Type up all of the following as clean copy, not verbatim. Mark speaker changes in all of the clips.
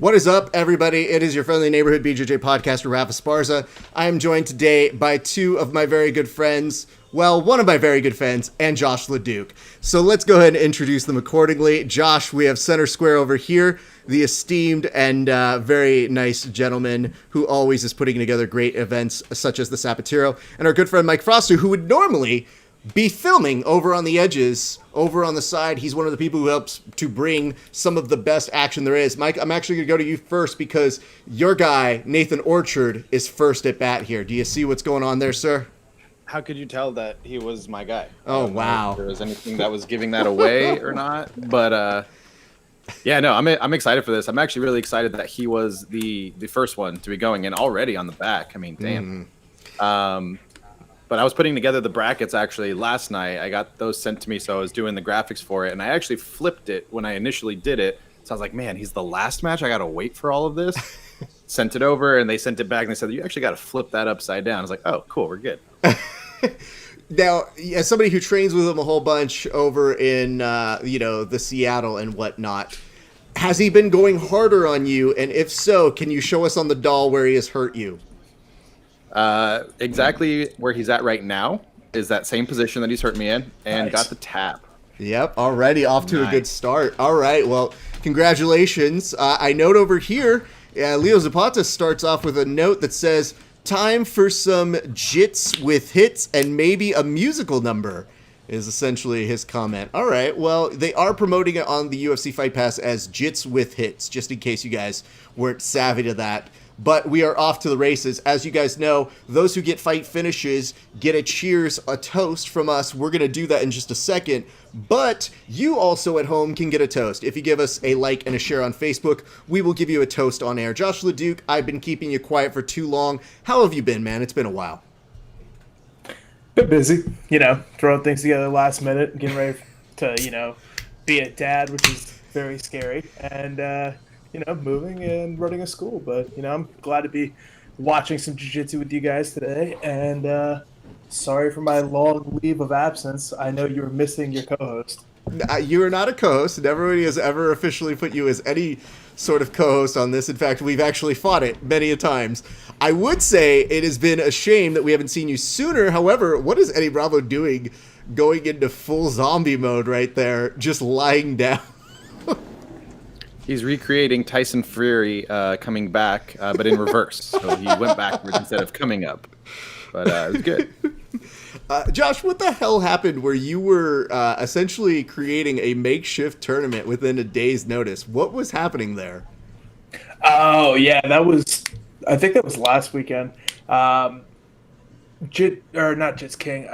Speaker 1: What is up, everybody? It is your friendly neighborhood BJJ podcaster, Rafa Sparza. I am joined today by two of my very good friends. Well, one of my very good friends, and Josh LeDuc. So let's go ahead and introduce them accordingly. Josh, we have center square over here, the esteemed and very nice gentleman who always is putting together great events such as the Sapatero, and our good friend Mike Foster, who would normally be filming over on the edges, over on the side. He's one of the people who helps to bring some of the best action there is. Mike, I'm actually going to go to you first because your guy, Nathan Orchard, is first at bat here. Do you see what's going on there, sir?
Speaker 2: How could you tell that he was my guy?
Speaker 1: Oh, wow.
Speaker 2: If there was anything that was giving that away or not. But, yeah, no, I'm excited for this. I'm actually really excited that he was the first one to be going and already on the back. I mean, damn. But I was putting together the brackets actually last night. I got those sent to me, so I was doing the graphics for it, and I actually flipped it when I initially did it. So I was like, man, he's the last match. I got to wait for all of this. Sent it over, and they sent it back, and they said, you actually got to flip that upside down. I was like, oh, cool, we're good.
Speaker 1: Now, as somebody who trains with him a whole bunch over in, the Seattle and whatnot, has he been going harder on you? And if so, can you show us on the doll where he has hurt you?
Speaker 2: Exactly where he's at right now is that same position that he's hurt me in, and got the tap.
Speaker 1: Yep, already off to a good start. All right, well, congratulations. I note over here, Leo Zapata starts off with a note that says, time for some Jits with hits and maybe a musical number, is essentially his comment. All right, well, they are promoting it on the UFC Fight Pass as Jits with hits, just in case you guys weren't savvy to that. But we are off to the races. As you guys know, those who get fight finishes get a cheers, a toast from us. We're going to do that in just a second. But you also at home can get a toast. If you give us a like and a share on Facebook, we will give you a toast on air. Josh LeDuc, I've been keeping you quiet for too long. How have you been, man? It's been a while.
Speaker 3: Bit busy, throwing things together last minute, getting ready to, be a dad, which is very scary. And, moving and running a school. But, I'm glad to be watching some jiu-jitsu with you guys today. And sorry for my long leave of absence. I know you were missing your co-host.
Speaker 1: You are not a co-host, and everybody has ever officially put you as any sort of co-host on this. In fact, we've actually fought it many a times. I would say it has been a shame that we haven't seen you sooner. However, what is Eddie Bravo doing going into full zombie mode right there, just lying down?
Speaker 2: He's recreating Tyson Fury coming back, but in reverse. So he went backwards instead of coming up. But it was good.
Speaker 1: Josh, what the hell happened where you were essentially creating a makeshift tournament within a day's notice? What was happening there?
Speaker 3: Oh, yeah, I think that was last weekend. Not Jits King,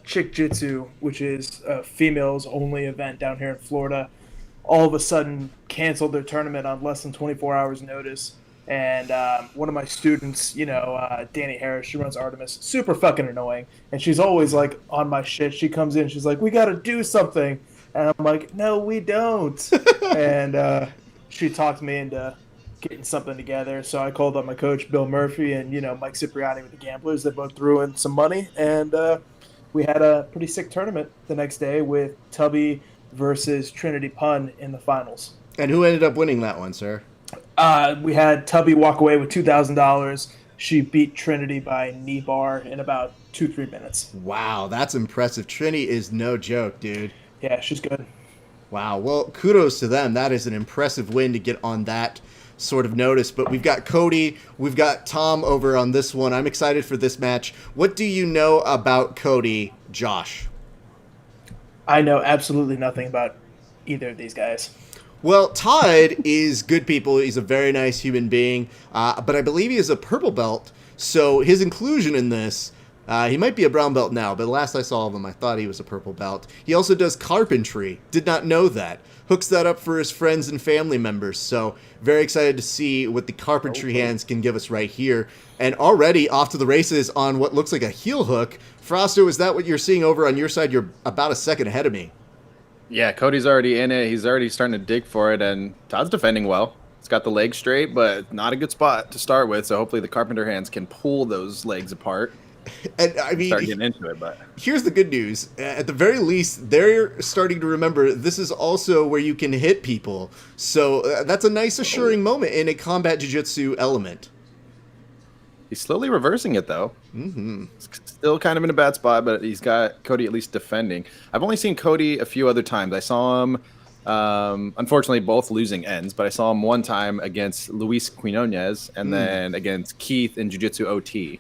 Speaker 3: Chick Jitsu, which is a females only event down here in Florida, all of a sudden canceled their tournament on less than 24 hours notice. And one of my students, Danny Harris, she runs Artemis, super fucking annoying. And she's always like on my shit. She comes in, she's like, we got to do something. And I'm like, no, we don't. And she talked me into getting something together. So I called up my coach, Bill Murphy, and, Mike Cipriani with the Gamblers. They both threw in some money. And we had a pretty sick tournament the next day with Tubby versus Trinity Pun in the finals.
Speaker 1: And who ended up winning that one, sir?
Speaker 3: We had Tubby walk away with $2,000. She beat Trinity by knee bar in about 2-3 minutes.
Speaker 1: Wow, that's impressive. Trini is no joke, dude.
Speaker 3: Yeah, she's good.
Speaker 1: Wow, well, kudos to them. That is an impressive win to get on that sort of notice. But we've got Cody, we've got Tom over on this one. I'm excited for this match. What do you know about Cody, Josh?
Speaker 3: I know absolutely nothing about either of these guys.
Speaker 1: Well, Todd is good people. He's a very nice human being, but I believe he is a purple belt, so his inclusion in this, he might be a brown belt now, but last I saw of him, I thought he was a purple belt. He also does carpentry. Did not know that. Hooks that up for his friends and family members, so very excited to see what the carpentry hands can give us right here. And already off to the races on what looks like a heel hook. Frosto, is that what you're seeing over on your side? You're about a second ahead of me.
Speaker 2: Yeah, Cody's already in it. He's already starting to dig for it, and Todd's defending well. He's got the legs straight, but not a good spot to start with, so hopefully the carpenter hands can pull those legs apart.
Speaker 1: And I mean,
Speaker 2: start getting into it, but
Speaker 1: here's the good news. At the very least, they're starting to remember this is also where you can hit people. So that's a nice assuring moment in a combat jiu-jitsu element.
Speaker 2: he's slowly reversing it, though. Mm-hmm. Still kind of in a bad spot, but he's got Cody at least defending. I've only seen Cody a few other times. I saw him, unfortunately, both losing ends, but I saw him one time against Luis Quinones and then against Keith in Jiu-Jitsu OT.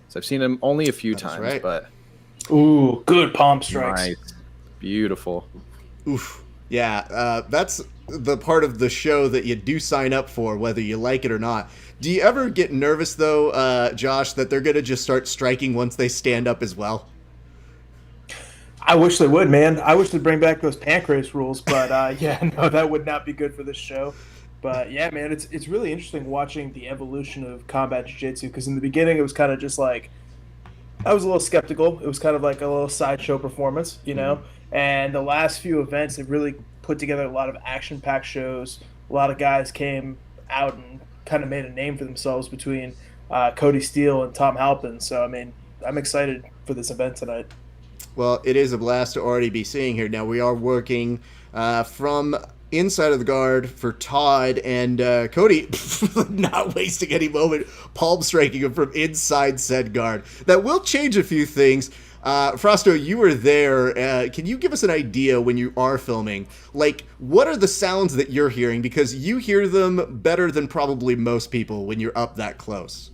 Speaker 2: So I've seen him only a few times,
Speaker 1: right.
Speaker 2: but...
Speaker 3: Ooh, good palm strikes.
Speaker 2: Nice. Beautiful.
Speaker 1: Oof. Yeah, that's the part of the show that you do sign up for, whether you like it or not. Do you ever get nervous, though, Josh, that they're going to just start striking once they stand up as well?
Speaker 3: I wish they would, man. I wish they'd bring back those pancreas rules, but yeah, no, that would not be good for this show. But yeah, man, it's really interesting watching the evolution of combat jiu-jitsu, because in the beginning it was kind of just like, I was a little skeptical. It was kind of like a little sideshow performance, you know? And the last few events have really put together a lot of action-packed shows. A lot of guys came out and kind of made a name for themselves between Cody Steele and Tom Halpin. So, I mean, I'm excited for this event tonight.
Speaker 1: Well, it is a blast to already be seeing here. Now, we are working from inside of the guard for Todd, and Cody, not wasting any moment, palm striking him from inside said guard. That will change a few things. Frosto, you were there. Can you give us an idea when you are filming? Like, what are the sounds that you're hearing? Because you hear them better than probably most people when you're up that close.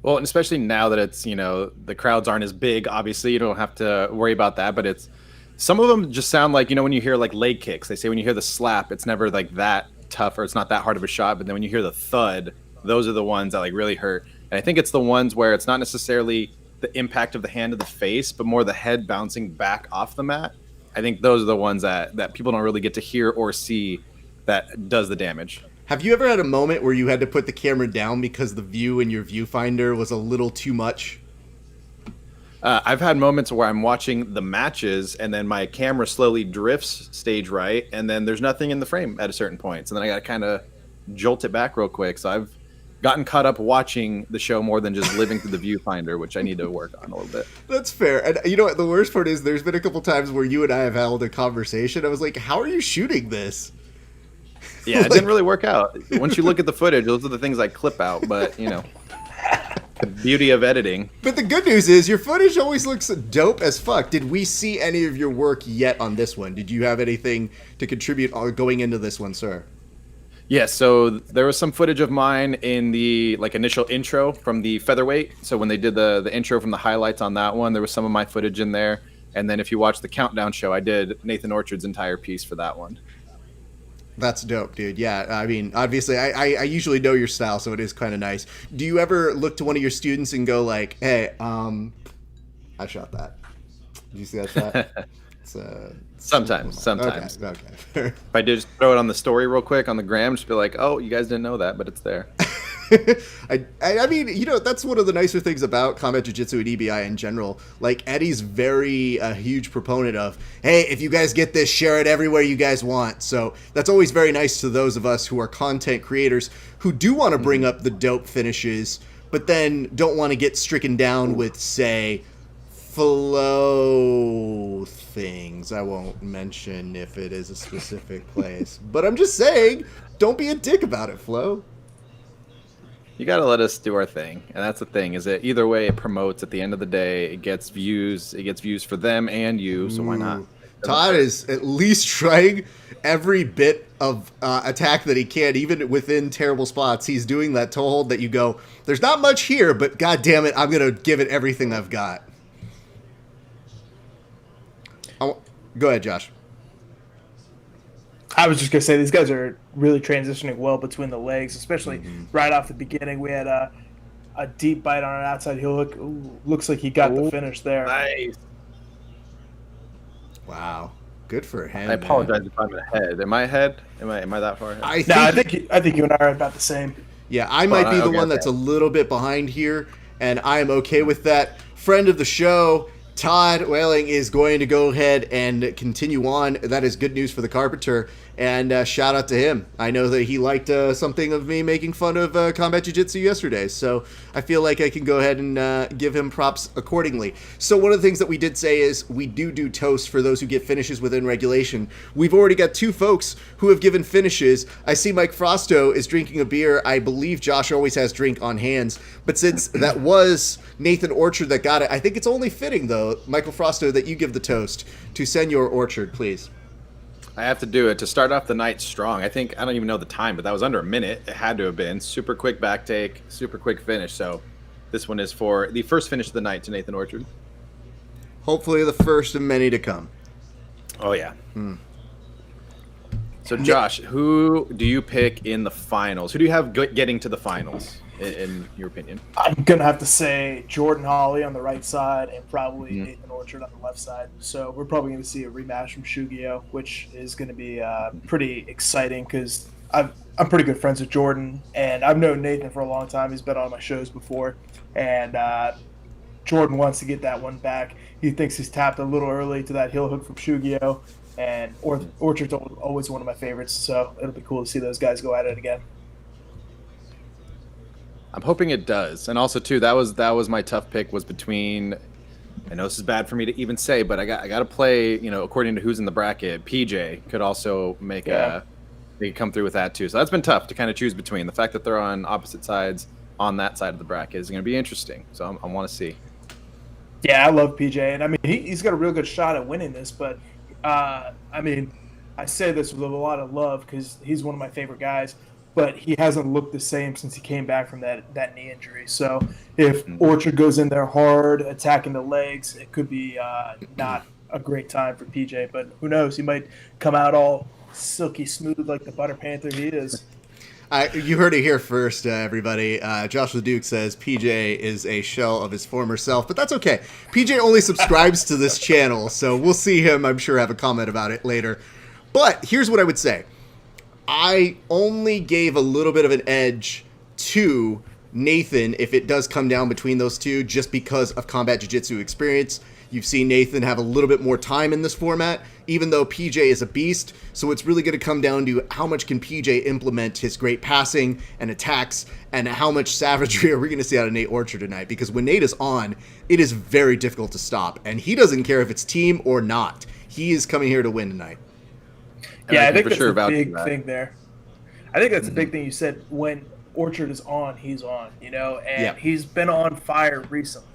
Speaker 2: Well, and especially now that it's, the crowds aren't as big, obviously, you don't have to worry about that, but some of them just sound like, when you hear like leg kicks, they say when you hear the slap, it's never like that tough or it's not that hard of a shot. But then when you hear the thud, those are the ones that like really hurt. And I think it's the ones where it's not necessarily the impact of the hand to the face, but more the head bouncing back off the mat. I think those are the ones that people don't really get to hear or see that does the damage.
Speaker 1: Have you ever had a moment where you had to put the camera down because the view in your viewfinder was a little too much?
Speaker 2: I've had moments where I'm watching the matches and then my camera slowly drifts stage right, and then there's nothing in the frame at a certain point. So then I got to kind of jolt it back real quick. So I've gotten caught up watching the show more than just living through the viewfinder, which I need to work on a little bit.
Speaker 1: That's fair. And you know what? The worst part is there's been a couple times where you and I have held a conversation. I was like, how are you shooting this?
Speaker 2: Yeah, it didn't really work out. Once you look at the footage, those are the things I clip out, but, the beauty of editing.
Speaker 1: But the good news is your footage always looks dope as fuck. Did we see any of your work yet on this one? Did you have anything to contribute going into this one, sir?
Speaker 2: Yeah, so there was some footage of mine in the initial intro from the featherweight. So when they did the intro from the highlights on that one, there was some of my footage in there. And then if you watch the countdown show, I did Nathan Orchard's entire piece for that one.
Speaker 1: That's dope, dude. Yeah, I mean, obviously, I usually know your style, so it is kind of nice. Do you ever look to one of your students and go like, hey, I shot that. Did you see that shot?
Speaker 2: Sometimes.
Speaker 1: Okay.
Speaker 2: If I did just throw it on the story real quick on the gram, just be like, oh, you guys didn't know that, but it's there.
Speaker 1: I mean, that's one of the nicer things about combat jiu-jitsu and EBI in general. Like, Eddie's very a huge proponent of, hey, if you guys get this, share it everywhere you guys want. So that's always very nice to those of us who are content creators who do want to bring up the dope finishes, but then don't want to get stricken down with, say, flow things. I won't mention if it is a specific place, but I'm just saying, don't be a dick about it, Flo.
Speaker 2: You got to let us do our thing. And that's the thing, is that either way it promotes at the end of the day. It gets views. It gets views for them and you, so why not?
Speaker 1: Todd is at least trying every bit of attack that he can, even within terrible spots. He's doing that toe hold that you go, there's not much here, but god damn it, I'm going to give it everything I've got. Go ahead, Josh.
Speaker 3: I was just going to say, these guys are really transitioning well between the legs, especially right off the beginning. We had a deep bite on an outside heel hook. Ooh, looks like he got the finish there.
Speaker 2: Nice.
Speaker 1: Wow. Good for him.
Speaker 2: I apologize if I'm ahead. Am I ahead? Am I that far ahead?
Speaker 3: I think you and I are about the same.
Speaker 1: Yeah, I might be the one that's a little bit behind here, and I am okay with that. Friend of the show, Todd Whaling is going to go ahead and continue on. That is good news for the Carpenter, and shout out to him. I know that he liked something of me making fun of combat jiu-jitsu yesterday, so I feel like I can go ahead and give him props accordingly. So one of the things that we did say is we do toast for those who get finishes within regulation. We've already got 2 folks who have given finishes. I see Mike Frosto is drinking a beer. I believe Josh always has drink on hands, but since that was Nathan Orchard that got it, I think it's only fitting, though, Michael Frosto, that you give the toast to Senor Orchard, please.
Speaker 2: I have to do it to start off the night strong. I don't even know the time, but that was under a minute. It had to have been. Super quick back take, super quick finish. So this one is for the first finish of the night to Nathan Orchard.
Speaker 1: Hopefully the first of many to come.
Speaker 2: Oh, yeah. So, Josh, who do you pick in the finals? Who do you have getting to the finals, in your opinion?
Speaker 3: I'm going to have to say Jordan Hawley on the right side and probably Nathan Orchard on the left side. So we're probably going to see a rematch from Shugio, which is going to be pretty exciting because I'm pretty good friends with Jordan, and I've known Nathan for a long time. He's been on my shows before, and Jordan wants to get that one back. He thinks he's tapped a little early to that heel hook from Shugio, and Orchard's always one of my favorites, so it'll be cool to see those guys go at it again.
Speaker 2: I'm hoping it does. And also, too, that was my tough pick, was between, I know this is bad for me to even say, but I got to play, according to who's in the bracket. PJ could also make they come through with that, too. So that's been tough to kind of choose between. The fact that they're on opposite sides on that side of the bracket is going to be interesting. So I want to see.
Speaker 3: Yeah, I love PJ, and I mean he's got a real good shot at winning this. But I say this with a lot of love because he's one of my favorite guys. But he hasn't looked the same since he came back from that knee injury. So if Orchard goes in there hard, attacking the legs, it could be not a great time for PJ. But who knows? He might come out all silky smooth like the Butter Panther he is.
Speaker 1: You heard it here first, everybody. Joshua Duke says PJ is a shell of his former self, but that's okay. PJ only subscribes to this channel, so we'll see him, I'm sure, have a comment about it later. But here's what I would say. I only gave a little bit of an edge to Nathan if it does come down between those two, just because of combat jiu-jitsu experience. You've seen Nathan have a little bit more time in this format, even though PJ is a beast. So it's really going to come down to how much can PJ implement his great passing and attacks, and how much savagery are we going to see out of Nate Orchard tonight? Because when Nate is on, it is very difficult to stop, and he doesn't care if it's team or not. He is coming here to win tonight.
Speaker 3: Yeah, I think that's a big thing there. I think that's a big thing you said. When Orchard is on, he's on, and he's been on fire recently.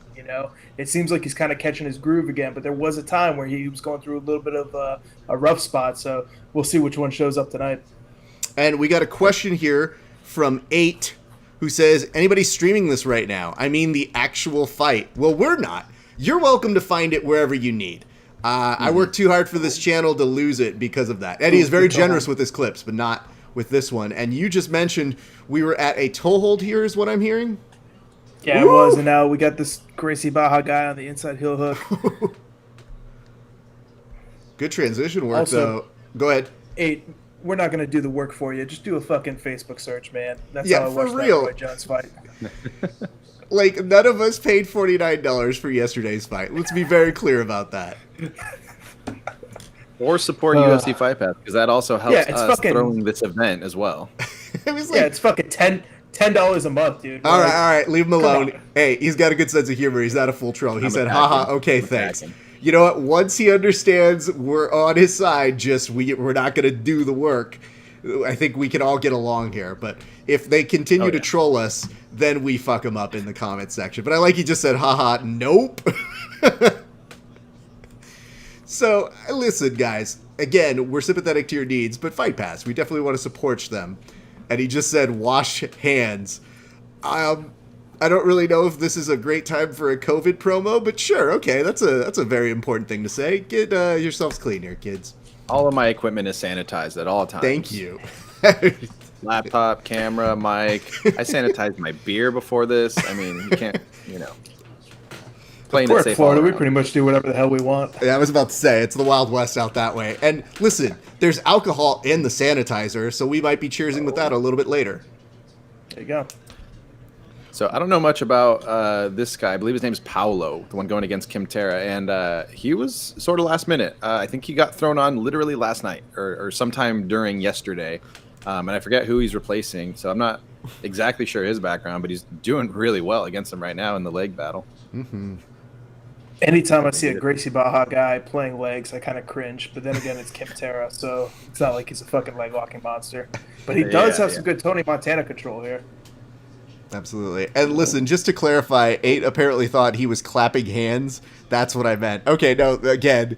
Speaker 3: It seems like he's kind of catching his groove again, but there was a time where he was going through a little bit of a rough spot, so we'll see which one shows up tonight.
Speaker 1: And we got a question here from 8 who says, anybody streaming this right now? I mean the actual fight. Well, we're not. You're welcome to find it wherever you need. I worked too hard for this channel to lose it because of that. Eddie is very generous with his clips, but not with this one. And you just mentioned we were at a toehold here is what I'm hearing?
Speaker 3: Yeah, Woo! It was, and now we got this Gracie Baja guy on the inside heel hook.
Speaker 1: Good transition work, though. Go ahead.
Speaker 3: 8, we're not going to do the work for you. Just do a fucking Facebook search, man. That's how I watched that Roy Jones fight.
Speaker 1: Like, none of us paid $49 for yesterday's fight. Let's be very clear about that.
Speaker 2: Or support UFC Fight Pass, because that also helps us throwing this event as well.
Speaker 3: It's fucking $10 a month, dude.
Speaker 1: All right, leave him alone. Hey, he's got a good sense of humor. He's not a full troll. He said, haha, okay, thanks. You know what? Once he understands we're on his side, we're not going to do the work, I think we can all get along here. But if they continue to troll us, then we fuck them up in the comment section. But I like he just said, haha, nope. So, listen, guys. Again, we're sympathetic to your needs, but Fight Pass, we definitely want to support them. And he just said, wash hands. I don't really know if this is a great time for a COVID promo, but sure, okay, that's a very important thing to say. Get yourselves clean here, kids.
Speaker 2: All of my equipment is sanitized at all times.
Speaker 1: Thank you.
Speaker 2: Laptop, camera, mic. I sanitized my beer before this. I mean, you can't,
Speaker 3: Playing it safe. Florida, we pretty much do whatever the hell we want.
Speaker 1: Yeah, I was about to say, it's the Wild West out that way. And listen, there's alcohol in the sanitizer, so we might be cheersing with that a little bit later.
Speaker 3: There you go.
Speaker 2: So I don't know much about this guy. I believe his name's Paolo, the one going against Kim Terra, and he was sort of last minute. I think he got thrown on literally last night or sometime during yesterday, and I forget who he's replacing. So I'm not exactly sure his background, but he's doing really well against him right now in the leg battle.
Speaker 1: Mm-hmm.
Speaker 3: Anytime I see a Gracie Baja guy playing legs, I kind of cringe. But then again, it's Kim Terra, so it's not like he's a fucking leg locking monster. But he does have some good Tony Montana control here.
Speaker 1: Absolutely. And listen, just to clarify, 8 apparently thought he was clapping hands. That's what I meant. Okay, no, again,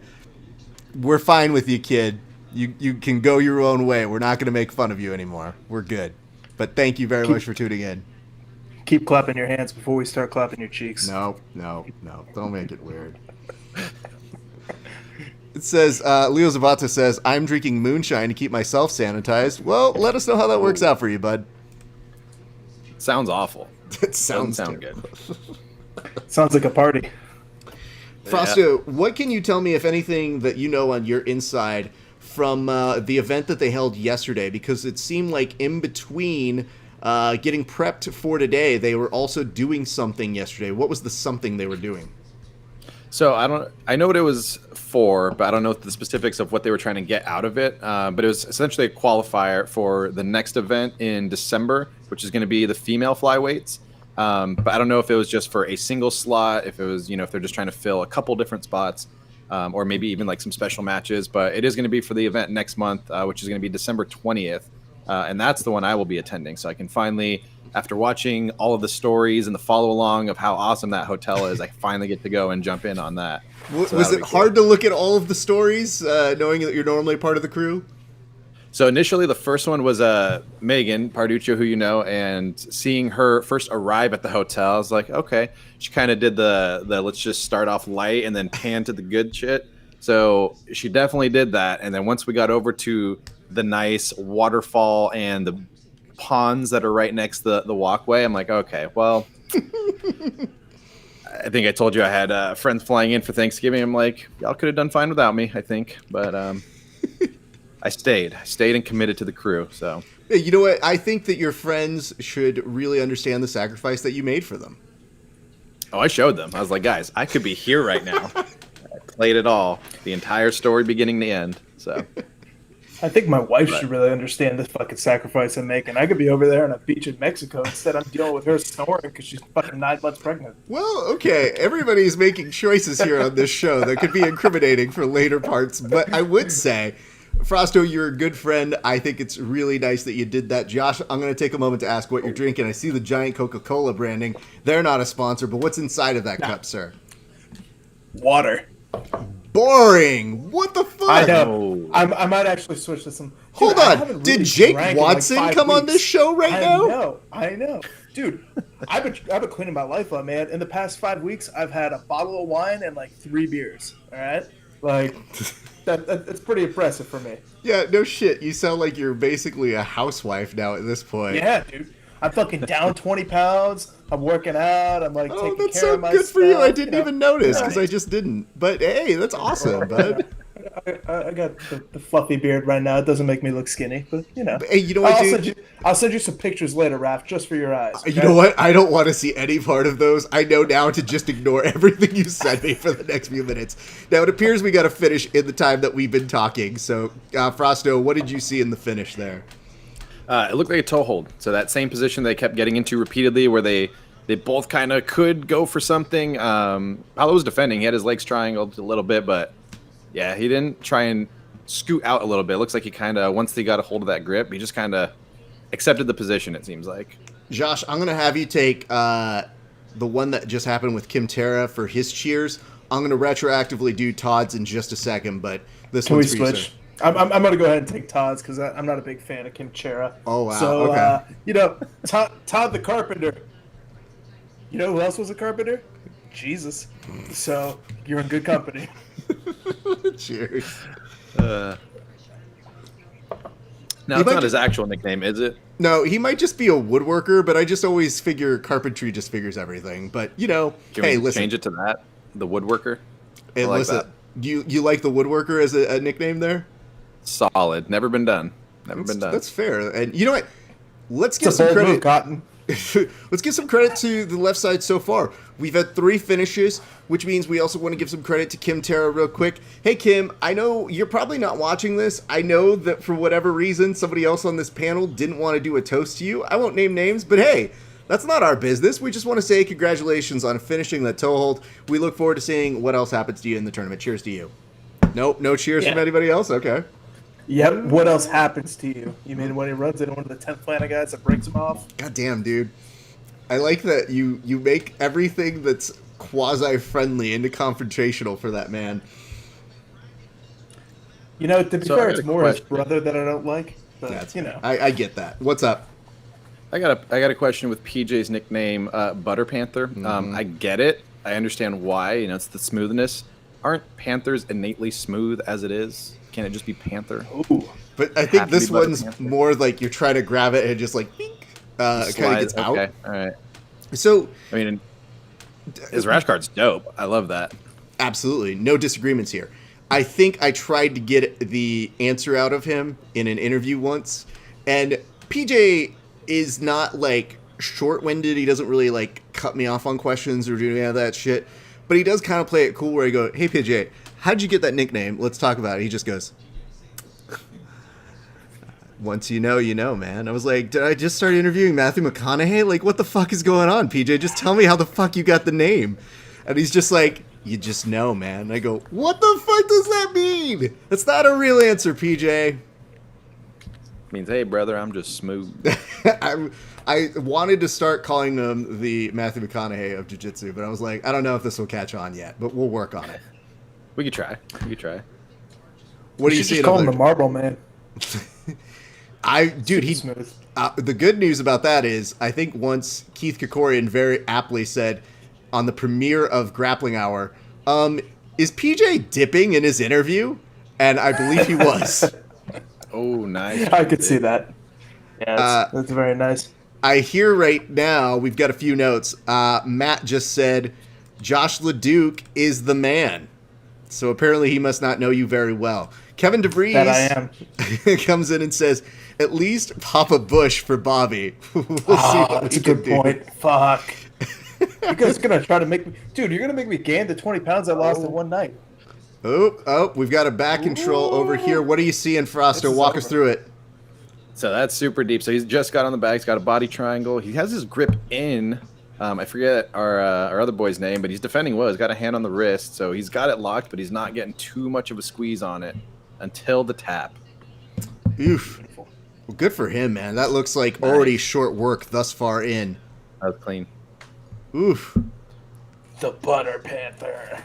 Speaker 1: we're fine with you, kid. You can go your own way. We're not going to make fun of you anymore. We're good. But thank you very much for tuning in.
Speaker 3: Keep clapping your hands before we start clapping your cheeks.
Speaker 1: No. Don't make it weird. It says, Leo Zabata says, I'm drinking moonshine to keep myself sanitized. Well, let us know how that works out for you, bud.
Speaker 2: Sounds awful.
Speaker 1: It sounds
Speaker 2: Doesn't sound good.
Speaker 3: Sounds like a party.
Speaker 1: Frosto, what can you tell me, if anything, that you know on your inside from the event that they held yesterday? Because it seemed like in between getting prepped for today, they were also doing something yesterday. What was the something they were doing?
Speaker 2: So I know what it was for, but I don't know the specifics of what they were trying to get out of it. But it was essentially a qualifier for the next event in December, which is going to be the female flyweights. But I don't know if it was just for a single slot, if it was, if they're just trying to fill a couple different spots, or maybe even like some special matches. But it is going to be for the event next month, which is going to be December 20th. And that's the one I will be attending. So I can finally, after watching all of the stories and the follow along of how awesome that hotel is, I finally get to go and jump in on that.
Speaker 1: So was it hard to look at all of the stories, knowing that you're normally part of the crew?
Speaker 2: So initially, the first one was Megan Parduccio, who you know, and seeing her first arrive at the hotel, I was like, okay. She kind of did the let's just start off light and then pan to the good shit. So she definitely did that. And then once we got over to the nice waterfall and the ponds that are right next to the walkway, I'm like, okay, well, I think I told you I had friends flying in for Thanksgiving. I'm like, y'all could have done fine without me, I think. But I stayed and committed to the crew. So
Speaker 1: you know what? I think that your friends should really understand the sacrifice that you made for them.
Speaker 2: Oh, I showed them. I was like, guys, I could be here right now. I played it all, the entire story beginning to end. So
Speaker 3: I think my wife should really understand this fucking sacrifice I'm making. I could be over there on a beach in Mexico instead. I'm dealing with her snoring because she's fucking 9 months pregnant.
Speaker 1: Well, okay. Everybody's making choices here on this show that could be incriminating for later parts. But I would say, Frosto, you're a good friend. I think it's really nice that you did that. Josh, I'm going to take a moment to ask what you're drinking. I see the giant Coca-Cola branding. They're not a sponsor, but what's inside of that cup, sir?
Speaker 3: Water.
Speaker 1: Boring. What the fuck?
Speaker 3: I know. I might actually switch to some. Dude,
Speaker 1: Hold on. Did Jake Watson come on this show right now?
Speaker 3: I know. Dude, I've been cleaning my life up, man. In the past 5 weeks, I've had a bottle of wine and like 3 beers. All right? Like, that's pretty impressive for me.
Speaker 1: Yeah, no shit. You sound like you're basically a housewife now at this point.
Speaker 3: Yeah, dude. I'm fucking down 20 pounds. I'm working out. I'm like taking care of myself.
Speaker 1: That's so good for you. I didn't even notice because I just didn't. But hey, that's awesome, bud.
Speaker 3: I got the fluffy beard right now. It doesn't make me look skinny, but
Speaker 1: Hey, you know what,
Speaker 3: I'll send you some pictures later, Raph, just for your eyes. Okay?
Speaker 1: You know what? I don't want to see any part of those. I know now to just ignore everything you sent me for the next few minutes. Now, it appears we got to finish in the time that we've been talking. So, Frosto, what did you see in the finish there?
Speaker 2: It looked like a toe hold. So that same position they kept getting into repeatedly where they both kind of could go for something. Paolo was defending. He had his legs triangled a little bit, but yeah, he didn't try and scoot out a little bit. It looks like he kind of, once he got a hold of that grip, he just kind of accepted the position, it seems like.
Speaker 1: Josh, I'm going to have you take the one that just happened with Kim Terra for his cheers. I'm going to retroactively do Todd's in just a second, but this one's for you, sir.
Speaker 3: I'm going to go ahead and take Todd's because I'm not a big fan of Kim Terra.
Speaker 1: Oh, wow.
Speaker 3: So,
Speaker 1: okay.
Speaker 3: Todd the Carpenter. You know who else was a carpenter? Jesus. So, you're in good company.
Speaker 1: Cheers.
Speaker 2: Now, it's not his actual nickname, is it?
Speaker 1: No, he might just be a woodworker, but I just always figure carpentry just figures everything. But,
Speaker 2: Can
Speaker 1: hey,
Speaker 2: we
Speaker 1: listen.
Speaker 2: change it to that? The woodworker?
Speaker 1: Hey,
Speaker 2: like
Speaker 1: listen.
Speaker 2: that.
Speaker 1: Do you like the woodworker as a nickname there?
Speaker 2: Solid. Never been done. Been done.
Speaker 1: That's fair. And you know what? Let's give some credit.
Speaker 3: Cotton.
Speaker 1: let's give some credit to the left side so far. We've had 3 finishes, which means we also want to give some credit to Kim Terra real quick. Hey, Kim, I know you're probably not watching this. I know that for whatever reason, somebody else on this panel didn't want to do a toast to you. I won't name names, but hey, that's not our business. We just want to say congratulations on finishing that toe hold. We look forward to seeing what else happens to you in the tournament. Cheers to you. Nope, no cheers from anybody else? Okay.
Speaker 3: Yep. What else happens to you? You mean when he runs into one of the 10th Planet guys that breaks him off?
Speaker 1: God damn, dude. I like that you make everything that's quasi-friendly into confrontational for that man.
Speaker 3: You know, to be fair, it's more his brother that I don't like. But,
Speaker 1: That's,
Speaker 3: you know.
Speaker 1: I get that. What's up?
Speaker 2: I got a question with PJ's nickname, Butter Panther. I get it. I understand why. You know, it's the smoothness. Aren't panthers innately smooth as it is? Can't it just be panther?
Speaker 3: Ooh.
Speaker 1: But I think this one's more like you're trying to grab it and just like, it kind of gets out.
Speaker 2: Okay, all right.
Speaker 1: So,
Speaker 2: I mean, his rash card's dope. I love that.
Speaker 1: Absolutely. No disagreements here. I think I tried to get the answer out of him in an interview once, and PJ is not like short-winded. He doesn't really like cut me off on questions or do any of that shit, but he does kind of play it cool where he go, "Hey PJ, how'd you get that nickname? Let's talk about it." He just goes, "Once you know, man." I was like, did I just start interviewing Matthew McConaughey? Like, what the fuck is going on, PJ? Just tell me how the fuck you got the name. And he's just like, "You just know, man." And I go, what the fuck does that mean? That's not a real answer, PJ.
Speaker 2: Means, hey, brother, I'm just smooth.
Speaker 1: I wanted to start calling him the Matthew McConaughey of Jiu Jitsu, but I was like, I don't know if this will catch on yet, but we'll work on it.
Speaker 2: We could try.
Speaker 1: What do you see?
Speaker 3: Just call him the Marble Man.
Speaker 1: Dude,
Speaker 3: Smooth.
Speaker 1: The good news about that is, I think once Keith Krikorian very aptly said on the premiere of Grappling Hour, is PJ dipping in his interview? And I believe he was.
Speaker 2: Oh, nice.
Speaker 3: I could see that. Yeah, that's very nice.
Speaker 1: I hear right now, we've got a few notes. Matt just said, Josh LeDuc is the man. So apparently he must not know you very well. Kevin DeVries
Speaker 3: That I am.
Speaker 1: comes in and says, at least pop a bush for Bobby. We'll see what
Speaker 3: That's
Speaker 1: we
Speaker 3: a
Speaker 1: can
Speaker 3: good
Speaker 1: do.
Speaker 3: point. Fuck. You guys are going to try to make me... Dude, you're going to make me gain the 20 pounds I lost in one night.
Speaker 1: Oh, we've got a back control over here. What are you seeing, Froster? Walk us through it.
Speaker 2: So that's super deep. So he's just got on the back. He's got a body triangle. He has his grip in. I forget our other boy's name, but he's defending well. He's got a hand on the wrist, so he's got it locked, but he's not getting too much of a squeeze on it until the tap.
Speaker 1: Oof. Well, good for him, man. That looks like already short work thus far in.
Speaker 2: That was clean.
Speaker 1: Oof.
Speaker 3: The Butter Panther.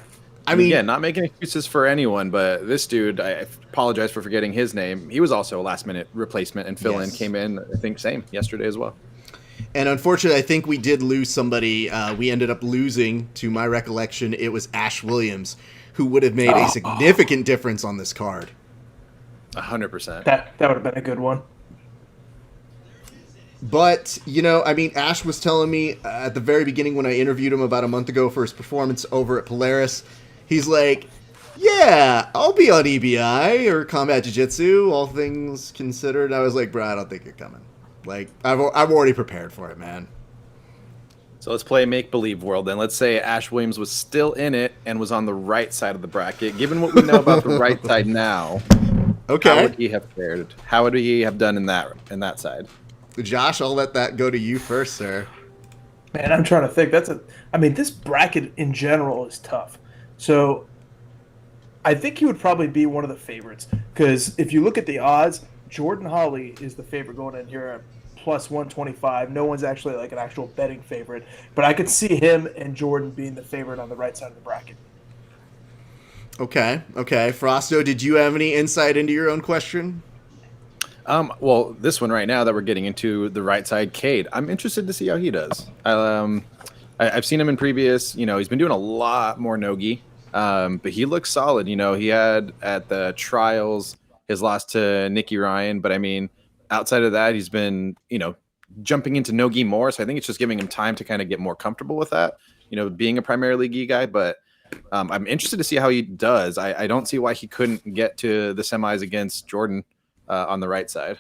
Speaker 1: I mean,
Speaker 2: yeah, not making excuses for anyone, but this dude, I apologize for forgetting his name. He was also a last-minute replacement and fill-in. Came in, I think, same yesterday as well.
Speaker 1: And unfortunately, I think we did lose somebody. We ended up losing, to my recollection, it was Ash Williams, who would have made a significant difference on this card.
Speaker 2: 100%.
Speaker 3: That would have been a good one.
Speaker 1: But, you know, I mean, Ash was telling me at the very beginning when I interviewed him about a month ago for his performance over at Polaris, he's like, yeah, I'll be on EBI or Combat Jiu-Jitsu, all things considered. I was like, bro, I don't think you're coming. Like, I'm already prepared for it, man.
Speaker 2: So let's play make-believe world then. Let's say Ash Williams was still in it and was on the right side of the bracket. Given what we know about the right side now,
Speaker 1: okay,
Speaker 2: how would he have fared? How would he have done in that side?
Speaker 1: Josh, I'll let that go to you first, sir.
Speaker 3: Man, I'm trying to think. This bracket in general is tough. So I think he would probably be one of the favorites. Because if you look at the odds, Jordan Hawley is the favorite going in here at plus 125. No one's actually like an actual betting favorite. But I could see him and Jordan being the favorite on the right side of the bracket.
Speaker 1: Okay. Frosto, did you have any insight into your own question?
Speaker 2: Well, this one right now that we're getting into, the right side, Cade. I'm interested to see how he does. I've seen him in previous, he's been doing a lot more no-gi, but he looks solid. He had at the trials his loss to Nicky Ryan, but I mean, outside of that, he's been, jumping into no-gi more. So I think it's just giving him time to kind of get more comfortable with that, being a primarily gi guy. But I'm interested to see how he does. I don't see why he couldn't get to the semis against Jordan on the right side.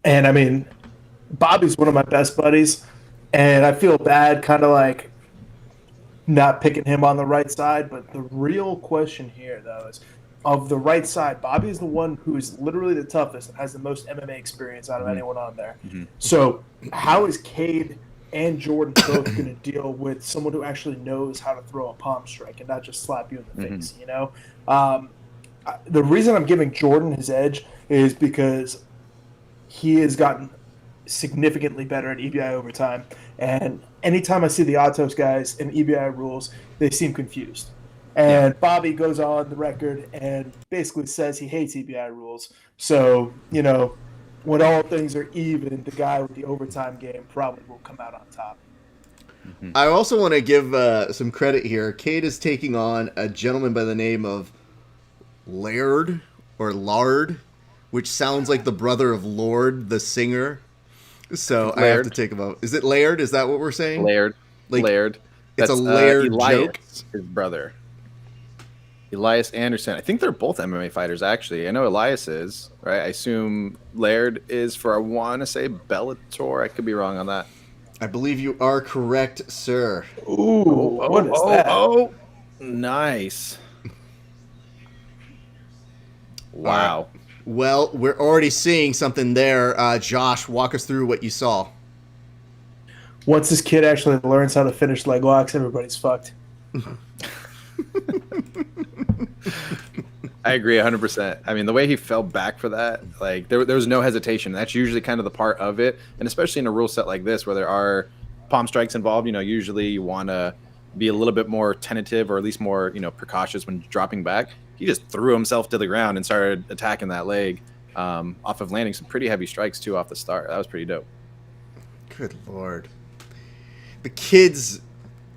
Speaker 3: And I mean, Bobby's one of my best buddies, and I feel bad kind of like not picking him on the right side. But the real question here, though, is of the right side, Bobby is the one who is literally the toughest and has the most MMA experience out of anyone on there. So, how is Cade and Jordan both going to deal with someone who actually knows how to throw a palm strike and not just slap you in the face? You know, the reason I'm giving Jordan his edge is because he has gotten significantly better at EBI over time. And anytime I see the Atos guys and EBI rules, they seem confused. And Bobby goes on the record and basically says he hates EBI rules. So, you know, when all things are even, the guy with the overtime game probably will come out on top.
Speaker 1: I also want to give some credit here. Cade is taking on a gentleman by the name of Laird or Lard, which sounds like the brother of Lord, the singer. So
Speaker 2: Laird.
Speaker 1: I have to take him out. Is it Laird? Is that what we're saying?
Speaker 2: Laird.
Speaker 1: Like,
Speaker 2: Laird.
Speaker 1: It's a Laird joke.
Speaker 2: His brother. Elias Anderson. I think they're both MMA fighters, actually. I know Elias is, right? I assume Laird is for, I want to say, Bellator. I could be wrong on that.
Speaker 1: I believe you are correct, sir.
Speaker 3: Ooh, what is that?
Speaker 2: Oh, nice. Wow.
Speaker 1: Well, we're already seeing something there. Josh, walk us through what you saw.
Speaker 3: Once this kid actually learns how to finish leg locks, everybody's fucked.
Speaker 2: I agree 100%. I mean, the way he fell back for that, like there was no hesitation. That's usually kind of the part of it, and especially in a rule set like this where there are palm strikes involved. You know, usually you want to be a little bit more tentative or at least more, you know, precautious when dropping back. He just threw himself to the ground and started attacking that leg, off of landing some pretty heavy strikes too off the start. That was pretty dope.
Speaker 1: Good Lord. The kids,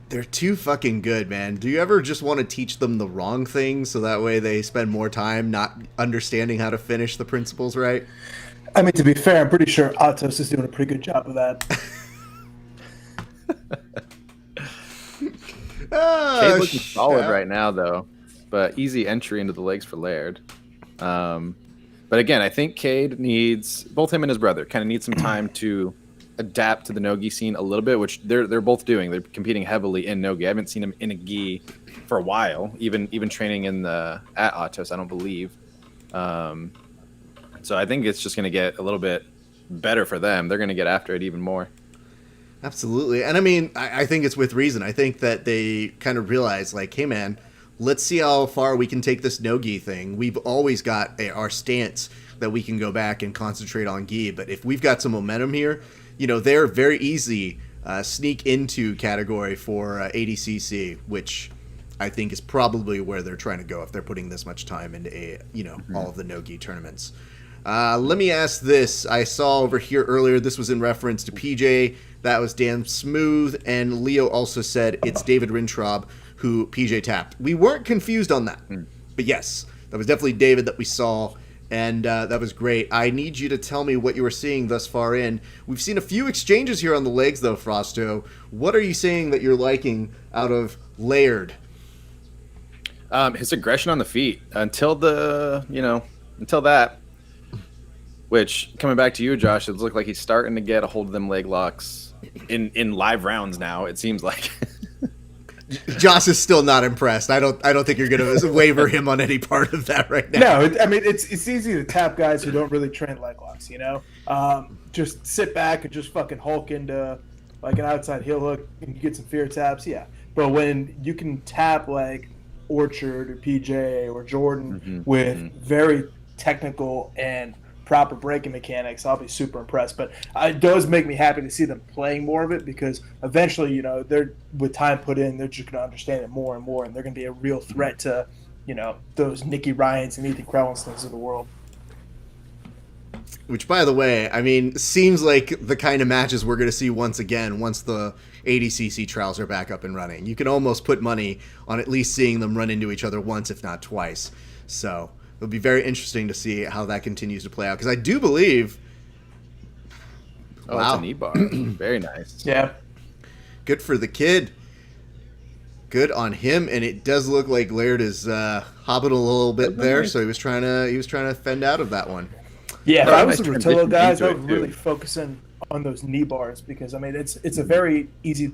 Speaker 1: they're too fucking good, man. Do you ever just want to teach them the wrong thing so that way they spend more time not understanding how to finish the principles right?
Speaker 3: I mean, to be fair, I'm pretty sure Atos is doing a pretty good job of that.
Speaker 2: Cade looking solid right now, though, but easy entry into the legs for Laird. But again, I think Cade needs, both him and his brother kind of need some time to adapt to the no-gi scene a little bit, which they're both doing. They're competing heavily in no-gi. I haven't seen him in a gi for a while, even training at Atos, I don't believe. So I think it's just going to get a little bit better for them. They're going to get after it even more.
Speaker 1: Absolutely. And I mean, I think it's with reason. I think that they kind of realize, like, hey, man, let's see how far we can take this no-gi thing. We've always got our stance that we can go back and concentrate on gi. But if we've got some momentum here, you know, they're very easy sneak into category for ADCC, which I think is probably where they're trying to go if they're putting this much time into all of the no-gi tournaments. Let me ask this. I saw over here earlier, this was in reference to PJ. That was damn smooth. And Leo also said it's David Rintraub who PJ tapped. We weren't confused on that. But yes, that was definitely David that we saw. And that was great. I need you to tell me what you were seeing thus far in. We've seen a few exchanges here on the legs, though, Frosto. What are you saying that you're liking out of Laird?
Speaker 2: His aggression on the feet until that. Which, coming back to you, Josh, it looked like he's starting to get a hold of them leg locks in live rounds now, it seems like.
Speaker 1: Josh is still not impressed. I don't think you're going to waver him on any part of that right now.
Speaker 3: No, I mean, it's easy to tap guys who don't really train leg locks, you know? Just sit back and just fucking hulk into like an outside heel hook and you get some fear taps, yeah. But when you can tap like Orchard or PJ or Jordan with very technical and proper braking mechanics, I'll be super impressed. But it does make me happy to see them playing more of it because eventually, you know, they're with time put in, they're just going to understand it more and more, and they're going to be a real threat to, you know, those Nicky Ryans and Ethan Krellenstons of the world.
Speaker 1: Which, by the way, I mean, seems like the kind of matches we're going to see once again once the ADCC trials are back up and running. You can almost put money on at least seeing them run into each other once, if not twice. So it'll be very interesting to see how that continues to play out. Because I do believe...
Speaker 2: It's a knee bar. Very nice.
Speaker 3: Yeah.
Speaker 1: Good for the kid. Good on him. And it does look like Laird is hobbling a little bit there. So he was trying to fend out of that one.
Speaker 3: Yeah, if I was
Speaker 2: nice
Speaker 3: the Rutillo guys, I
Speaker 2: transition
Speaker 3: would
Speaker 2: into it,
Speaker 3: really focus in on those knee bars because I mean it's a very easy.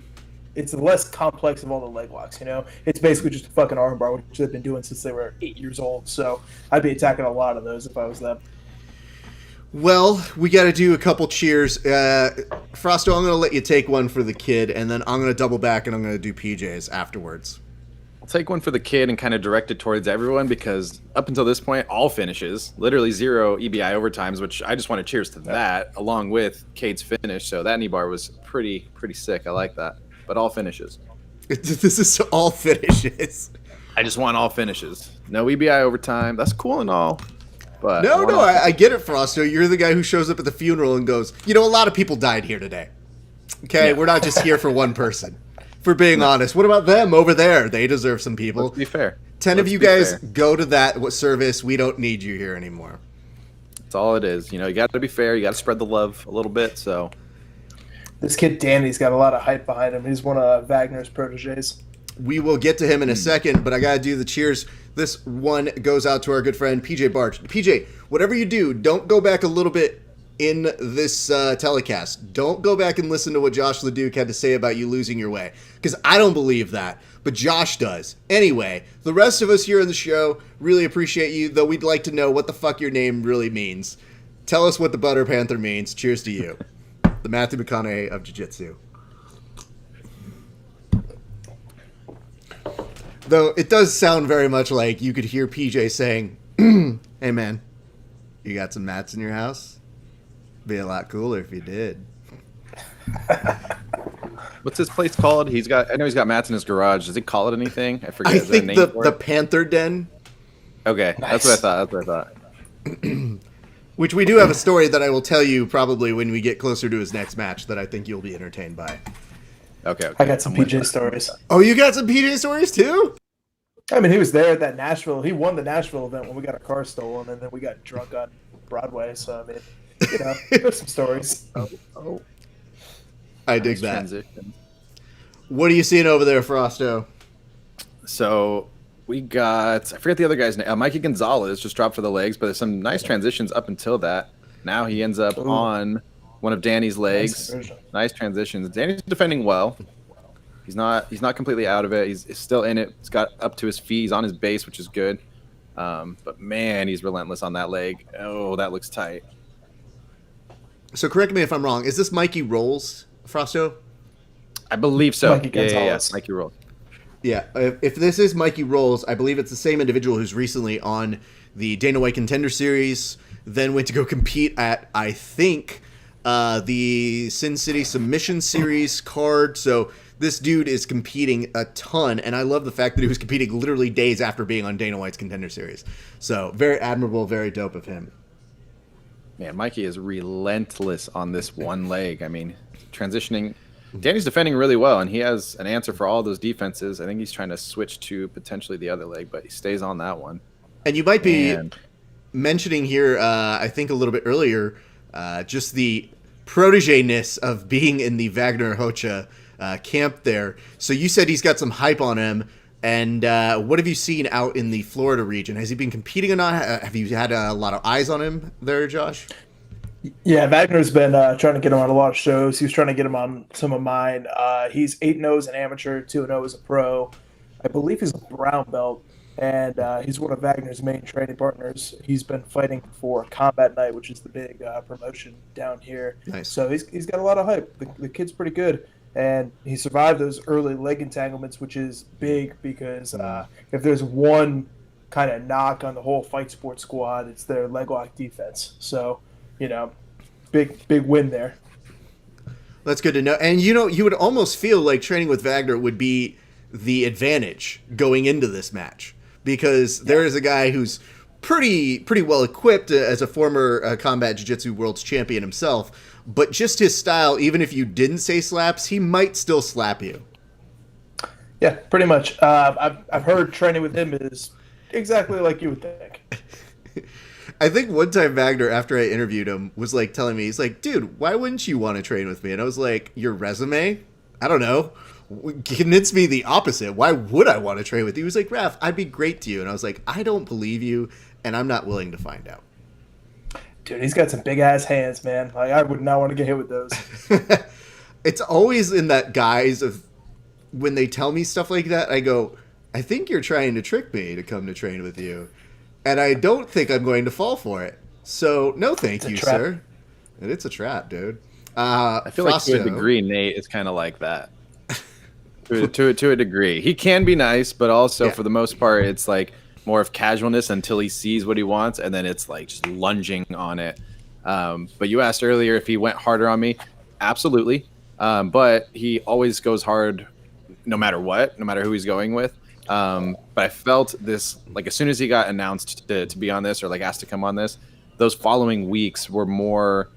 Speaker 3: It's the less complex of all the leg locks, you know? It's basically just a fucking arm bar, which they've been doing since they were 8 years old. So I'd be attacking a lot of those if I was them.
Speaker 1: Well, we got to do a couple cheers. Frosto, I'm going to let you take one for the kid, and then I'm going to double back and I'm going to do PJs afterwards.
Speaker 2: I'll take one for the kid and kind of direct it towards everyone because up until this point, all finishes, literally 0 EBI overtimes, which I just want to cheers to that, along with Cade's finish. So that knee bar was pretty sick. I like that. But all finishes.
Speaker 1: This is all finishes.
Speaker 2: I just want all finishes. No EBI overtime. That's cool and all. But
Speaker 1: No, I get it, Frosto. You're the guy who shows up at the funeral and goes, a lot of people died here today. Okay, We're not just here for one person. For being honest. What about them over there? They deserve some people.
Speaker 2: Let's be fair.
Speaker 1: 10 of you guys go to that service. We don't need you here anymore.
Speaker 2: That's all it is. You got to be fair. You got to spread the love a little bit, so...
Speaker 3: This kid Danny's got a lot of hype behind him. He's one of Wagner's proteges.
Speaker 1: We will get to him in a second, but I got to do the cheers. This one goes out to our good friend, PJ Barch. PJ, whatever you do, don't go back a little bit in this telecast. Don't go back and listen to what Josh LeDuc had to say about you losing your way, because I don't believe that, but Josh does. Anyway, the rest of us here on the show really appreciate you, though we'd like to know what the fuck your name really means. Tell us what the Butter Panther means. Cheers to you. The Matthew McConaughey of Jiu Jitsu. Though it does sound very much like you could hear PJ saying, "Hey man, you got some mats in your house? Be a lot cooler if you did."
Speaker 2: What's this place called? I know he's got mats in his garage. Does he call it anything? I forget.
Speaker 1: I think the Panther Den.
Speaker 2: Okay, nice. That's what I thought.
Speaker 1: Which we do have a story that I will tell you probably when we get closer to his next match that I think you'll be entertained by.
Speaker 2: Okay.
Speaker 3: I got some PJ stories.
Speaker 1: Oh, you got some PJ stories too?
Speaker 3: I mean, he was there at that Nashville. He won the Nashville event when we got our car stolen, and then we got drunk on Broadway. So, I mean, there's some stories.
Speaker 2: Oh.
Speaker 1: I dig that. Transition. What are you seeing over there, Frosto?
Speaker 2: So... we got, I forget the other guy's name. Mikey Gonzalez just dropped for the legs, but there's some nice transitions up until that. Now he ends up on one of Danny's legs. Nice transitions. Danny's defending well. He's not completely out of it. He's still in it. He's got up to his feet. He's on his base, which is good. But man, he's relentless on that leg. Oh, that looks tight.
Speaker 1: So correct me if I'm wrong. Is this Mikey Rolls, Frosto?
Speaker 2: I believe so.
Speaker 3: Mikey Gonzalez.
Speaker 2: Mikey Rolls.
Speaker 1: Yeah, if this is Mikey Rolls, I believe it's the same individual who's recently on the Dana White Contender Series, then went to go compete at, I think, the Sin City Submission Series card. So this dude is competing a ton, and I love the fact that he was competing literally days after being on Dana White's Contender Series. So very admirable, very dope of him.
Speaker 2: Man, Mikey is relentless on this one leg. I mean, transitioning... Danny's defending really well, and he has an answer for all those defenses. I think he's trying to switch to potentially the other leg, but he stays on that one.
Speaker 1: And you might be mentioning here, I think a little bit earlier, just the protege-ness of being in the Wagner Hocha camp there. So you said he's got some hype on him, and what have you seen out in the Florida region? Has he been competing or not? Have you had a lot of eyes on him there, Josh?
Speaker 3: Yeah, Wagner's been trying to get him on a lot of shows. He was trying to get him on some of mine. He's 8-0 as an amateur, 2-0 as a pro. I believe he's a brown belt, and he's one of Wagner's main training partners. He's been fighting for Combat Night, which is the big promotion down here.
Speaker 1: Nice.
Speaker 3: So he's got a lot of hype. The kid's pretty good, and he survived those early leg entanglements, which is big because if there's one kind of knock on the whole fight sport squad, it's their leg lock defense. So... big win there.
Speaker 1: That's good to know. And you would almost feel like training with Wagner would be the advantage going into this match because there is a guy who's pretty well equipped as a former combat jiu-jitsu world's champion himself, but just his style, even if you didn't say slaps, he might still slap you. Yeah,
Speaker 3: pretty much. I've heard training with him is exactly like you would think.
Speaker 1: I think one time Wagner, after I interviewed him, was like telling me, he's like, dude, why wouldn't you want to train with me? And I was like, your resume? I don't know. Convince me the opposite. Why would I want to train with you? He was like, Raph, I'd be great to you. And I was like, I don't believe you, and I'm not willing to find out.
Speaker 3: Dude, he's got some big ass hands, man. Like I would not want to get hit with those.
Speaker 1: It's always in that guise of when they tell me stuff like that, I go, I think you're trying to trick me to come to train with you. And I don't think I'm going to fall for it. So, no thank you, sir. And it's a trap, dude.
Speaker 2: I feel like to a degree, Nate is kind of like that. to a degree. He can be nice, but also for the most part, it's like more of casualness until he sees what he wants, and then it's like just lunging on it. But you asked earlier if he went harder on me. Absolutely. But he always goes hard no matter what, no matter who he's going with. But I felt this, like as soon as he got announced to be on this or like asked to come on this, those following weeks were more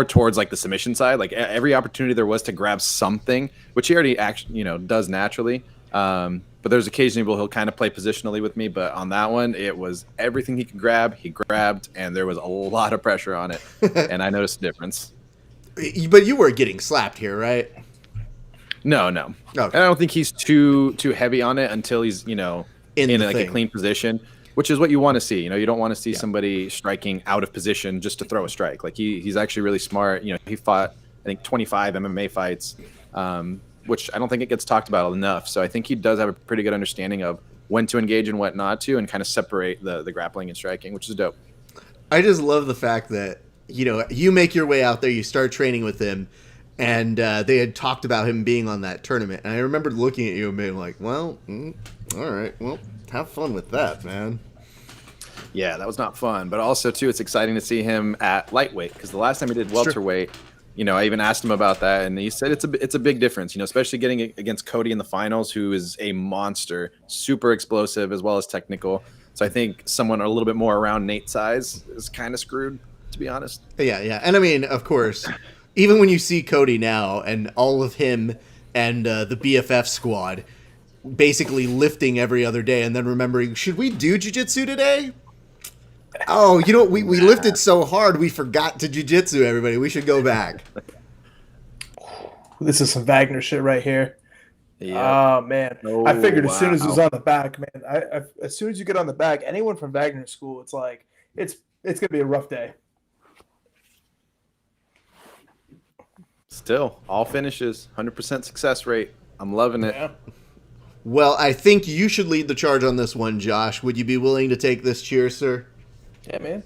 Speaker 2: towards like the submission side. Like every opportunity there was to grab something, which he already actually, does naturally. But there's occasionally where he'll kind of play positionally with me. But on that one, it was everything he could grab, he grabbed, and there was a lot of pressure on it. And I noticed a difference.
Speaker 1: But you were getting slapped here, right?
Speaker 2: No. Okay. I don't think he's too heavy on it until he's, in like a clean position, which is what you want to see. You don't want to see somebody striking out of position just to throw a strike. Like he's actually really smart. He fought, I think, 25 MMA fights, which I don't think it gets talked about enough. So I think he does have a pretty good understanding of when to engage and what not to, and kind of separate the grappling and striking, which is dope.
Speaker 1: I just love the fact that, you make your way out there, you start training with him, and they had talked about him being on that tournament. And I remember looking at you and being like, well, all right, well, have fun with that, man.
Speaker 2: Yeah, that was not fun. But also, too, it's exciting to see him at lightweight, because the last time he did welterweight, I even asked him about that, and he said it's a big difference, especially getting against Cody in the finals, who is a monster, super explosive as well as technical. So I think someone a little bit more around Nate's size is kind of screwed, to be honest.
Speaker 1: Yeah. And I mean, of course, even when you see Cody now and all of him and the BFF squad basically lifting every other day and then remembering, should we do jiu-jitsu today? Oh, we lifted so hard we forgot to jiu-jitsu, everybody. We should go back.
Speaker 3: This is some Wagner shit right here.
Speaker 2: Yeah.
Speaker 3: Oh, man. I figured as soon as it was on the back, man, as soon as you get on the back, anyone from Wagner school, it's like, it's going to be a rough day.
Speaker 2: Still, all finishes, 100% success rate. I'm loving it.
Speaker 3: Yeah.
Speaker 1: Well, I think you should lead the charge on this one, Josh. Would you be willing to take this cheer, sir?
Speaker 3: Yeah, man.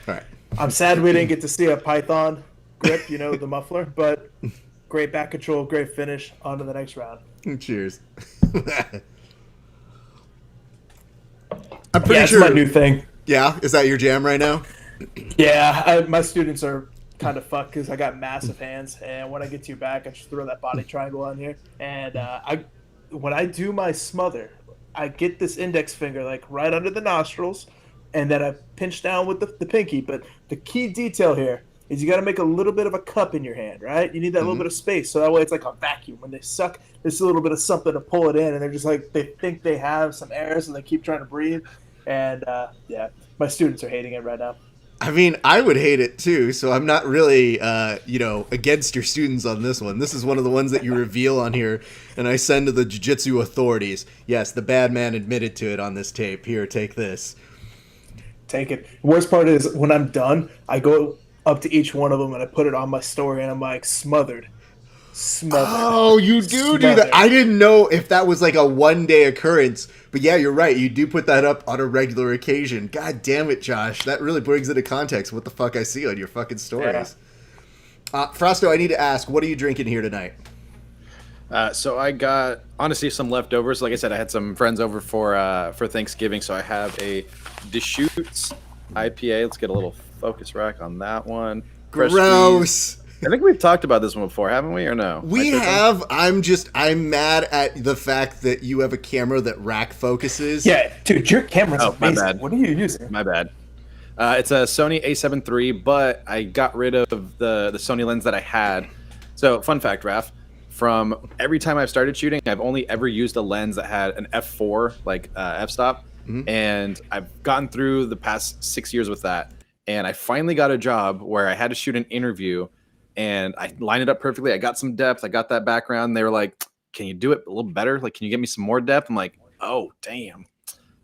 Speaker 1: All right.
Speaker 3: I'm sad we didn't get to see a Python grip, the muffler, but great back control, great finish. On to the next round.
Speaker 1: Cheers. I'm pretty sure.
Speaker 3: It's my new thing.
Speaker 1: Yeah? Is that your jam right now?
Speaker 3: Yeah, my students are kind of fucked because I got massive hands, and when I get to your back, I just throw that body triangle on here. And when I do my smother, I get this index finger like right under the nostrils, and then I pinch down with the pinky. But the key detail here is you got to make a little bit of a cup in your hand, right? You need that little bit of space, so that way it's like a vacuum. When they suck, there's a little bit of something to pull it in, and they're just like, they think they have some air, so they keep trying to breathe. And my students are hating it right now.
Speaker 1: I mean, I would hate it too, so I'm not really, against your students on this one. This is one of the ones that you reveal on here, and I send to the jiu-jitsu authorities. Yes, the bad man admitted to it on this tape. Here, take this.
Speaker 3: Take it. The worst part is when I'm done, I go up to each one of them and I put it on my story, and I'm like, smothered.
Speaker 1: Oh, you do that. I didn't know if that was like a one-day occurrence, but yeah, you're right. You do put that up on a regular occasion. God damn it, Josh. That really brings into context what the fuck I see on your fucking stories. Yeah. Frosto, I need to ask, what are you drinking here tonight?
Speaker 2: So I got, honestly, some leftovers. Like I said, I had some friends over for Thanksgiving, so I have a Deschutes IPA. Let's get a little focus rack on that one.
Speaker 1: Gross.
Speaker 2: I think we've talked about this one before, haven't we, or no?
Speaker 1: We have. I'm mad at the fact that you have a camera that rack focuses.
Speaker 3: Yeah, dude, your camera's amazing.
Speaker 2: My bad.
Speaker 3: What are you using?
Speaker 2: My bad. It's a Sony A7 III, but I got rid of the Sony lens that I had. So, fun fact, Raph, from every time I've started shooting, I've only ever used a lens that had an f4, like f-stop, and I've gotten through the past 6 years with that, and I finally got a job where I had to shoot an interview, and I lined it up perfectly. I got some depth. I got that background. They were like, can you do it a little better? Like, can you get me some more depth? I'm like, oh, damn.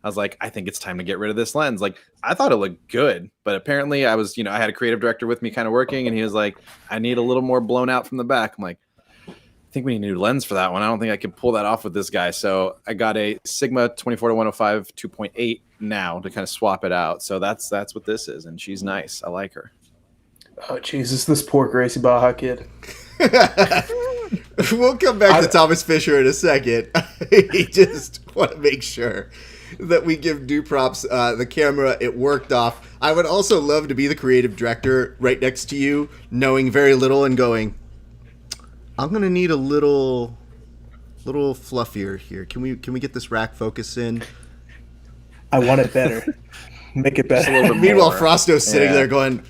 Speaker 2: I was like, I think it's time to get rid of this lens. Like, I thought it looked good, but apparently I was, I had a creative director with me kind of working, and he was like, I need a little more blown out from the back. I'm like, I think we need a new lens for that one. I don't think I can pull that off with this guy. So I got a Sigma 24-105 2.8 now to kind of swap it out. So that's what this is, and she's nice. I like her.
Speaker 3: Oh, Jesus, this poor Gracie Baja kid.
Speaker 1: We'll come back to Thomas Fisher in a second. I just want to make sure that we give due props. The camera, it worked off. I would also love to be the creative director right next to you, knowing very little and going, I'm going to need a little fluffier here. Can we get this rack focus in?
Speaker 3: I want it better. Make it better.
Speaker 1: Meanwhile, Frosto's sitting there going,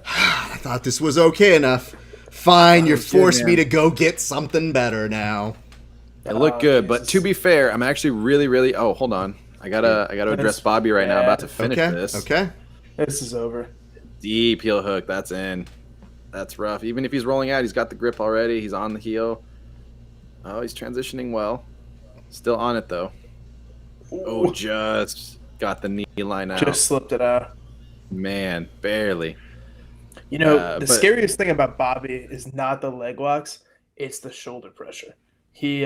Speaker 1: I thought this was okay enough. Fine, you forced me to go get something better now.
Speaker 2: It looked good, but to be fair, I'm actually really. Oh, hold on. I gotta address Bobby right now. About to finish this.
Speaker 1: Okay.
Speaker 3: This is over.
Speaker 2: Deep heel hook. That's in. That's rough. Even if he's rolling out, he's got the grip already. He's on the heel. Oh, he's transitioning well. Still on it though. Oh, just got the knee line out.
Speaker 3: Just slipped it out.
Speaker 2: Man, barely.
Speaker 3: The scariest thing about Bobby is not the leg locks, it's the shoulder pressure. He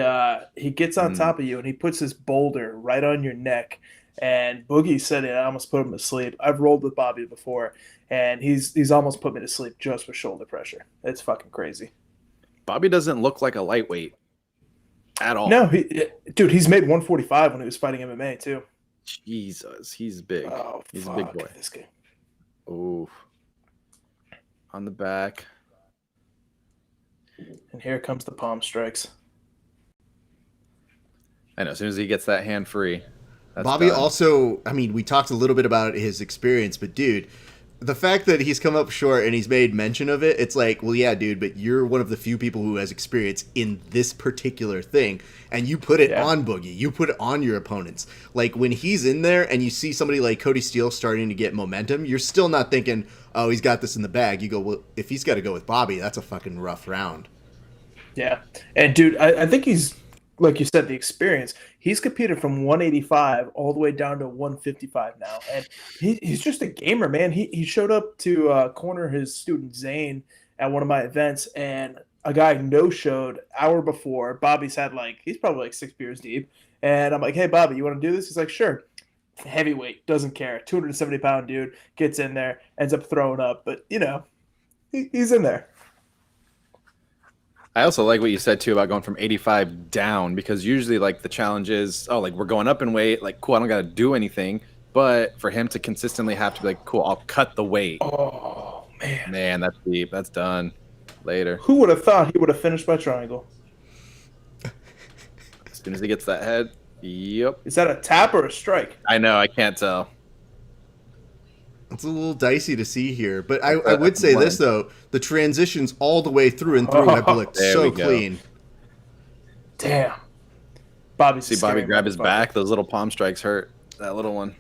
Speaker 3: gets on top of you and he puts his boulder right on your neck. And Boogie said it almost put him to sleep. I've rolled with Bobby before, and he's almost put me to sleep just with shoulder pressure. It's fucking crazy.
Speaker 2: Bobby doesn't look like a lightweight at all.
Speaker 3: No, dude, he's made 145 when he was fighting MMA too.
Speaker 2: Jesus, he's big.
Speaker 3: Oh,
Speaker 2: he's a big boy.
Speaker 3: This game.
Speaker 2: Ooh. On the back.
Speaker 3: And here comes the palm strikes.
Speaker 2: I know, as soon as he gets that hand free.
Speaker 1: Bobby
Speaker 2: done.
Speaker 1: Also, I mean, we talked a little bit about his experience, but dude, the fact that he's come up short and he's made mention of it, it's like, well, yeah, dude, but you're one of the few people who has experience in this particular thing, and you put it on Boogie. You put it on your opponents. Like, when he's in there and you see somebody like Cody Steele starting to get momentum, you're still not thinking, oh, he's got this in the bag. You go, well, if he's got to go with Bobby, that's a fucking rough round.
Speaker 3: Yeah. And, dude, I think he's, like you said, the experience. He's competed from 185 all the way down to 155 now. And he's just a gamer, man. He showed up to corner his student Zane at one of my events, and a guy no-showed hour before. Bobby's had, he's probably 6 beers deep. And I'm like, hey, Bobby, you want to do this? He's like, sure. Heavyweight, doesn't care. 270-pound dude gets in there, ends up throwing up. But, he's in there.
Speaker 2: I also like what you said, too, about going from 85 down, because usually, the challenge is, we're going up in weight. Cool, I don't got to do anything. But for him to consistently have to be cool, I'll cut the weight.
Speaker 3: Oh, man.
Speaker 2: Man, that's deep. That's done. Later.
Speaker 3: Who would have thought he would have finished by triangle?
Speaker 2: As soon as he gets that head, yep.
Speaker 3: Is that a tap or a strike?
Speaker 2: I know, I can't tell.
Speaker 1: It's a little dicey to see here, but I would say this, though. The transitions all the way through and through have looked so clean.
Speaker 3: Damn. Bobby
Speaker 2: grab his back. Those little palm strikes hurt. That little one.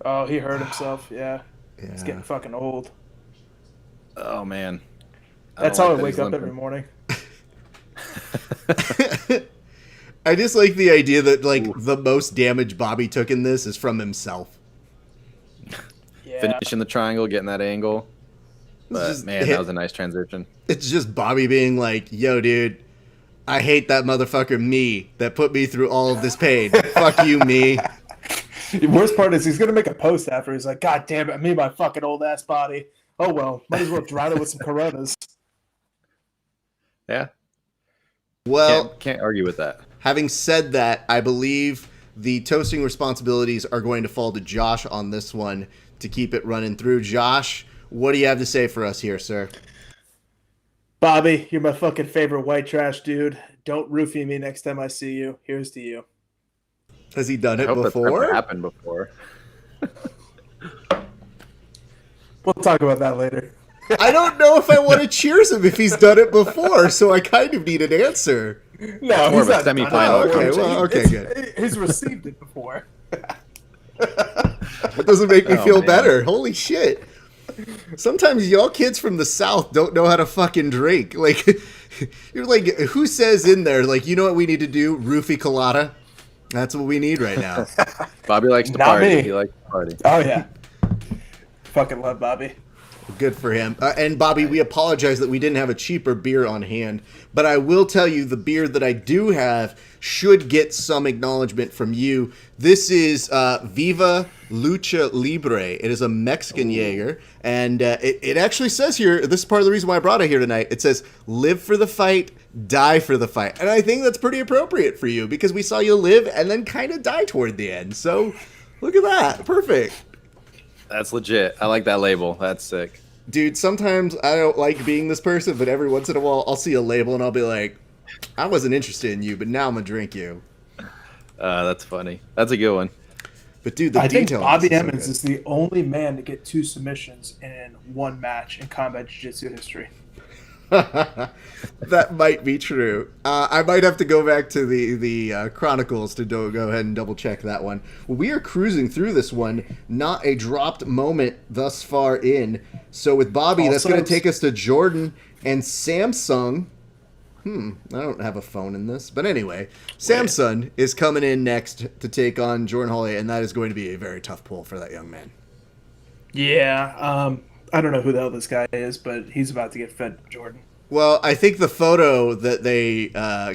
Speaker 3: Oh, he hurt himself. Yeah. He's getting fucking old.
Speaker 2: Oh, man.
Speaker 3: That's how I wake up every morning.
Speaker 1: I just like the idea that, the most damage Bobby took in this is from himself.
Speaker 2: Finishing the triangle, getting that angle. But, that was a nice transition.
Speaker 1: It's just Bobby being like, yo, dude, I hate that motherfucker me that put me through all of this pain. Fuck you, me.
Speaker 3: The worst part is he's going to make a post after. He's like, God damn it, me, my fucking old-ass body. Oh, well, might as well drown it with some Coronas.
Speaker 2: Yeah.
Speaker 1: Well,
Speaker 2: can't argue with that.
Speaker 1: Having said that, I believe the toasting responsibilities are going to fall to Josh on this one to keep it running through. Josh, what do you have to say for us here, sir?
Speaker 3: Bobby, you're my fucking favorite white trash dude. Don't roofie me next time I see you. Here's to you.
Speaker 1: Has he done it before?
Speaker 2: That's never happened before.
Speaker 3: We'll talk about that later.
Speaker 1: I don't know if I want to cheers him if he's done it before, so I kind of need an answer.
Speaker 3: No,
Speaker 2: more
Speaker 3: he's
Speaker 2: of a
Speaker 3: not
Speaker 2: semifinal.
Speaker 1: Okay, good.
Speaker 3: He's received it before.
Speaker 1: That doesn't make me feel better. Holy shit. Sometimes y'all kids from the South don't know how to fucking drink. You're like, who says in there, you know what we need to do? Roofie colada? That's what we need right now.
Speaker 2: Bobby likes to
Speaker 3: Not
Speaker 2: party.
Speaker 3: me.
Speaker 2: He likes to party.
Speaker 3: Oh yeah, fucking love Bobby.
Speaker 1: Good for him. And Bobby, we apologize that we didn't have a cheaper beer on hand, but I will tell you the beer that I do have should get some acknowledgement from you. This is Viva Lucha Libre. It is a Mexican Jaeger, and it actually says here, this is part of the reason why I brought it here tonight, it says, live for the fight, die for the fight. And I think that's pretty appropriate for you, because we saw you live and then kind of die toward the end. So, look at that. Perfect.
Speaker 2: That's legit. I like that label. That's sick.
Speaker 1: Dude, sometimes I don't like being this person, but every once in a while I'll see a label and I'll be like, I wasn't interested in you, but now I'm going to drink you.
Speaker 2: That's funny. That's a good one.
Speaker 1: But dude, the
Speaker 3: I think
Speaker 1: detail
Speaker 3: Bobby
Speaker 1: is so
Speaker 3: Emmons
Speaker 1: good.
Speaker 3: is the only man to get 2 submissions in one match in combat jiu-jitsu history.
Speaker 1: That might be true. I might have to go back to the Chronicles to go ahead and double check that one. Well, we are cruising through this one. Not a dropped moment thus far in. So with Bobby,
Speaker 3: All
Speaker 1: that's going to
Speaker 3: subs.
Speaker 1: take us to Jordan and Samsung. I don't have a phone in this. But anyway, Samsung is coming in next to take on Jordan Hawley, and that is going to be a very tough pull for that young man.
Speaker 3: Yeah, I don't know who the hell this guy is, but he's about to get fed Jordan.
Speaker 1: Well, I think the photo that they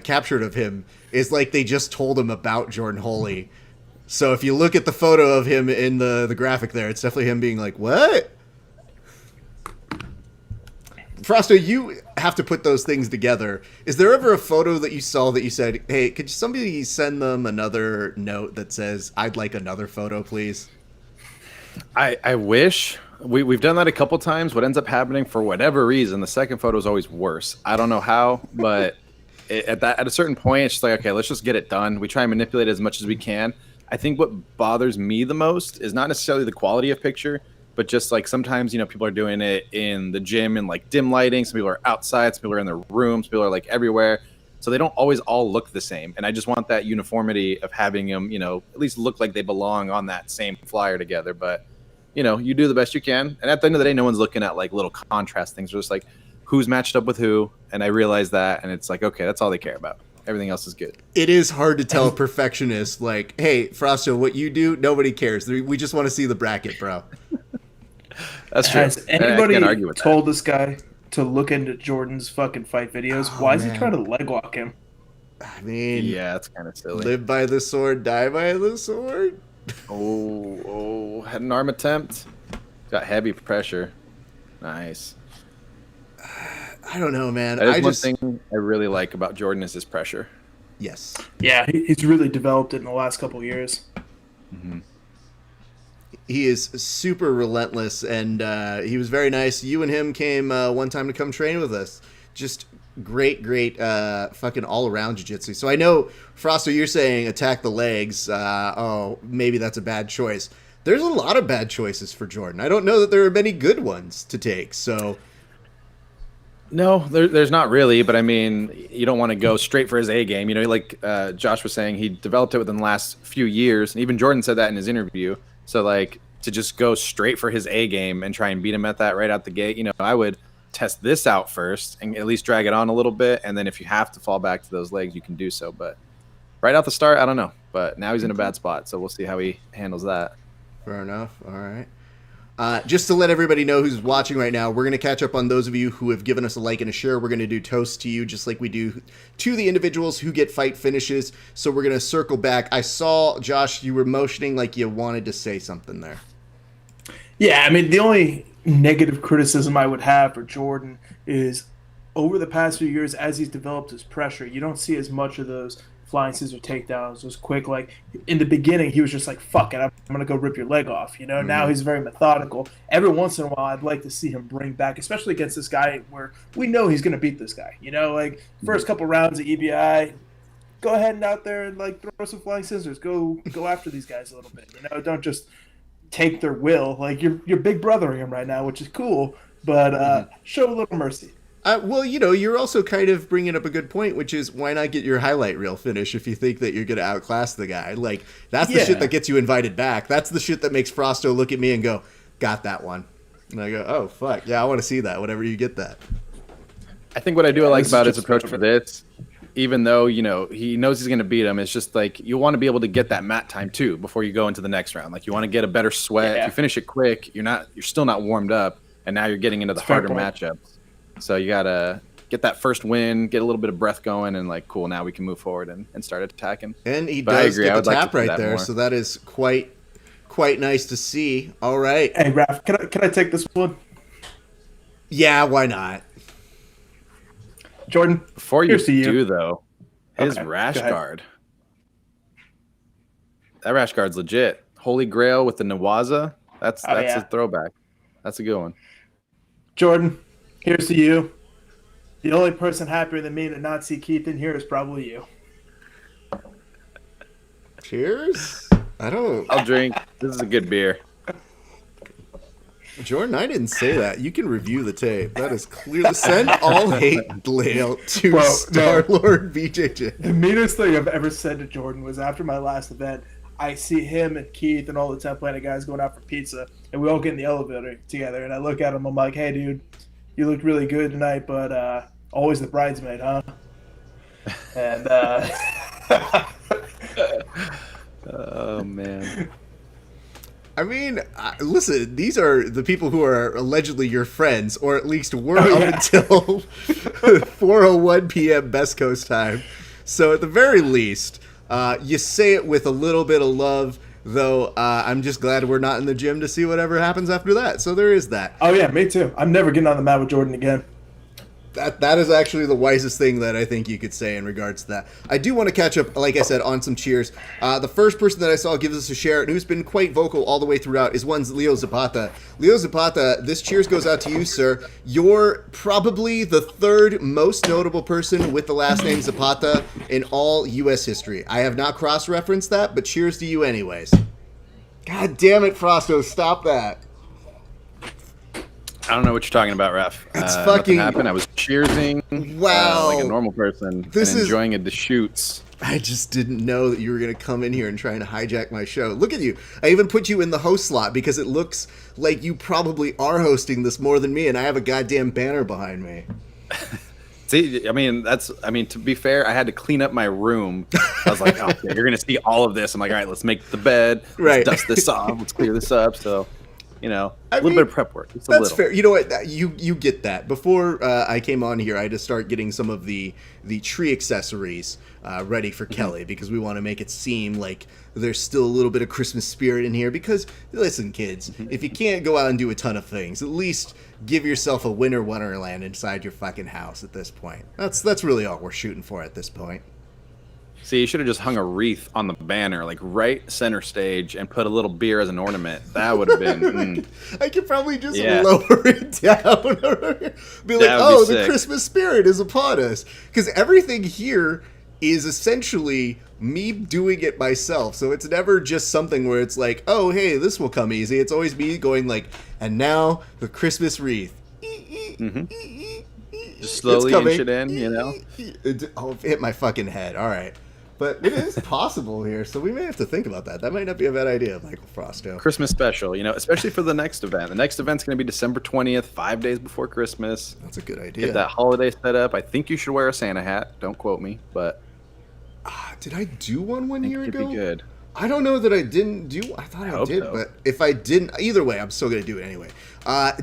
Speaker 1: captured of him is like they just told him about Jordan Holy. So if you look at the photo of him in the graphic there, it's definitely him being like, what? Frosto, you have to put those things together. Is there ever a photo that you saw that you said, hey, could somebody send them another note that says, I'd like another photo, please?
Speaker 2: I wish. We've done that a couple times. What ends up happening, for whatever reason, the second photo is always worse. I don't know how, but at a certain point, it's just like, okay, let's just get it done. We try and manipulate it as much as we can. I think what bothers me the most is not necessarily the quality of picture, but just like sometimes, people are doing it in the gym in like dim lighting. Some people are outside, some people are in their rooms, people are like everywhere. So they don't always all look the same. And I just want that uniformity of having them, at least look like they belong on that same flyer together. But you do the best you can. And at the end of the day, no one's looking at like little contrast things. They're just like, who's matched up with who? And I realize that. And it's like, okay, that's all they care about. Everything else is good.
Speaker 1: It is hard to tell a perfectionist, like, hey, Frosto, what you do, nobody cares. We just want to see the bracket, bro.
Speaker 2: That's true.
Speaker 3: Has
Speaker 2: I
Speaker 3: anybody
Speaker 2: can't argue with that.
Speaker 3: told this guy to look into Jordan's fucking fight videos? Why is he
Speaker 1: man.
Speaker 3: trying to leg walk him?
Speaker 1: I mean,
Speaker 2: Yeah, it's kind of silly.
Speaker 1: live by the sword, die by the sword.
Speaker 2: Had an arm attempt. Got heavy pressure. Nice.
Speaker 1: I don't know, man.
Speaker 2: That is
Speaker 1: I
Speaker 2: one
Speaker 1: just
Speaker 2: thing I really like about Jordan is his pressure.
Speaker 1: yes.
Speaker 3: Yeah, he's really developed it in the last couple of years.
Speaker 1: He is super relentless, and he was very nice. You and him came one time to come train with us. Just great fucking all-around jiu-jitsu. So I know, Frosto, you're saying attack the legs. Maybe that's a bad choice. There's a lot of bad choices for Jordan. I don't know that there are many good ones to take, so...
Speaker 2: No, there's not really, but I mean, you don't want to go straight for his A game. Like Josh was saying, he developed it within the last few years, and even Jordan said that in his interview. So, like, to just go straight for his A game and try and beat him at that right out the gate, I would test this out first and at least drag it on a little bit, and then if you have to fall back to those legs, you can do so. But right out the start, I don't know. But now he's in a bad spot, so we'll see how he handles that.
Speaker 1: Fair enough. All right. Just to let everybody know who's watching right now, we're going to catch up on those of you who have given us a like and a share. We're going to do toast to you just like we do to the individuals who get fight finishes. So we're going to circle back. I saw, Josh, you were motioning like you wanted to say something there.
Speaker 3: Yeah, I mean, the only negative criticism I would have for Jordan is over the past few years, as he's developed his pressure, you don't see as much of those flying scissor takedowns, those quick, like in the beginning, he was just like, fuck it, I'm going to go rip your leg off. Now he's very methodical. Every once in a while, I'd like to see him bring back, especially against this guy where we know he's going to beat this guy. Like first couple rounds of EBI, go ahead and out there and like throw some flying scissors. Go after these guys a little bit. Don't just take their will. Like you're big brothering him right now, which is cool, but show a little mercy.
Speaker 1: Well, you're also kind of bringing up a good point, which is why not get your highlight reel finish if you think that you're going to outclass the guy? Like, that's the shit that gets you invited back. That's the shit that makes Frosto look at me and go, got that one. And I go, oh, fuck. Yeah, I want to see that whenever you get that.
Speaker 2: I think what I do like about his approach for this even though, you know, he knows he's going to beat him, it's just like you want to be able to get that mat time too before you go into the next round. Like you want to get a better sweat. If you finish it quick, you're still not warmed up, and now you're getting into the harder matchups. So you got to get that first win, get a little bit of breath going, and like, cool, now we can move forward and start attacking.
Speaker 1: And he does get the tap right there, so that is quite nice to see. All right.
Speaker 3: Hey, Raph, can I take this one?
Speaker 1: Yeah, why not?
Speaker 3: Jordan,
Speaker 2: before you do, though, his rash guard. That rash guard's legit. Holy Grail with the Nawaza. That's a throwback. That's a good one.
Speaker 3: Jordan, here's to you. The only person happier than me to not see Keith in here is probably you.
Speaker 1: Cheers.
Speaker 2: I'll drink. This is a good beer.
Speaker 1: Jordan, I didn't say that. You can review the tape. That is clearly send all hate mail to Star-Lord BJJ.
Speaker 3: The meanest thing I've ever said to Jordan was after my last event, I see him and Keith and all the 10 Planet guys going out for pizza, and we all get in the elevator together, and I look at him, I'm like, hey, dude, you looked really good tonight, but always the bridesmaid, huh? And
Speaker 2: oh, man.
Speaker 1: I mean, listen, these are the people who are allegedly your friends, or at least were up until 4:01 p.m. Best Coast time. So at the very least, you say it with a little bit of love, though I'm just glad we're not in the gym to see whatever happens after that. So there is that.
Speaker 3: Oh, yeah, me too. I'm never getting on the mat with Jordan again.
Speaker 1: That is actually the wisest thing that I think you could say in regards to that. I do want to catch up, like I said, on some cheers. The first person that I saw gives us a share, and who's been quite vocal all the way throughout, is one's Leo Zapata. Leo Zapata, this cheers goes out to you, sir. You're probably the third most notable person with the last name Zapata in all U.S. history. I have not cross-referenced that, but cheers to you anyways. God damn it, Frosto, stop that.
Speaker 2: I don't know what you're talking about, Ref.
Speaker 1: It's fucking
Speaker 2: happened. I was cheersing.
Speaker 1: Wow,
Speaker 2: like a normal person. This and enjoying a Deschutes.
Speaker 1: I just didn't know that you were going to come in here and try and hijack my show. Look at you. I even put you in the host slot because it looks like you probably are hosting this more than me, and I have a goddamn banner behind me.
Speaker 2: See, I mean, to be fair, I had to clean up my room. I was like, oh, you're going to see all of this. I'm like, all right, let's make the bed. Let's dust this off. Let's clear this up. So, you know, a little bit of prep work.
Speaker 1: That's fair. You know what? You get that. Before I came on here, I had to start getting some of the tree accessories ready for Kelly because we want to make it seem like there's still a little bit of Christmas spirit in here. Because, listen, kids, if you can't go out and do a ton of things, at least give yourself a winter wonderland inside your fucking house at this point. That's really all we're shooting for at this point.
Speaker 2: See, you should have just hung a wreath on the banner, like right center stage, and put a little beer as an ornament. That would have been...
Speaker 1: I could probably just lower it down. Be like, oh, the Christmas spirit is upon us. Because everything here is essentially me doing it myself. So it's never just something where it's like, oh, hey, this will come easy. It's always me going like, and now the Christmas wreath.
Speaker 2: Just slowly inch it in, you know?
Speaker 1: I'll hit my fucking head. All right. But it is possible here, so we may have to think about that. That might not be a bad idea, Michael Frosto.
Speaker 2: Christmas special, you know, especially for the next event. The next event's going to be December 20th, 5 days before Christmas.
Speaker 1: That's a good idea.
Speaker 2: Get that holiday set up. I think you should wear a Santa hat. Don't quote me, but...
Speaker 1: did I do one year ago?
Speaker 2: It'd be good.
Speaker 1: I don't know that I didn't do... I thought I did, so. But if I didn't... Either way, I'm still going to do it anyway.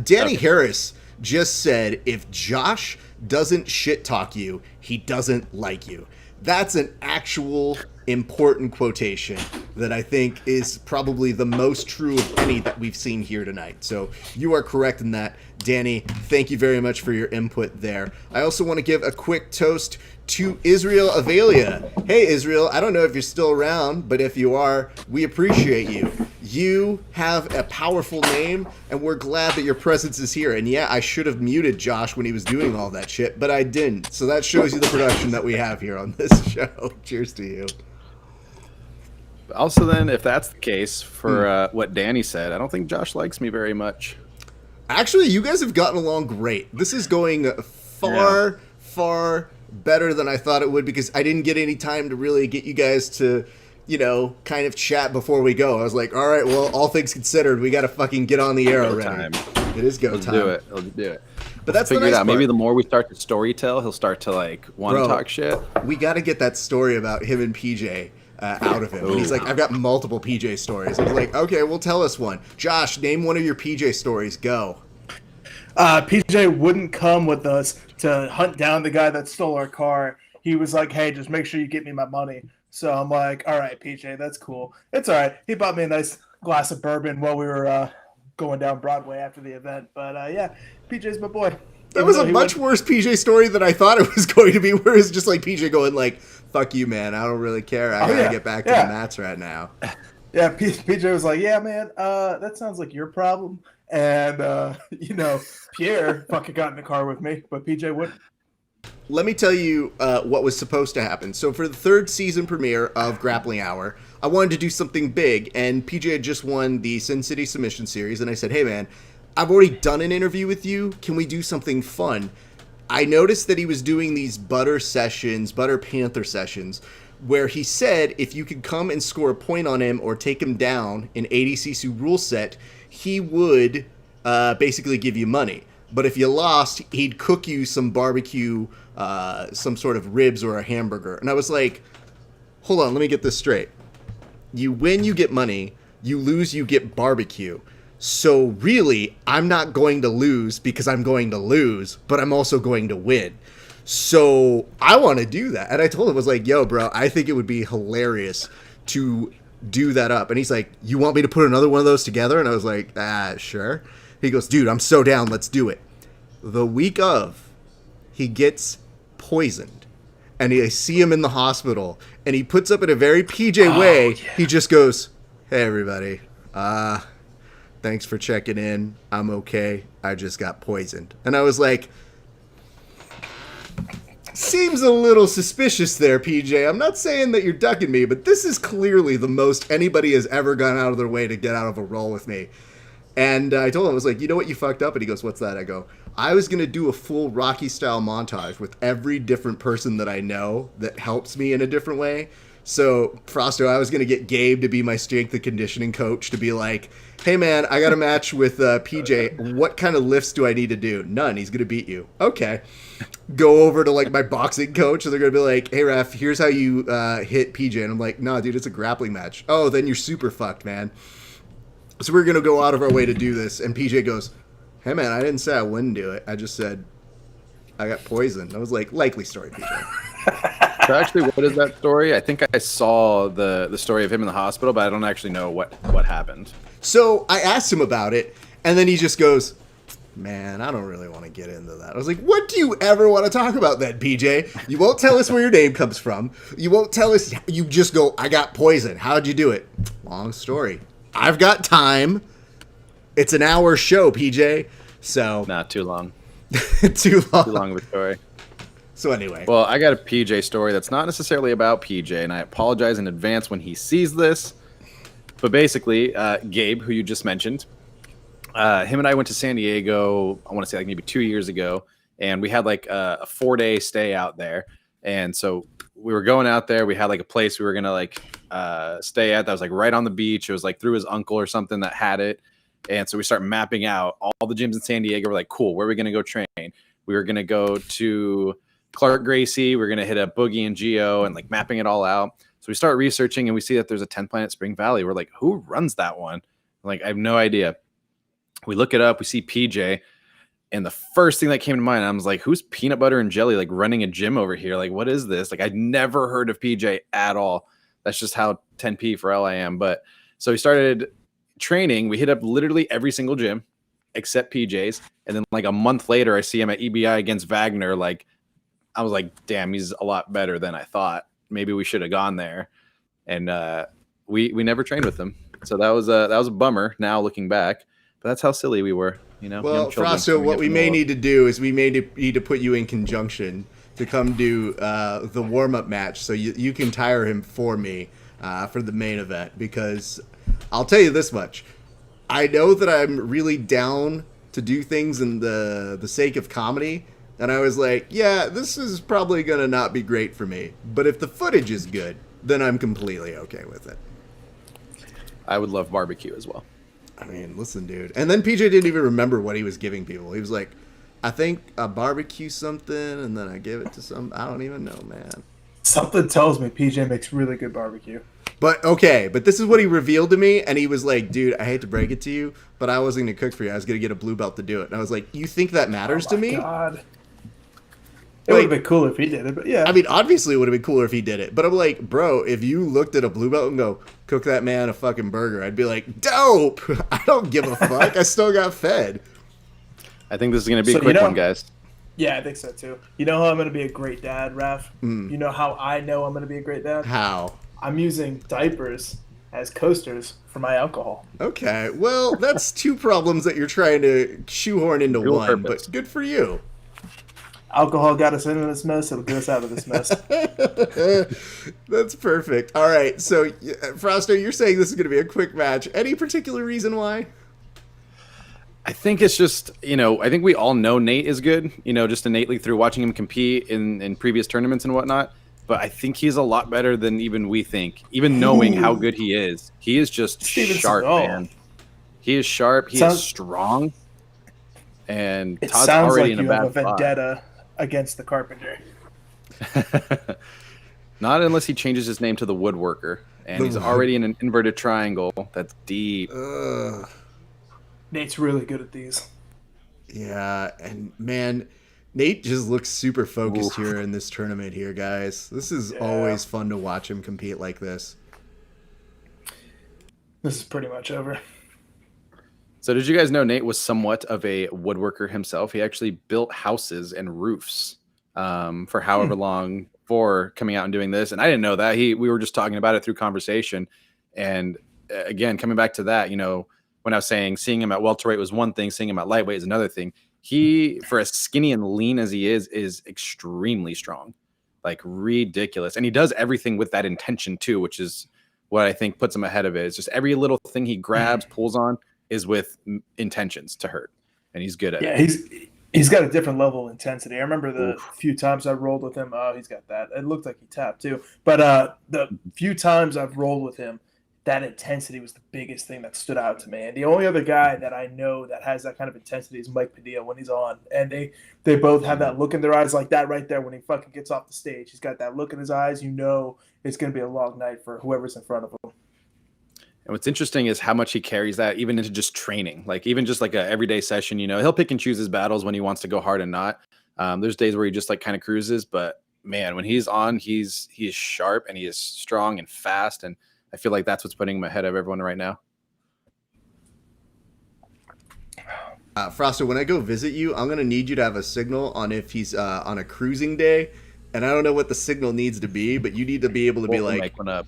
Speaker 1: Danny Harris just said, if Josh doesn't shit-talk you, he doesn't like you. That's an actual important quotation that I think is probably the most true of any that we've seen here tonight. So you are correct in that, Danny. Thank you very much for your input there. I also want to give a quick toast to Israel Avelia. Hey, Israel, I don't know if you're still around, but if you are, we appreciate you. You have a powerful name, and we're glad that your presence is here. And yeah, I should have muted Josh when he was doing all that shit, but I didn't. So that shows you the production that we have here on this show. Cheers to you.
Speaker 2: Also then, if that's the case, for what Danny said, I don't think Josh likes me very much.
Speaker 1: Actually, you guys have gotten along great. This is going far better than I thought it would because I didn't get any time to really get you guys to, you know, kind of chat before we go. I was like, all right, well, all things considered, we got to fucking get on the air already. It is go time.
Speaker 2: Let's do it.
Speaker 1: But that's
Speaker 2: figure
Speaker 1: the nice
Speaker 2: it out.
Speaker 1: part.
Speaker 2: Maybe the more we start to story tell, he'll start to like want to talk shit.
Speaker 1: We got to get that story about him and PJ out of him. And he's like, I've got multiple PJ stories. I was like, okay, well, tell us one. Josh, name one of your PJ stories. Go.
Speaker 3: PJ wouldn't come with us to hunt down the guy that stole our car. He was like, hey, just make sure you get me my money. So I'm like, all right, PJ, that's cool. It's all right. He bought me a nice glass of bourbon while we were going down Broadway after the event. But yeah, PJ's my boy.
Speaker 1: That was a much worse PJ story than I thought it was going to be, where it's just like PJ going like, fuck you, man. I don't really care. I gotta get back to the mats right now.
Speaker 3: Yeah, PJ was like, yeah, man, that sounds like your problem. And, Pierre fucking got in the car with me, but PJ wouldn't.
Speaker 1: Let me tell you what was supposed to happen. So for the third season premiere of Grappling Hour, I wanted to do something big, and PJ had just won the Sin City Submission Series, and I said, hey, man, I've already done an interview with you. Can we do something fun? I noticed that he was doing these Butter Panther sessions, where he said if you could come and score a point on him or take him down in ADCC rule set, he would basically give you money. But if you lost, he'd cook you some barbecue, some sort of ribs or a hamburger. And I was like, hold on, let me get this straight. You win, you get money. You lose, you get barbecue. So really, I'm not going to lose because I'm going to lose, but I'm also going to win. So I want to do that. And I told him, I was like, yo, bro, I think it would be hilarious to do that up. And he's like, you want me to put another one of those together? And I was like, sure. He goes, dude, I'm so down. Let's do it. The week of, he gets poisoned. And I see him in the hospital. And he puts up in a very PJ way. Yeah. He just goes, hey, everybody. Thanks for checking in. I'm okay. I just got poisoned. And I was like, seems a little suspicious there, PJ. I'm not saying that you're ducking me, but this is clearly the most anybody has ever gone out of their way to get out of a role with me. And I told him, I was like, you know what, you fucked up? And he goes, what's that? I go, I was going to do a full Rocky-style montage with every different person that I know that helps me in a different way. So, Frosto, I was going to get Gabe to be my strength and conditioning coach, to be like, hey, man, I got a match with PJ. What kind of lifts do I need to do? None. He's going to beat you. Okay. Go over to, like, my boxing coach, and they're going to be like, hey, ref, here's how you hit PJ. And I'm like, no, dude, it's a grappling match. Oh, then you're super fucked, man. So we're going to go out of our way to do this. And PJ goes, hey, man, I didn't say I wouldn't do it. I just said I got poisoned. I was like, likely story, PJ.
Speaker 2: So actually, what is that story? I think I saw the story of him in the hospital, but I don't actually know what happened.
Speaker 1: So I asked him about it, and then he just goes, man, I don't really want to get into that. I was like, what do you ever want to talk about then, PJ? You won't tell us where your name comes from. You won't tell us. You just go, I got poisoned. How'd you do it? Long story. I've got time. It's an hour show, PJ. So
Speaker 2: not too long.
Speaker 1: Too long.
Speaker 2: Too long of a story.
Speaker 1: So anyway.
Speaker 2: Well, I got a PJ story that's not necessarily about PJ, and I apologize in advance when he sees this. But basically, Gabe, who you just mentioned, him and I went to San Diego, I want to say like maybe 2 years ago, and we had like a 4-day stay out there. And so we were going out there. We had like a place we were going to like stay at that was like right on the beach. It was like through his uncle or something that had it. And so we start mapping out all the gyms in San Diego. We're like, cool, where are we going to go train? We were going to go to Clark Gracie. We're going to hit up Boogie and Geo and like mapping it all out. So we start researching and we see that there's a 10 Planet Spring Valley. We're like, who runs that one? Like, I have no idea. We look it up. We see PJ. And the first thing that came to mind, I was like, who's Peanut Butter and Jelly like running a gym over here? Like, what is this? Like, I'd never heard of PJ at all. That's just how 10P for L I am. But so we started training. We hit up literally every single gym except PJ's. And then like a month later, I see him at EBI against Wagner. Like, I was like, damn, he's a lot better than I thought. Maybe we should have gone there. And we never trained with him. So that was a bummer now looking back. But that's how silly we were, you know.
Speaker 1: Well, Frosto, what we may need to do is we may need to put you in conjunction to come do the warm-up match so you can tire him for me for the main event. Because I'll tell you this much. I know that I'm really down to do things in the sake of comedy. And I was like, yeah, this is probably going to not be great for me. But if the footage is good, then I'm completely okay with it.
Speaker 2: I would love barbecue as well.
Speaker 1: I mean, listen, dude. And then PJ didn't even remember what he was giving people. He was like, I think I barbecue something and then I give it to some. I don't even know, man.
Speaker 3: Something tells me PJ makes really good barbecue.
Speaker 1: But this is what he revealed to me, and he was like, dude, I hate to break it to you, but I wasn't going to cook for you. I was going to get a blue belt to do it. And I was like, you think that matters to me?
Speaker 3: God. It would have been cool if he did it, but yeah.
Speaker 1: I mean, obviously it would have been cooler if he did it. But I'm like, bro, if you looked at a blue belt and go, cook that man a fucking burger, I'd be like, dope. I don't give a fuck. I still got fed.
Speaker 2: I think this is going to be a quick one, guys.
Speaker 3: Yeah, I think so too. You know how I'm going to be a great dad, Raph? You know how I know I'm going to be a great dad?
Speaker 1: How?
Speaker 3: I'm using diapers as coasters for my alcohol.
Speaker 1: Okay, well, that's two problems that you're trying to shoehorn into
Speaker 2: Dual
Speaker 1: one,
Speaker 2: purpose.
Speaker 1: but good for you.
Speaker 3: Alcohol got us into this mess. It'll get us out of this mess.
Speaker 1: That's perfect. All right, so Froster, you're saying this is going to be a quick match. Any particular reason why?
Speaker 2: I think it's just, I think we all know Nate is good, just innately through watching him compete in previous tournaments and whatnot. But I think he's a lot better than even we think, even knowing how good he is. He is just sharp, man. He is sharp. He is strong. And
Speaker 3: it
Speaker 2: Todd's
Speaker 3: sounds
Speaker 2: already
Speaker 3: like
Speaker 2: in a
Speaker 3: you
Speaker 2: bad
Speaker 3: have a vendetta
Speaker 2: spot.
Speaker 3: against the carpenter.
Speaker 2: Not unless he changes his name to the woodworker. And he's already in an inverted triangle. That's deep.
Speaker 3: Nate's really good at these.
Speaker 1: Yeah, and man, Nate just looks super focused here in this tournament here, guys. This is always fun to watch him compete like this.
Speaker 3: This is pretty much over.
Speaker 2: So did you guys know Nate was somewhat of a woodworker himself? He actually built houses and roofs for however long before coming out and doing this. And I didn't know that. We were just talking about it through conversation. And again, coming back to that, when I was saying seeing him at welterweight was one thing, seeing him at lightweight is another thing. He, for as skinny and lean as he is extremely strong, like ridiculous. And he does everything with that intention too, which is what I think puts him ahead of it. It's just every little thing he grabs, pulls on is with intentions to hurt. And he's good at it.
Speaker 3: Yeah, he's got a different level of intensity. I remember the few times I rolled with him. Oh, he's got that. It looked like he tapped too. But the few times I've rolled with him, that intensity was the biggest thing that stood out to me. And the only other guy that I know that has that kind of intensity is Mike Padilla when he's on. And they both have that look in their eyes like that right there when he fucking gets off the stage. He's got that look in his eyes. It's going to be a long night for whoever's in front of him.
Speaker 2: And what's interesting is how much he carries that even into just training, like even just like a everyday session, he'll pick and choose his battles when he wants to go hard and not. There's days where he just like kind of cruises, but man, when he's on, he is sharp and he is strong and fast. And I feel like that's what's putting him ahead of everyone right now.
Speaker 1: Froster, when I go visit you, I'm going to need you to have a signal on if he's on a cruising day. And I don't know what the signal needs to be, but you need to be able to be like,
Speaker 2: make one up.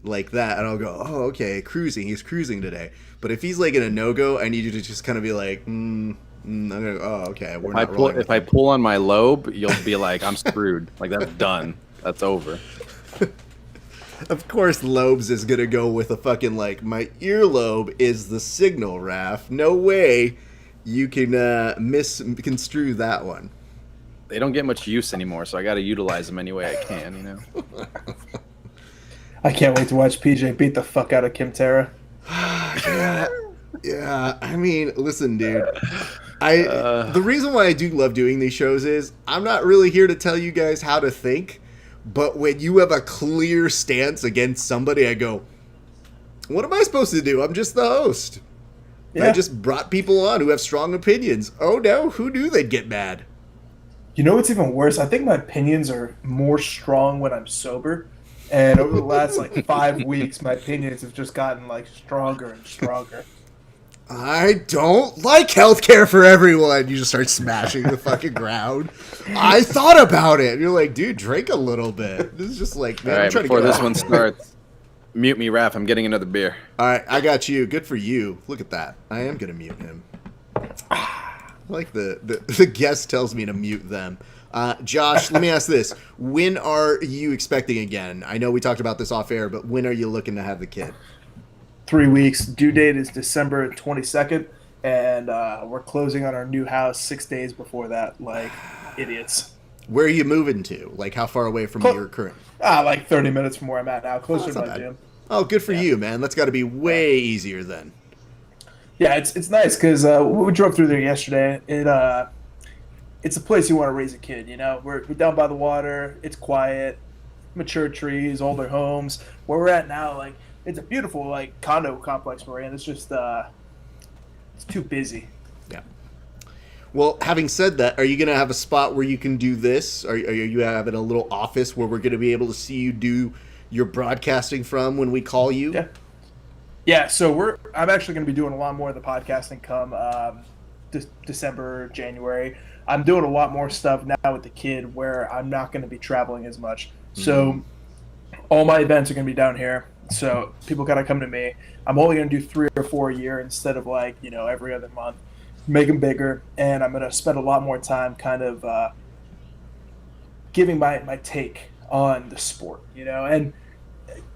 Speaker 1: Like that. And I'll go, oh, okay, cruising. He's cruising today. But if he's like in a no-go, I need you to just kind of be like, I'm going to go, oh, okay.
Speaker 2: If I pull on my lobe, you'll be like, I'm screwed. Like that's done. That's over.
Speaker 1: Of course, lobes is gonna go with a fucking like my earlobe is the signal, Raph. No way you can misconstrue that one.
Speaker 2: They don't get much use anymore, so I got to utilize them any way I can.
Speaker 3: I can't wait to watch PJ beat the fuck out of Kim Terra.
Speaker 1: Yeah. I mean, listen, dude. The reason why I do love doing these shows is I'm not really here to tell you guys how to think. But when you have a clear stance against somebody, I go, what am I supposed to do? I'm just the host. Yeah. I just brought people on who have strong opinions. Oh, no. Who knew they'd get mad?
Speaker 3: You know what's even worse? I think my opinions are more strong when I'm sober. And over the last, 5 weeks, my opinions have just gotten, stronger and stronger.
Speaker 1: I don't like healthcare for everyone. You just start smashing the fucking ground. I thought about it. You're like, dude, drink a little bit. This is just like, man,
Speaker 2: all right,
Speaker 1: I'm trying
Speaker 2: before
Speaker 1: to
Speaker 2: this one starts, mute me, Raph. I'm getting another beer.
Speaker 1: All right, I got you. Good for you. Look at that. I am going to mute him. Like the guest tells me to mute them. Josh, let me ask this. When are you expecting again? I know we talked about this off air, but when are you looking to have the kid?
Speaker 3: 3 weeks. Due date is December 22nd, and we're closing on our new house 6 days before that, like idiots.
Speaker 1: Where are you moving to? Like, how far away from your current?
Speaker 3: 30 minutes from where I'm at now, closer to my gym.
Speaker 1: Oh, good for you, man. That's got to be way easier then.
Speaker 3: Yeah, it's nice because we drove through there yesterday. it's a place you want to raise a kid. You know, we're down by the water. It's quiet, mature trees, older homes. Where we're at now, like it's a beautiful like condo complex we're in. It's just it's too busy.
Speaker 1: Yeah. Well, having said that, are you going to have a spot where you can do this? Are you having a little office where we're going to be able to see you do your broadcasting from when we call you?
Speaker 3: Yeah. Yeah, so I'm actually going to be doing a lot more of the podcasting come December, January. I'm doing a lot more stuff now with the kid where I'm not going to be traveling as much. So all my events are going to be down here. So people got to come to me. I'm only going to do 3 or 4 a year instead of like, every other month. Make them bigger. And I'm going to spend a lot more time kind of giving my take on the sport, and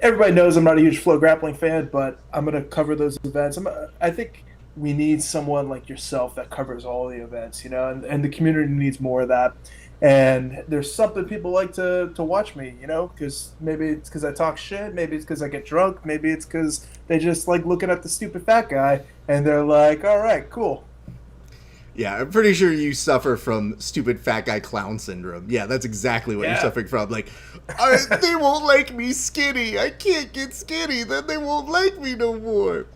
Speaker 3: everybody knows I'm not a huge flow grappling fan, but I'm going to cover those events. I think we need someone like yourself that covers all the events, and the community needs more of that. And there's something people like to watch me, because maybe it's because I talk shit, maybe it's because I get drunk, maybe it's because they just like looking at the stupid fat guy and they're like, all right, cool.
Speaker 1: Yeah, I'm pretty sure you suffer from stupid fat guy clown syndrome. Yeah, that's exactly what you're suffering from. Like, they won't like me skinny. I can't get skinny. Then they won't like me no more.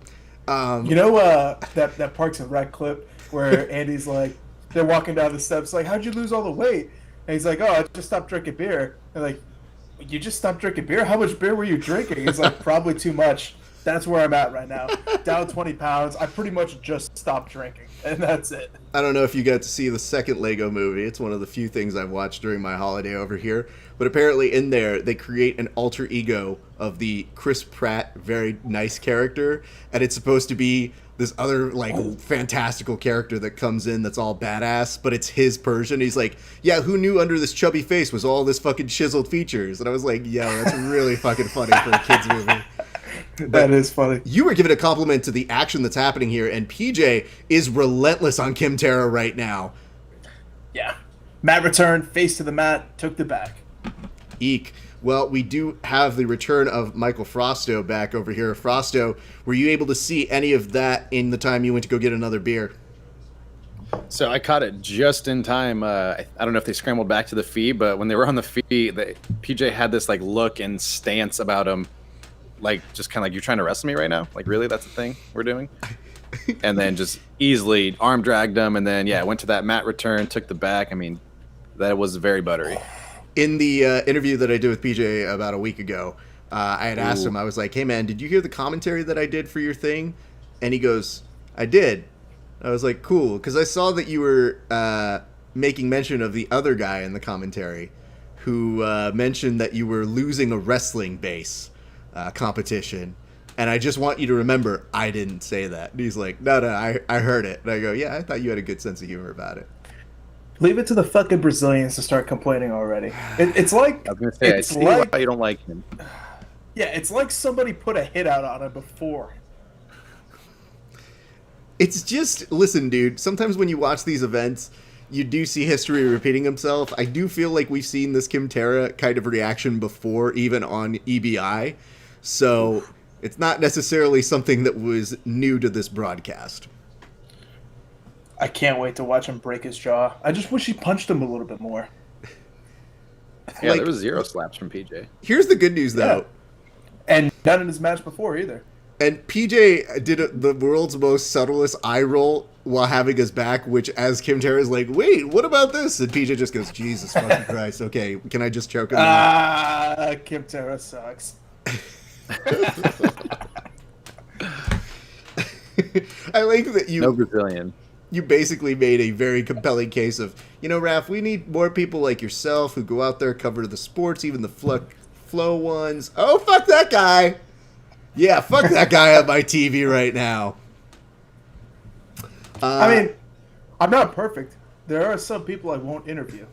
Speaker 3: That Parks and Rec clip where Andy's like, they're walking down the steps like, how'd you lose all the weight? And he's like, oh, I just stopped drinking beer. And like, you just stopped drinking beer? How much beer were you drinking? He's like, probably too much. That's where I'm at right now. Down 20 pounds. I pretty much just stopped drinking, and that's it.
Speaker 1: I don't know if you got to see the second Lego movie. It's one of the few things I've watched during my holiday over here. But apparently in there, they create an alter ego of the Chris Pratt, very nice character. And it's supposed to be this other, fantastical character that comes in that's all badass. But it's his Persian. He's like, yeah, who knew under this chubby face was all this fucking chiseled features? And I was like, yo, that's really fucking funny for a kid's movie.
Speaker 3: That is funny.
Speaker 1: You were giving a compliment to the action that's happening here, and PJ is relentless on Kim Terra right now.
Speaker 3: Yeah. Mat returned, face to the mat, took the back.
Speaker 1: Eek. Well, we do have the return of Michael Frosto back over here. Frosto, were you able to see any of that in the time you went to go get another beer?
Speaker 2: So I caught it just in time. I don't know if they scrambled back to the feed, but when they were on the feed, PJ had this look and stance about him. Just kind of like, you're trying to wrestle me right now? Like, really? That's the thing we're doing? And then just easily arm dragged him. And then, went to that mat return, took the back. I mean, that was very buttery.
Speaker 1: In the interview that I did with PJ about a week ago, I had asked him, I was like, hey, man, did you hear the commentary that I did for your thing? And he goes, I did. I was like, cool. Because I saw that you were making mention of the other guy in the commentary who mentioned that you were losing a wrestling base. Competition, and I just want you to remember I didn't say that. And he's like, no, I heard it. And I go, yeah, I thought you had a good sense of humor about it.
Speaker 3: Leave it to the fucking Brazilians to start complaining already. It's like,
Speaker 2: I was gonna say, I see why you don't like him.
Speaker 3: Yeah, it's like somebody put a hit out on him before.
Speaker 1: It's just, listen, dude, sometimes when you watch these events, you do see history repeating himself. I do feel like we've seen this Kim Terra kind of reaction before, even on EBI. So it's not necessarily something that was new to this broadcast.
Speaker 3: I can't wait to watch him break his jaw. I just wish he punched him a little bit more.
Speaker 2: Yeah, there was 0 slaps from PJ.
Speaker 1: Here's the good news, though.
Speaker 3: Yeah. And none in his match before, either.
Speaker 1: And PJ did the world's most subtlest eye roll while having his back, which as Kim Terra is like, wait, what about this? And PJ just goes, Jesus fucking Christ. Okay, can I just choke him?
Speaker 3: Kim Terra sucks.
Speaker 1: I like that
Speaker 2: No Brazilian.
Speaker 1: You basically made a very compelling case of, Raph, we need more people like yourself who go out there, cover the sports, even the flow ones. Oh, fuck that guy. Yeah, fuck that guy on my TV right now.
Speaker 3: I mean, I'm not perfect. There are some people I won't interview.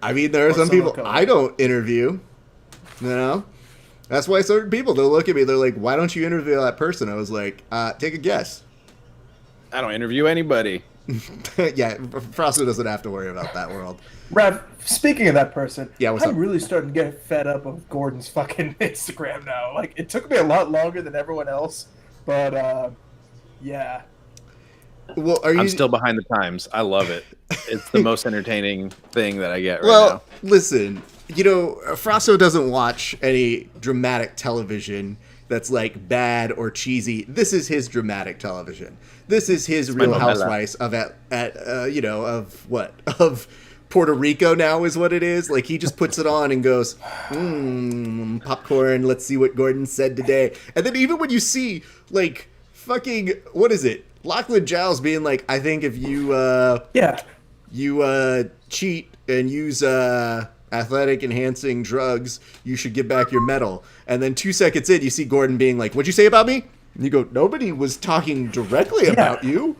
Speaker 1: I mean, there are some people I don't interview. That's why certain people, they'll look at me, they're like, why don't you interview that person? I was like, take a guess.
Speaker 2: I don't interview anybody.
Speaker 1: Yeah, Frosto doesn't have to worry about that world.
Speaker 3: Rav, speaking of that person,
Speaker 1: what's
Speaker 3: I'm
Speaker 1: up?
Speaker 3: really starting to get fed up of Gordon's fucking Instagram now. It took me a lot longer than everyone else, but yeah.
Speaker 1: Well, are you?
Speaker 2: I'm still behind the times. I love it. It's the most entertaining thing that I get right
Speaker 1: Well,
Speaker 2: now.
Speaker 1: listen, Frosto doesn't watch any dramatic television that's like bad or cheesy. This is his dramatic television. This is his Real
Speaker 2: novela.
Speaker 1: Housewives of of Puerto Rico now is what it is. Like he just puts it on and goes, popcorn. Let's see what Gordon said today. And then even when you see like fucking what is it, Lachlan Giles being like, I think if you cheat and use athletic enhancing drugs, you should give back your medal. And then 2 seconds in, you see Gordon being like, what'd you say about me? And you go, nobody was talking directly about you.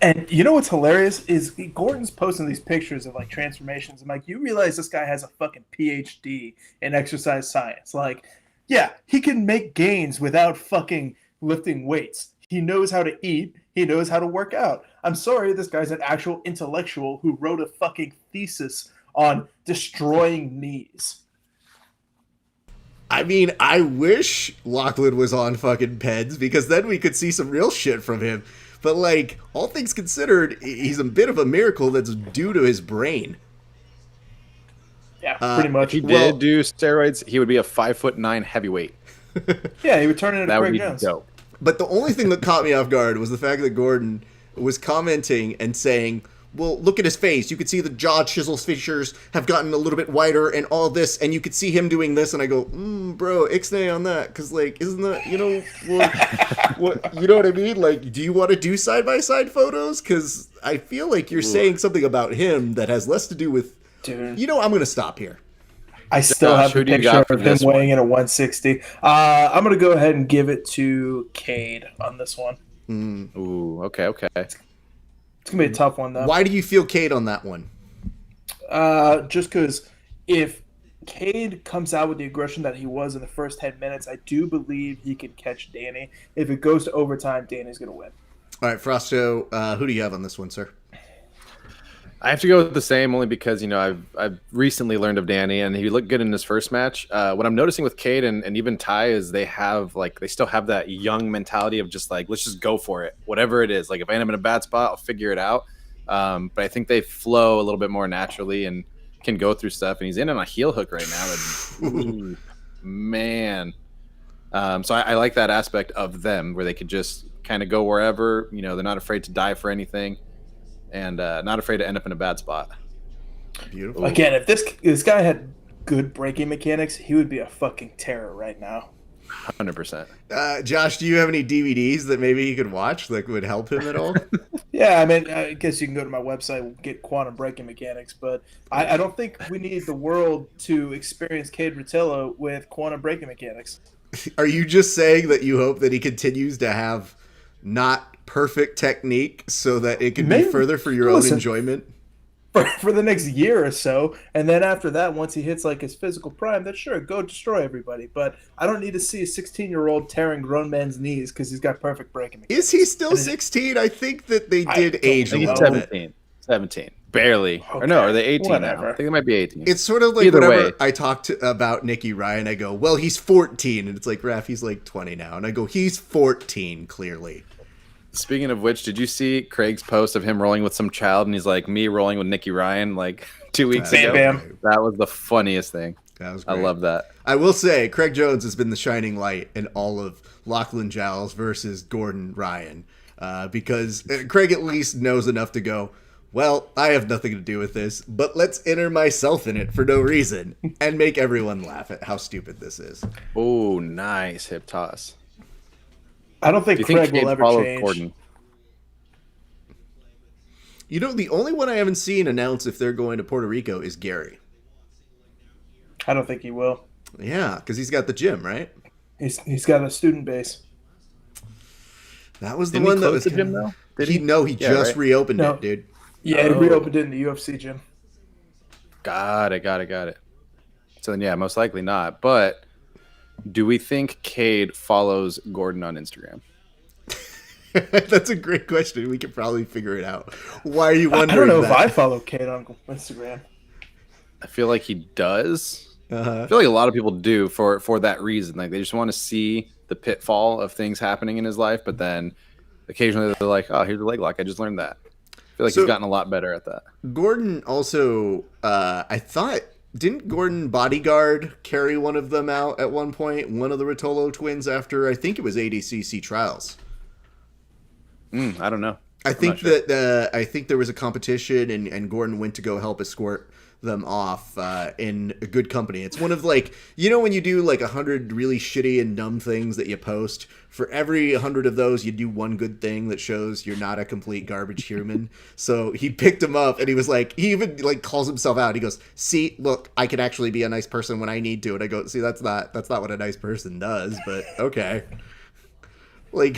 Speaker 3: And you know what's hilarious is Gordon's posting these pictures of like transformations. I'm like, you realize this guy has a fucking PhD in exercise science. Like, yeah, he can make gains without fucking lifting weights. He knows how to eat. He knows how to work out. I'm sorry, this guy's an actual intellectual who wrote a fucking thesis on destroying knees.
Speaker 1: I mean, I wish Lachlan was on fucking Peds because then we could see some real shit from him. But like, all things considered, he's a bit of a miracle that's due to his brain.
Speaker 3: Yeah, pretty much.
Speaker 2: If he did do steroids, he would be a 5'9" heavyweight.
Speaker 3: Yeah, he would turn into
Speaker 2: That would
Speaker 3: Craig
Speaker 2: be
Speaker 3: Jones.
Speaker 2: dope.
Speaker 1: But the only thing that caught me off guard was the fact that Gordon was commenting and saying, well, look at his face. You could see the jaw chisel features have gotten a little bit wider and all this, and you could see him doing this, and I go, bro, ixnay on that, because, like, isn't that, what, you know what I mean? Like, do you want to do side-by-side photos? Because I feel like you're saying something about him that has less to do with,
Speaker 3: Dude.
Speaker 1: I'm going to stop here.
Speaker 3: I still
Speaker 2: Josh,
Speaker 3: have the
Speaker 2: who do you
Speaker 3: picture
Speaker 2: got for
Speaker 3: of him
Speaker 2: this one?
Speaker 3: weighing in at 160. I'm going to go ahead and give it to Cade on this one.
Speaker 2: Ooh, okay.
Speaker 3: It's going to be a tough one, though.
Speaker 1: Why do you feel Cade on that one?
Speaker 3: Just because if Cade comes out with the aggression that he was in the first 10 minutes, I do believe he can catch Danny. If it goes to overtime, Danny's going to win.
Speaker 1: All right, Frosto, who do you have on this one, sir?
Speaker 2: I have to go with the same only because, I've recently learned of Danny and he looked good in his first match. What I'm noticing with Cade and even Ty is they still have that young mentality of just like, let's just go for it. Whatever it is. Like if I end up in a bad spot, I'll figure it out. But I think they flow a little bit more naturally and can go through stuff. And he's in on a heel hook right now. And, man. So I like that aspect of them where they could just kind of go wherever, they're not afraid to die for anything. And not afraid to end up in a bad spot.
Speaker 1: Beautiful.
Speaker 3: Again, if this guy had good braking mechanics, he would be a fucking terror right now.
Speaker 2: 100%.
Speaker 1: Josh, do you have any DVDs that maybe you could watch that would help him at all?
Speaker 3: Yeah, I mean, I guess you can go to my website and get quantum braking mechanics, but I don't think we need the world to experience Cade Rutillo with quantum braking mechanics.
Speaker 1: Are you just saying that you hope that he continues to have not perfect technique so that it can be further for your own enjoyment?
Speaker 3: For the next year or so, and then after that, once he hits like his physical prime, then sure, go destroy everybody. But I don't need to see a 16-year-old tearing grown men's knees because he's got perfect braking mechanics.
Speaker 1: Is he still 16? I think that they did age a
Speaker 2: He's
Speaker 1: little
Speaker 2: 17.
Speaker 1: bit.
Speaker 2: 17. Barely.
Speaker 3: Okay,
Speaker 2: Or no, are they 18
Speaker 3: whatever.
Speaker 2: now? I think they might be 18.
Speaker 1: It's sort of like
Speaker 2: Either
Speaker 1: whenever
Speaker 2: way.
Speaker 1: I talk about Nicky Ryan, I go, well, he's 14. And it's like, Raph, he's like 20 now. And I go, he's 14, clearly.
Speaker 2: Speaking of which, did you see Craig's post of him rolling with some child? And he's like, me rolling with Nicky Ryan like 2 weeks
Speaker 3: Bam,
Speaker 2: ago.
Speaker 3: bam.
Speaker 2: That was the funniest thing.
Speaker 1: That was
Speaker 2: I
Speaker 1: great.
Speaker 2: love that.
Speaker 1: I will say, Craig Jones has been the shining light in all of Lachlan Giles versus Gordon Ryan. Because Craig at least knows enough to go, well, I have nothing to do with this, but let's enter myself in it for no reason and make everyone laugh at how stupid this is.
Speaker 2: Oh, nice hip toss.
Speaker 3: I don't think
Speaker 2: Do you think
Speaker 3: Craig
Speaker 2: Cade
Speaker 3: will ever
Speaker 2: followed
Speaker 3: change.
Speaker 2: Gordon?
Speaker 1: The only one I haven't seen announce if they're going to Puerto Rico is Gary.
Speaker 3: I don't think he will.
Speaker 1: Yeah, because he's got the gym, right?
Speaker 3: He's got a student base.
Speaker 1: That was the
Speaker 2: Didn't
Speaker 1: one
Speaker 2: he
Speaker 1: that
Speaker 2: close
Speaker 1: was
Speaker 2: the gym though? Did
Speaker 1: he? No, he
Speaker 2: Yeah,
Speaker 1: just
Speaker 2: right?
Speaker 1: reopened
Speaker 3: No.
Speaker 1: it, dude.
Speaker 3: Yeah, he
Speaker 2: Oh.
Speaker 3: reopened it in the UFC gym.
Speaker 2: Got it. So then, yeah, most likely not. But do we think Cade follows Gordon on Instagram?
Speaker 1: That's a great question. We could probably figure it out. Why are you
Speaker 3: I
Speaker 1: wondering
Speaker 3: don't know
Speaker 1: that?
Speaker 3: if I follow Cade on Instagram.
Speaker 2: I feel like he does.
Speaker 1: Uh-huh.
Speaker 2: I feel like a lot of people do for that reason. Like they just want to see the pitfall of things happening in his life, but then occasionally they're like, oh, here's a leg lock. I just learned that. I feel like he's gotten a lot better at that.
Speaker 1: Gordon also, I thought, didn't Gordon bodyguard carry one of them out at one point? One of the Rotolo twins after, I think it was ADCC trials.
Speaker 2: I don't know.
Speaker 1: I think that I think there was a competition and Gordon went to go help escort them off in a good company. It's one of like, you know, when you do like 100 really shitty and dumb things that you post, for every 100 of those you do one good thing that shows you're not a complete garbage human. So he picked him up and he was like, he even like calls himself out. He goes, see, look, I can actually be a nice person when I need to. And I go, see, that's not what a nice person does, but okay. Like,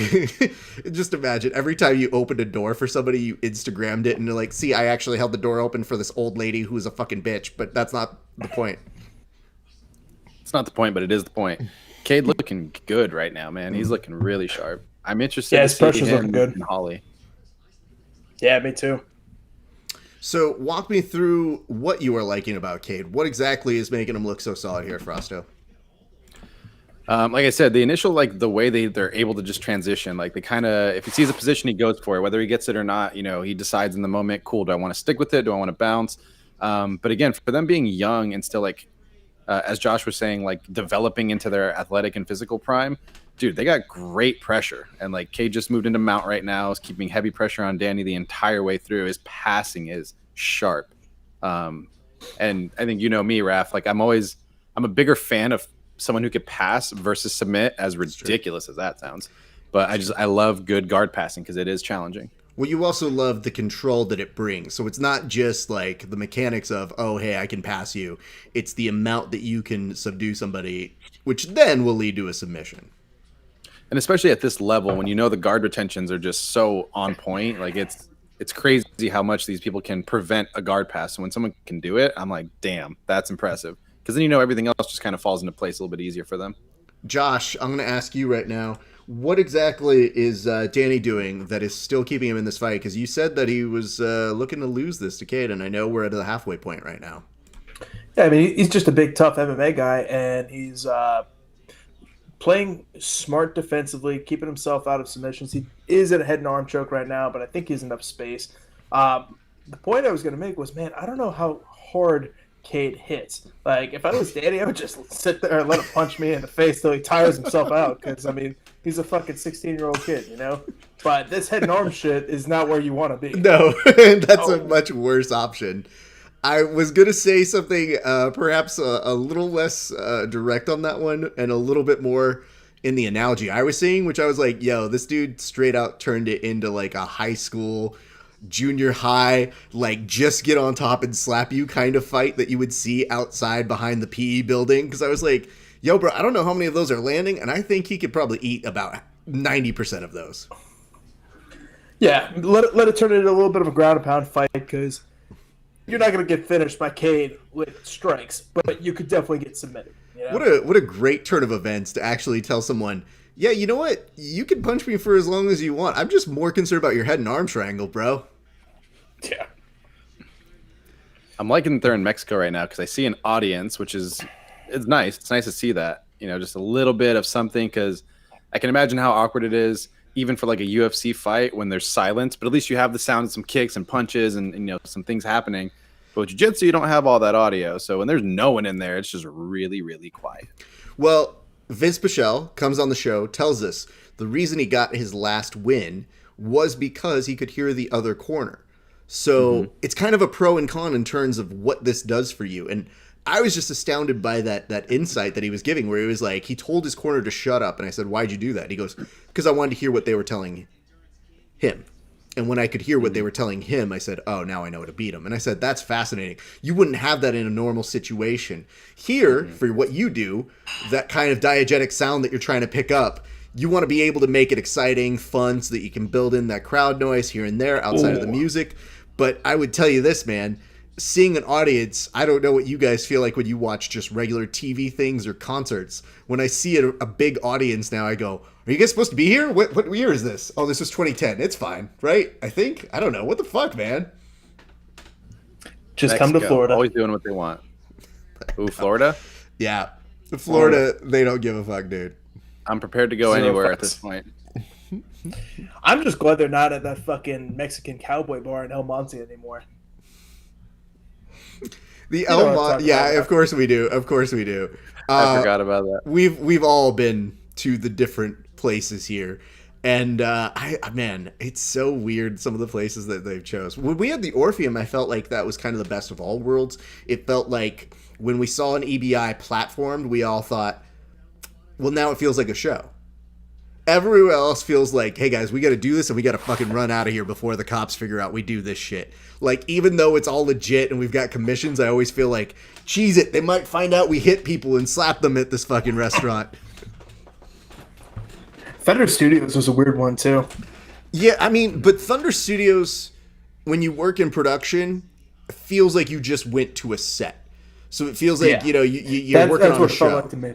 Speaker 1: just imagine every time you opened a door for somebody, you Instagrammed it and you're like, see, I actually held the door open for this old lady who's a fucking bitch, but that's not the point.
Speaker 2: It's not the point, but it is the point. Cade looking good right now, man. He's looking really sharp. I'm interested to see him looking good. And Holly.
Speaker 3: Yeah, me too.
Speaker 1: So walk me through what you are liking about Cade. What exactly is making him look so solid here, Frosto?
Speaker 2: Like I said, the initial, like the way they're able to just transition, like they kind of, if he sees a position, he goes for it, whether he gets it or not, you know, he decides in the moment, cool, do I want to stick with it? Do I want to bounce? But again, for them being young and still like, as Josh was saying, like developing into their athletic and physical prime, dude, they got great pressure. And like Cade just moved into mount right now, is keeping heavy pressure on Danny the entire way through. His passing is sharp. And I think, you know me, Raph, like I'm a bigger fan of someone who could pass versus submit, as ridiculous as that sounds. But I love good guard passing because it is challenging.
Speaker 1: Well, you also love the control that it brings. So it's not just like the mechanics of, oh, hey, I can pass you. It's the amount that you can subdue somebody, which then will lead to a submission.
Speaker 2: And especially at this level, when you know the guard retentions are just so on point, like it's crazy how much these people can prevent a guard pass. So when someone can do it, I'm like, damn, that's impressive. Because then you know everything else just kind of falls into place a little bit easier for them.
Speaker 1: Josh, I'm going to ask you right now, what exactly is Danny doing that is still keeping him in this fight? Because you said that he was looking to lose this to Cade, and I know we're at the halfway point right now.
Speaker 3: Yeah, I mean, he's just a big, tough MMA guy, and he's playing smart defensively, keeping himself out of submissions. He is in a head and arm choke right now, but I think he has enough space. The point I was going to make was, man, I don't know how hard Cade hits. Like, if I was Danny, I would just sit there and let him punch me in the face till he tires himself out. Because, I mean, he's a fucking 16-year-old kid, you know? But this head and arm shit is not where you want to be.
Speaker 1: No, that's a much worse option. I was going to say something perhaps a little less direct on that one and a little bit more in the analogy I was seeing, which I was like, yo, this dude straight out turned it into like a high school, junior high, like just get on top and slap you kind of fight that you would see outside behind the PE building. Because I was like, yo, bro, I don't know how many of those are landing, and I think he could probably eat about 90% of those.
Speaker 3: Yeah, let it turn into a little bit of a ground and pound fight, because you're not going to get finished by Cade with strikes, but you could definitely get submitted. You know?
Speaker 1: What a great turn of events to actually tell someone, yeah, you know what? You can punch me for as long as you want. I'm just more concerned about your head and arm triangle, bro.
Speaker 3: Yeah.
Speaker 2: I'm liking that they're in Mexico right now because I see an audience, which it's nice. It's nice to see that, you know, just a little bit of something, because I can imagine how awkward it is even for like a UFC fight when there's silence, but at least you have the sound of some kicks and punches and you know, some things happening. But with jiu-jitsu, you don't have all that audio. So when there's no one in there, it's just really, really quiet.
Speaker 1: Well, Vince Pichel comes on the show, tells us the reason he got his last win was because he could hear the other corner. So it's kind of a pro and con in terms of what this does for you. And I was just astounded by that insight that he was giving, where he was like, he told his corner to shut up. And I said, why'd you do that? He goes, because I wanted to hear what they were telling him. And when I could hear what they were telling him, I said, oh, now I know how to beat him. And I said, that's fascinating. You wouldn't have that in a normal situation. Here, for what you do, that kind of diegetic sound that you're trying to pick up, you want to be able to make it exciting, fun, so that you can build in that crowd noise here and there outside of the music. But I would tell you this, man, seeing an audience, I don't know what you guys feel like when you watch just regular TV things or concerts. When I see a big audience now, I go, are you guys supposed to be here? What year is this? Oh, this was 2010. It's fine, right? I think. I don't know. What the fuck, man?
Speaker 3: Just come to Florida.
Speaker 2: Always doing what they want. Ooh, Florida?
Speaker 1: Yeah. Florida, they don't give a fuck, dude.
Speaker 2: I'm prepared to go anywhere at this point.
Speaker 3: I'm just glad they're not at that fucking Mexican cowboy bar in El Monte anymore.
Speaker 1: The El Monte, yeah, of course we do. Of course we do.
Speaker 2: I forgot about that.
Speaker 1: We've all been to the different places here, and man, it's so weird some of the places that they've chose. When we had the Orpheum, I felt like that was kind of the best of all worlds. It felt like when we saw an EBI platformed, we all thought, well, now it feels like a show. Everywhere else feels like, hey guys, we got to do this and we got to fucking run out of here before the cops figure out we do this shit. Like, even though it's all legit and we've got commissions, I always feel like, cheese it, they might find out we hit people and slap them at this fucking restaurant.
Speaker 3: Thunder Studios was a weird one too.
Speaker 1: Yeah, I mean, but Thunder Studios, when you work in production, feels like you just went to a set. So it feels like, you're working on a show. Felt like to me.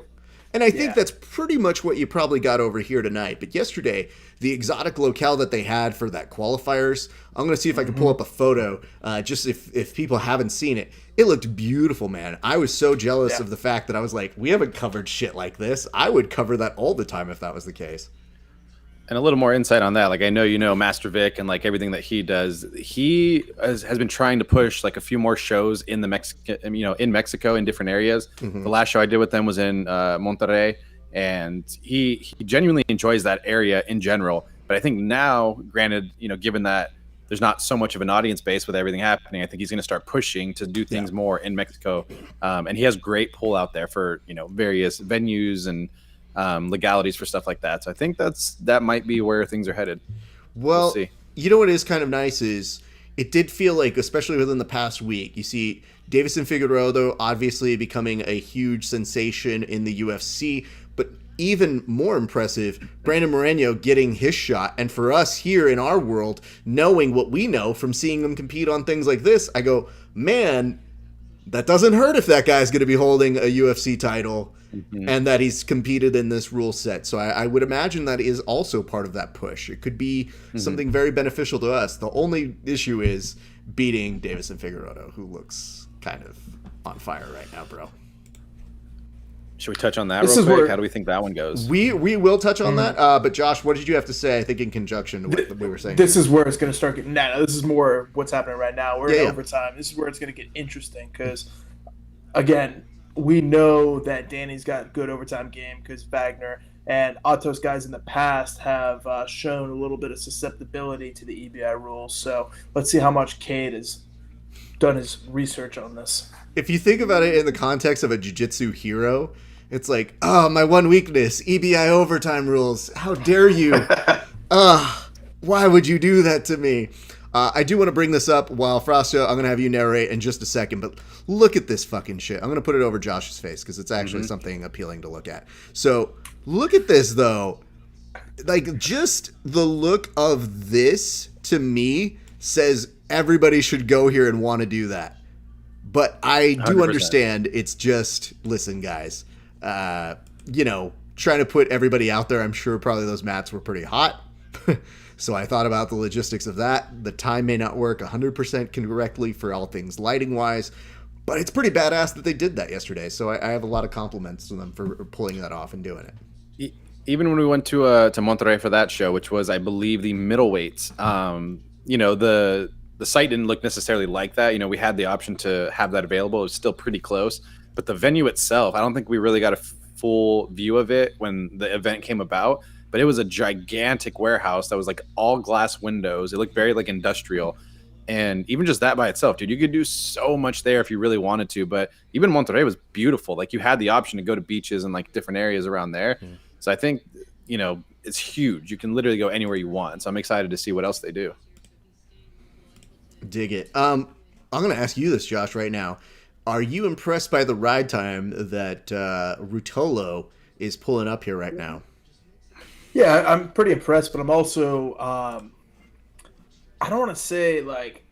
Speaker 1: And I think that's pretty much what you probably got over here tonight. But yesterday, the exotic locale that they had for that qualifiers, I'm going to see if I can pull up a photo, just if people haven't seen it. It looked beautiful, man. I was so jealous of the fact that I was like, we haven't covered shit like this. I would cover that all the time if that was the case.
Speaker 2: And a little more insight on that. Like, I know you know Master Vic and like everything that he does. He has been trying to push like a few more shows in the Mexico in different areas. Mm-hmm. The last show I did with them was in Monterrey, and he genuinely enjoys that area in general. But I think now, granted, given that there's not so much of an audience base with everything happening, I think he's going to start pushing to do things more in Mexico. And he has great pull out there for various venues and legalities for stuff like that. So I think that might be where things are headed.
Speaker 1: Well see. You know what is kind of nice is it did feel like, especially within the past week, you see Davison Figueiredo obviously becoming a huge sensation in the UFC, but even more impressive, Brandon Moreno getting his shot. And for us here in our world, knowing what we know from seeing them compete on things like this, I go, man, that doesn't hurt if that guy's going to be holding a UFC title. Mm-hmm. And that he's competed in this rule set. So I would imagine that is also part of that push. It could be something very beneficial to us. The only issue is beating Davison Figueiredo, who looks kind of on fire right now, bro.
Speaker 2: Should we touch on that real quick? How do we think that one goes?
Speaker 1: We will touch on that. But Josh, what did you have to say, I think, in conjunction to what we were saying?
Speaker 3: This is where it's going to start getting... No, this is more what's happening right now. We're in overtime. This is where it's going to get interesting because, again... we know that Danny's got good overtime game because Wagner and Otto's guys in the past have shown a little bit of susceptibility to the EBI rules. So let's see how much Cade has done his research on this.
Speaker 1: If you think about it in the context of a jiu-jitsu hero, it's like, oh, my one weakness, EBI overtime rules. How dare you? Why would you do that to me? I do want to bring this up while Frosto, I'm going to have you narrate in just a second, but look at this fucking shit. I'm going to put it over Josh's face because it's actually something appealing to look at. So look at this, though. Like, just the look of this, to me, says everybody should go here and want to do that. But I do 100%. Understand it's just, listen, guys, trying to put everybody out there, I'm sure probably those mats were pretty hot. So I thought about the logistics of that. The time may not work 100% correctly for all things lighting-wise, but it's pretty badass that they did that yesterday. So I have a lot of compliments to them for pulling that off and doing it.
Speaker 2: Even when we went to Monterrey for that show, which was, I believe, the middleweights, the site didn't look necessarily like that. We had the option to have that available. It was still pretty close. But the venue itself, I don't think we really got a full view of it when the event came about. But it was a gigantic warehouse that was like all glass windows. It looked very like industrial. And even just that by itself, dude, you could do so much there if you really wanted to. But even Monterrey was beautiful. Like, you had the option to go to beaches and like different areas around there. Mm-hmm. So I think, it's huge. You can literally go anywhere you want. So I'm excited to see what else they do.
Speaker 1: Dig it. I'm going to ask you this, Josh, right now. Are you impressed by the ride time that Rutolo is pulling up here right now?
Speaker 3: Yeah, I'm pretty impressed, but I'm also, I don't want to say, like,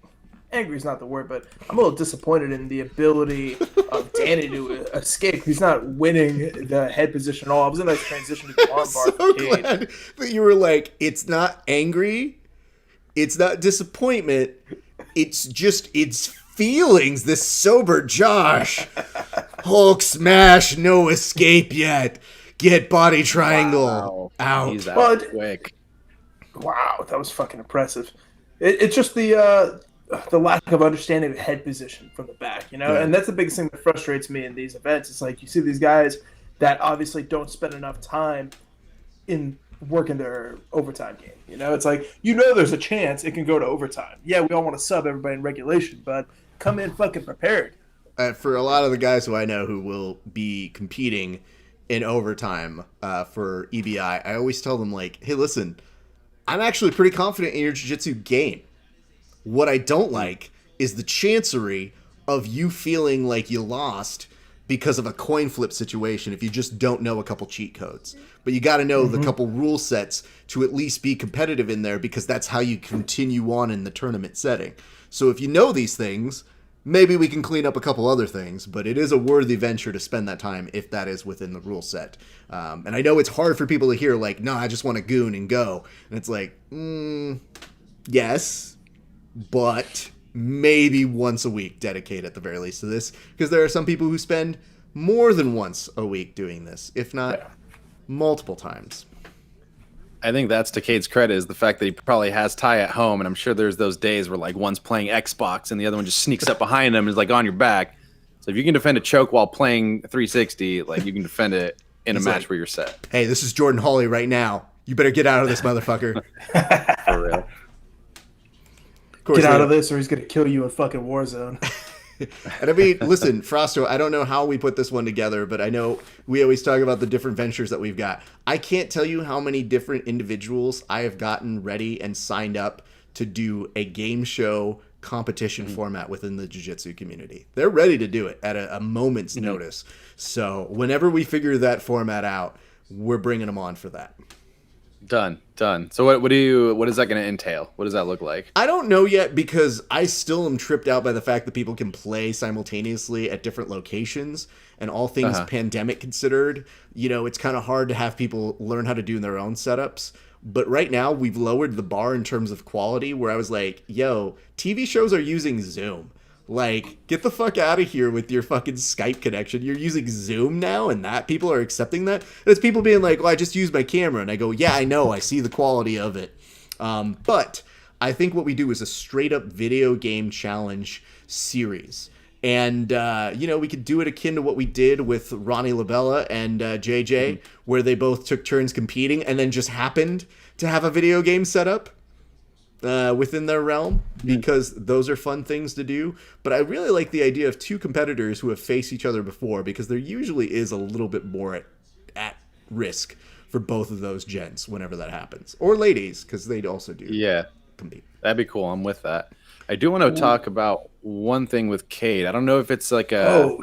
Speaker 3: angry is not the word, but I'm a little disappointed in the ability of Danny to escape. He's not winning the head position at all. I was in that transition to the arm bar.
Speaker 1: So glad that you were like, it's not angry, it's not disappointment, it's feelings, this sober Josh. Hulk smash, no escape yet. Get body triangle.
Speaker 2: Wow.
Speaker 1: Out.
Speaker 2: He's out quick.
Speaker 3: Wow, that was fucking impressive. It's just the lack of understanding of head position from the back,
Speaker 1: Yeah.
Speaker 3: and that's the biggest thing that frustrates me in these events. It's like you see these guys that obviously don't spend enough time in working their overtime game. It's like there's a chance it can go to overtime. Yeah, we all want to sub everybody in regulation, but come in fucking prepared.
Speaker 1: For a lot of the guys who I know who will be competing in overtime for EBI, I always tell them, like, hey, listen, I'm actually pretty confident in your jiu-jitsu game. What I don't like is the chancery of you feeling like you lost because of a coin flip situation if you just don't know a couple cheat codes. But you got to know the couple rule sets to at least be competitive in there, because that's how you continue on in the tournament setting. So if you know these things, maybe we can clean up a couple other things, but it is a worthy venture to spend that time if that is within the rule set. And I know it's hard for people to hear, like, no, I just want to goon and go. And it's like, yes, but maybe once a week dedicate at the very least to this, because there are some people who spend more than once a week doing this, if not multiple times.
Speaker 2: I think that's to Cade's credit, is the fact that he probably has Ty at home, and I'm sure there's those days where, like, one's playing Xbox and the other one just sneaks up behind him and is, like, on your back. So if you can defend a choke while playing 360, like, you can defend it in a match where you're set.
Speaker 1: Hey, this is Jordan Hawley right now. You better get out of this, motherfucker.
Speaker 2: For real.
Speaker 3: Get out of this or he's going to kill you in fucking Warzone.
Speaker 1: And I mean, listen, Frosto, I don't know how we put this one together, but I know we always talk about the different ventures that we've got. I can't tell you how many different individuals I have gotten ready and signed up to do a game show competition format within the jiu-jitsu community. They're ready to do it at a moment's notice. So whenever we figure that format out, we're bringing them on for that.
Speaker 2: Done. So what is that going to entail? What does that look like?
Speaker 1: I don't know yet, because I still am tripped out by the fact that people can play simultaneously at different locations, and all things pandemic considered, it's kind of hard to have people learn how to do their own setups. But right now we've lowered the bar in terms of quality, where I was like, yo, TV shows are using Zoom. Like, get the fuck out of here with your fucking Skype connection. You're using Zoom now, and that people are accepting that. And it's people being like, well, I just use my camera. And I go, yeah, I know. I see the quality of it. But I think what we do is a straight-up video game challenge series. And, we could do it akin to what we did with Ronnie Labella and JJ, where they both took turns competing and then just happened to have a video game set up within their realm, because those are fun things to do. But I really like the idea of two competitors who have faced each other before, because there usually is a little bit more at risk for both of those gents whenever that happens, or ladies, because they'd also do compete.
Speaker 2: That'd be cool. I'm with that. I do want to talk about one thing with Cade. I don't know if it's like a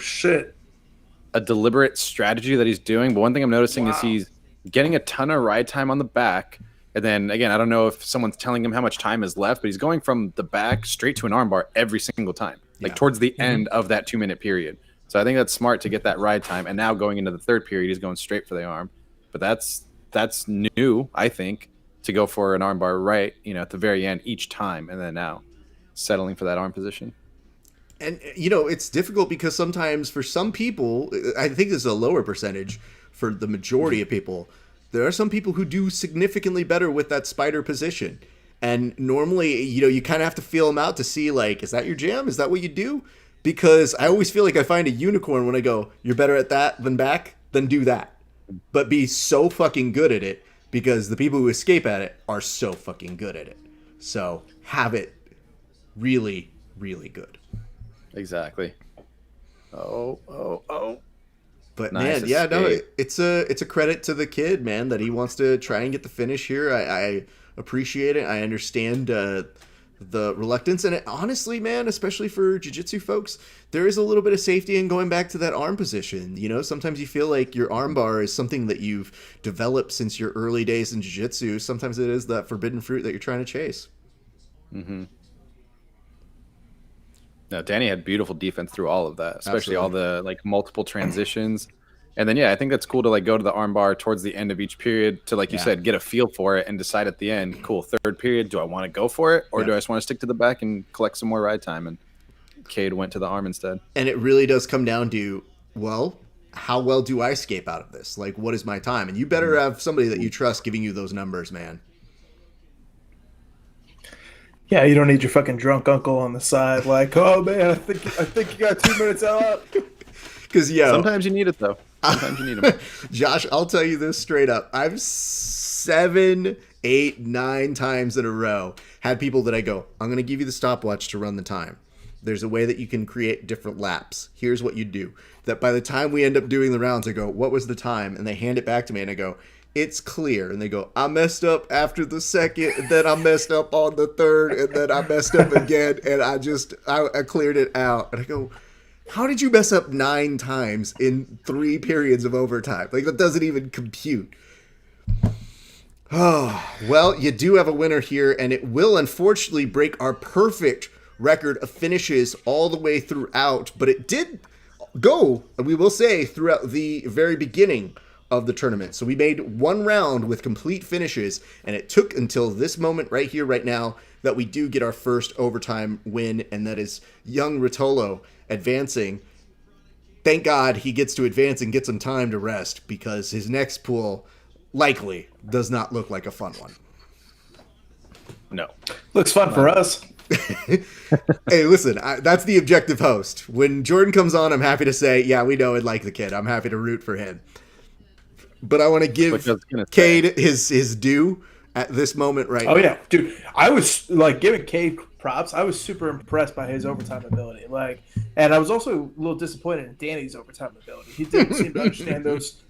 Speaker 2: deliberate strategy that he's doing, but one thing I'm noticing is he's getting a ton of ride time on the back. And then, again, I don't know if someone's telling him how much time is left, but he's going from the back straight to an armbar every single time, like towards the end of that 2-minute period. So I think that's smart to get that ride time. And now going into the third period, he's going straight for the arm. But that's new, I think, to go for an armbar right, at the very end each time, and then now settling for that arm position.
Speaker 1: And, it's difficult because sometimes for some people, I think this is a lower percentage for the majority of people, there are some people who do significantly better with that spider position. And normally, you kind of have to feel them out to see, like, is that your jam? Is that what you do? Because I always feel like I find a unicorn when I go, you're better at that than back, then do that. But be so fucking good at it, because the people who escape at it are so fucking good at it. So have it really, really good.
Speaker 2: Exactly. Oh.
Speaker 1: But
Speaker 2: nice
Speaker 1: man, it's a credit to the kid, man, that he wants to try and get the finish here. I appreciate it. I understand the reluctance, and honestly, man, especially for jiu-jitsu folks, there is a little bit of safety in going back to that arm position. Sometimes you feel like your arm bar is something that you've developed since your early days in jiu-jitsu. Sometimes it is that forbidden fruit that you're trying to chase.
Speaker 2: No, Danny had beautiful defense through all of that, especially all the multiple transitions. And then, I think that's cool to go to the arm bar towards the end of each period to, like you said, get a feel for it and decide at the end, cool, third period, do I want to go for it, or do I just want to stick to the back and collect some more ride time? And Cade went to the arm instead.
Speaker 1: And it really does come down to, well, how well do I escape out of this? Like, what is my time? And you better have somebody that you trust giving you those numbers, man.
Speaker 3: Yeah, you don't need your fucking drunk uncle on the side, like, oh man, I think you got 2 minutes out.
Speaker 1: Because
Speaker 2: Sometimes you need it though. Sometimes you need them.
Speaker 1: Josh, I'll tell you this straight up. I've 7, 8, 9 times in a row had people that I go, I'm going to give you the stopwatch to run the time. There's a way that you can create different laps. Here's what you do. That by the time we end up doing the rounds, I go, what was the time? And they hand it back to me and I go, it's clear. And they go, I messed up after the second, and then I messed up on the third, and then I messed up again, and I cleared it out. And I go, how did you mess up 9 times in 3 periods of overtime? Like, that doesn't even compute. Oh, well, you do have a winner here, and it will unfortunately break our perfect record of finishes all the way throughout, but it did go, we will say, throughout the very beginning of the tournament. So we made 1 round with complete finishes, and it took until this moment right here, right now, that we do get our first overtime win, and that is young Rotolo advancing. Thank God he gets to advance and get some time to rest, because his next pool likely does not look like a fun one.
Speaker 2: No.
Speaker 3: Looks fun for us.
Speaker 1: Hey, listen, that's the objective host. When Jordan comes on, I'm happy to say, yeah, we know and like the kid. I'm happy to root for him. But I want to give Cade his due at this moment right now.
Speaker 3: Oh, yeah. Dude, I was, like, giving Cade props. I was super impressed by his overtime ability. Like, and I was also a little disappointed in Danny's overtime ability. He didn't seem to understand those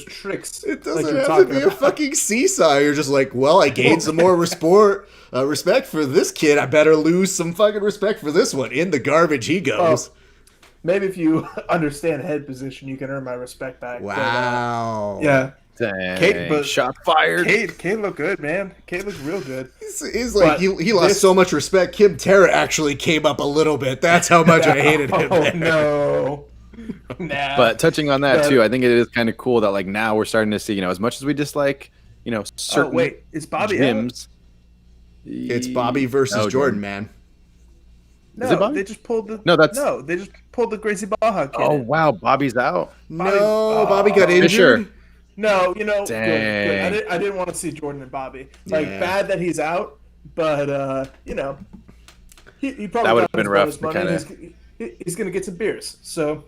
Speaker 3: tricks.
Speaker 1: It doesn't have to be a fucking seesaw. You're just like, well, I gained some more respect for this kid. I better lose some fucking respect for this one. In the garbage he goes.
Speaker 3: Maybe if you understand head position, you can earn my respect back.
Speaker 1: Wow.
Speaker 3: But, yeah.
Speaker 2: Dang. Shot fired.
Speaker 3: Cade looked good, man. Cade looked real good.
Speaker 1: He's like, he lost so much respect. Kim Terra actually came up a little bit. That's how much I hated him.
Speaker 3: Oh, no. Nah.
Speaker 2: But touching on that too, I think it is kind of cool that like now we're starting to see, as much as we dislike, certain
Speaker 3: is Bobby
Speaker 2: gyms.
Speaker 1: It's Bobby versus Jordan, man.
Speaker 3: No,
Speaker 2: is it Bobby?
Speaker 3: They just pulled the they just pulled the Gracie Baja kid.
Speaker 2: Oh wow, Bobby's out.
Speaker 1: Bobby got injured.
Speaker 2: Sure.
Speaker 3: No,
Speaker 2: Dang.
Speaker 3: good. I didn't want to see Jordan and Bobby. Like, bad that he's out, but he probably
Speaker 2: that would have been rough.
Speaker 3: He's gonna get some beers. So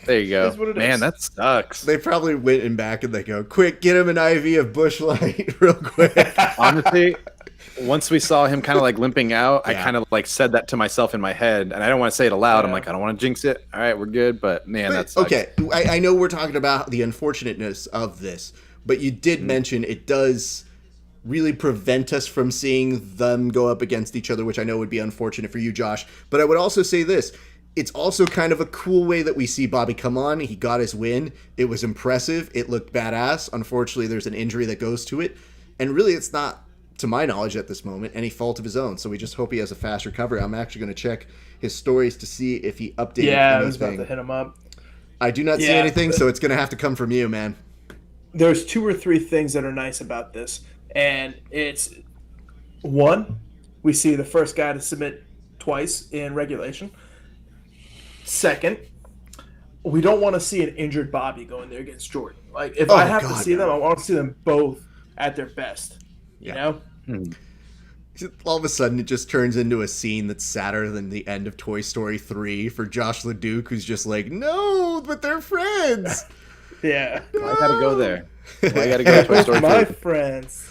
Speaker 2: there you go. Man,
Speaker 3: is.
Speaker 2: That sucks.
Speaker 1: They probably went in back and they go, quick, get him an IV of Busch Light real quick.
Speaker 2: Honestly, once we saw him kind of like limping out, I kind of like said that to myself in my head, and I don't want to say it aloud. I'm like, I don't want to jinx it. All right, we're good, but man, that sucks.
Speaker 1: Okay, I know we're talking about the unfortunateness of this, but you did mention it does really prevent us from seeing them go up against each other, which I know would be unfortunate for you, Josh. But I would also say this. It's also kind of a cool way that we see Bobby come on. He got his win. It was impressive. It looked badass. Unfortunately, there's an injury that goes to it. And really, it's not, to my knowledge at this moment, any fault of his own. So we just hope he has a fast recovery. I'm actually going to check his stories to see if he updated anything.
Speaker 3: Yeah, I was about to hit him up.
Speaker 1: I do not see anything, so it's going to have to come from you, man.
Speaker 3: There's 2 or 3 things that are nice about this. And it's, 1, we see the first guy to submit twice in regulation. 2nd, we don't want to see an injured Bobby going there against Jordan. Like, if I have to see them, I want to see them both at their best. You know?
Speaker 1: All of a sudden, it just turns into a scene that's sadder than the end of Toy Story 3 for Josh LeDuc, who's just like, no, but they're friends.
Speaker 3: Yeah.
Speaker 2: I gotta go there. I gotta go to Toy Story 3.
Speaker 3: My friends.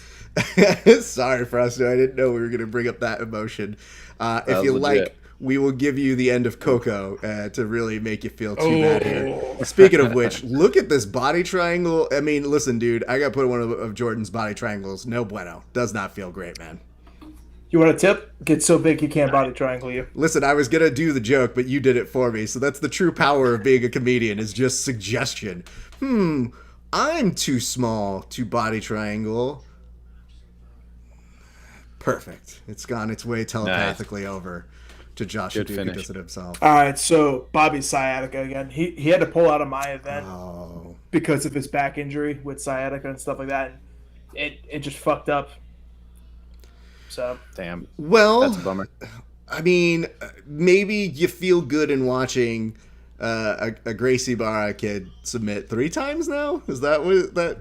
Speaker 1: Sorry, Frosto. I didn't know we were going to bring up that emotion. If you
Speaker 2: legit.
Speaker 1: like, we will give you the end of Coco to really make you feel too bad here. Speaking of which, look at this body triangle. I mean, listen, dude, I got put one of Jordan's body triangles. No bueno. Does not feel great, man.
Speaker 3: You want a tip? Get so big you can't body triangle you.
Speaker 1: Listen, I was going to do the joke, but you did it for me. So that's the true power of being a comedian, is just suggestion. I'm too small to body triangle. Perfect. It's gone its way telepathically over to Josh Duke, who does it himself.
Speaker 3: All right, so Bobby's sciatica again. He had to pull out of my event because of his back injury with sciatica and stuff like that. And it just fucked up. So
Speaker 2: damn.
Speaker 1: Well,
Speaker 2: that's a bummer.
Speaker 1: I mean, maybe you feel good in watching a Gracie Barra kid submit 3 times now. Is that what that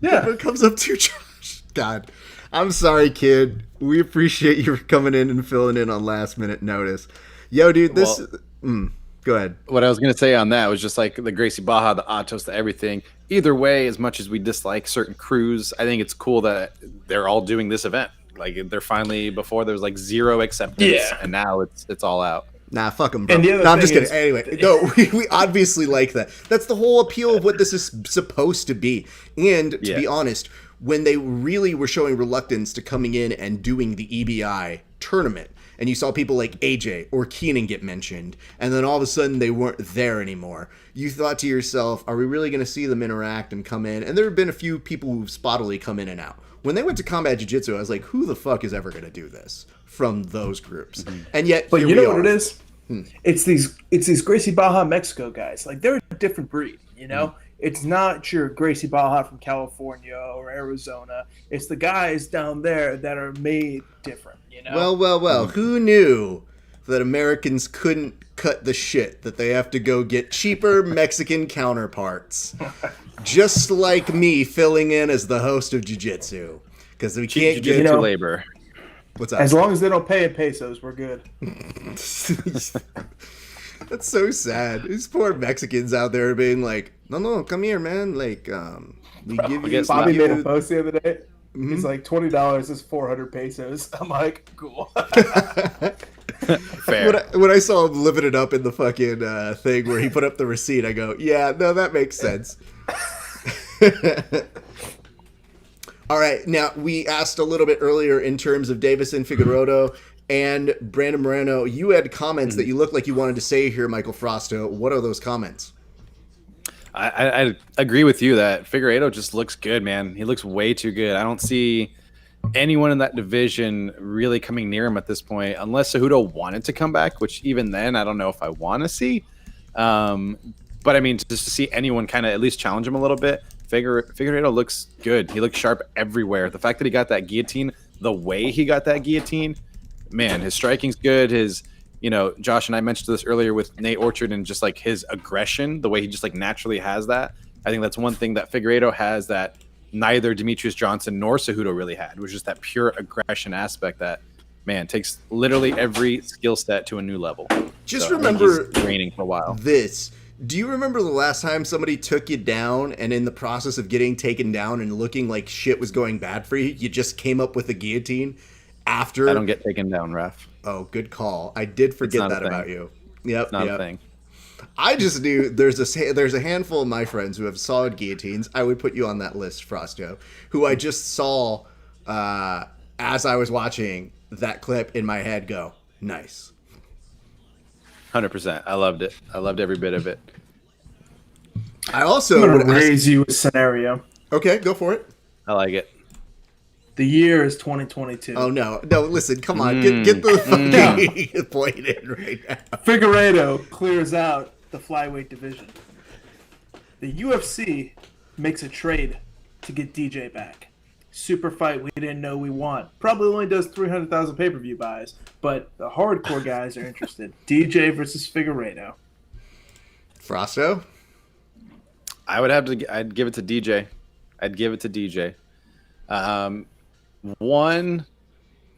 Speaker 1: number comes up to, Josh? God. I'm sorry, kid. We appreciate you coming in and filling in on last minute notice. Yo, dude, this. Go ahead.
Speaker 2: What I was going to say on that was just like the Gracie Baja, the Atos, the everything. Either way, as much as we dislike certain crews, I think it's cool that they're all doing this event. Like they're finally, before there was like zero acceptance, and now it's all out.
Speaker 1: Nah, fuck them, bro.
Speaker 3: And the other
Speaker 1: No, I'm just
Speaker 3: thing
Speaker 1: kidding. Anyway, no, we obviously like that. That's the whole appeal of what this is supposed to be. And to be honest, when they really were showing reluctance to coming in and doing the EBI tournament, and you saw people like AJ or Keenan get mentioned, and then all of a sudden they weren't there anymore, you thought to yourself, are we really going to see them interact and come in? And there have been a few people who've spottily come in and out. When they went to Combat Jiu Jitsu, I was like, who the fuck is ever going to do this from those groups? Mm-hmm. And yet,
Speaker 3: but you know what it is? It's these Gracie Baja Mexico guys. Like, they're a different breed, you know? It's not your Gracie Baja from California or Arizona. It's the guys down there that are made different, you know?
Speaker 1: Well. Who knew that Americans couldn't cut the shit that they have to go get cheaper Mexican counterparts? Just like me filling in as the host of Jiu Jitsu. Because we can't get
Speaker 2: labor.
Speaker 1: What's that?
Speaker 3: As long as they don't pay in pesos, we're good.
Speaker 1: That's so sad. These poor Mexicans out there being like, no, come here, man. Like, we give you.
Speaker 3: Bobby made a post the other day. Mm-hmm. He's like, $20 is 400 pesos. I'm like, cool.
Speaker 2: Fair.
Speaker 1: When I saw him living it up in the fucking thing where he put up the receipt, I go, yeah, no, that makes sense. All right, now we asked a little bit earlier in terms of Davison Figueroa and Brandon Moreno. You had comments that you looked like you wanted to say here, Michael Frosto. What are those comments?
Speaker 2: I agree with you that Figueiredo just looks good, man. He looks way too good. I don't see anyone in that division really coming near him at this point, unless Cejudo wanted to come back, which even then, I don't know if I want to see. But I mean, just to see anyone kind of at least challenge him a little bit, Figueiredo looks good. He looks sharp everywhere. The fact that he got that guillotine, the way he got that guillotine, man, his striking's good. His, Josh and I mentioned this earlier with Nate Orchard and just like his aggression, the way he just like naturally has that. I think that's one thing that Figueiredo has that neither Demetrius Johnson nor Cejudo really had, was just that pure aggression aspect that, man, takes literally every skill set to a new level.
Speaker 1: Just remember
Speaker 2: training for a while.
Speaker 1: This. Do you remember the last time somebody took you down and in the process of getting taken down and looking like shit was going bad for you, you just came up with a guillotine after?
Speaker 2: I don't get taken down, ref.
Speaker 1: Oh, good call. I did forget that about you. Yep,
Speaker 2: it's not a thing.
Speaker 1: I just knew there's a handful of my friends who have solid guillotines. I would put you on that list, Frosto, who I just saw as I was watching that clip in my head go, nice.
Speaker 2: 100%. I loved it. I loved every bit of it.
Speaker 1: I also
Speaker 3: I'm going to raise you a scenario.
Speaker 1: Okay, go for it.
Speaker 2: I like it.
Speaker 3: The year is 2022.
Speaker 1: Oh, no, listen, come on. Get the fucking point in right now.
Speaker 3: Figueiredo clears out the flyweight division. The UFC makes a trade to get DJ back. Super fight we didn't know we want. Probably only does 300,000 pay-per-view buys, but the hardcore guys are interested. DJ versus Figueiredo.
Speaker 1: Frosto?
Speaker 2: I'd give it to DJ. One,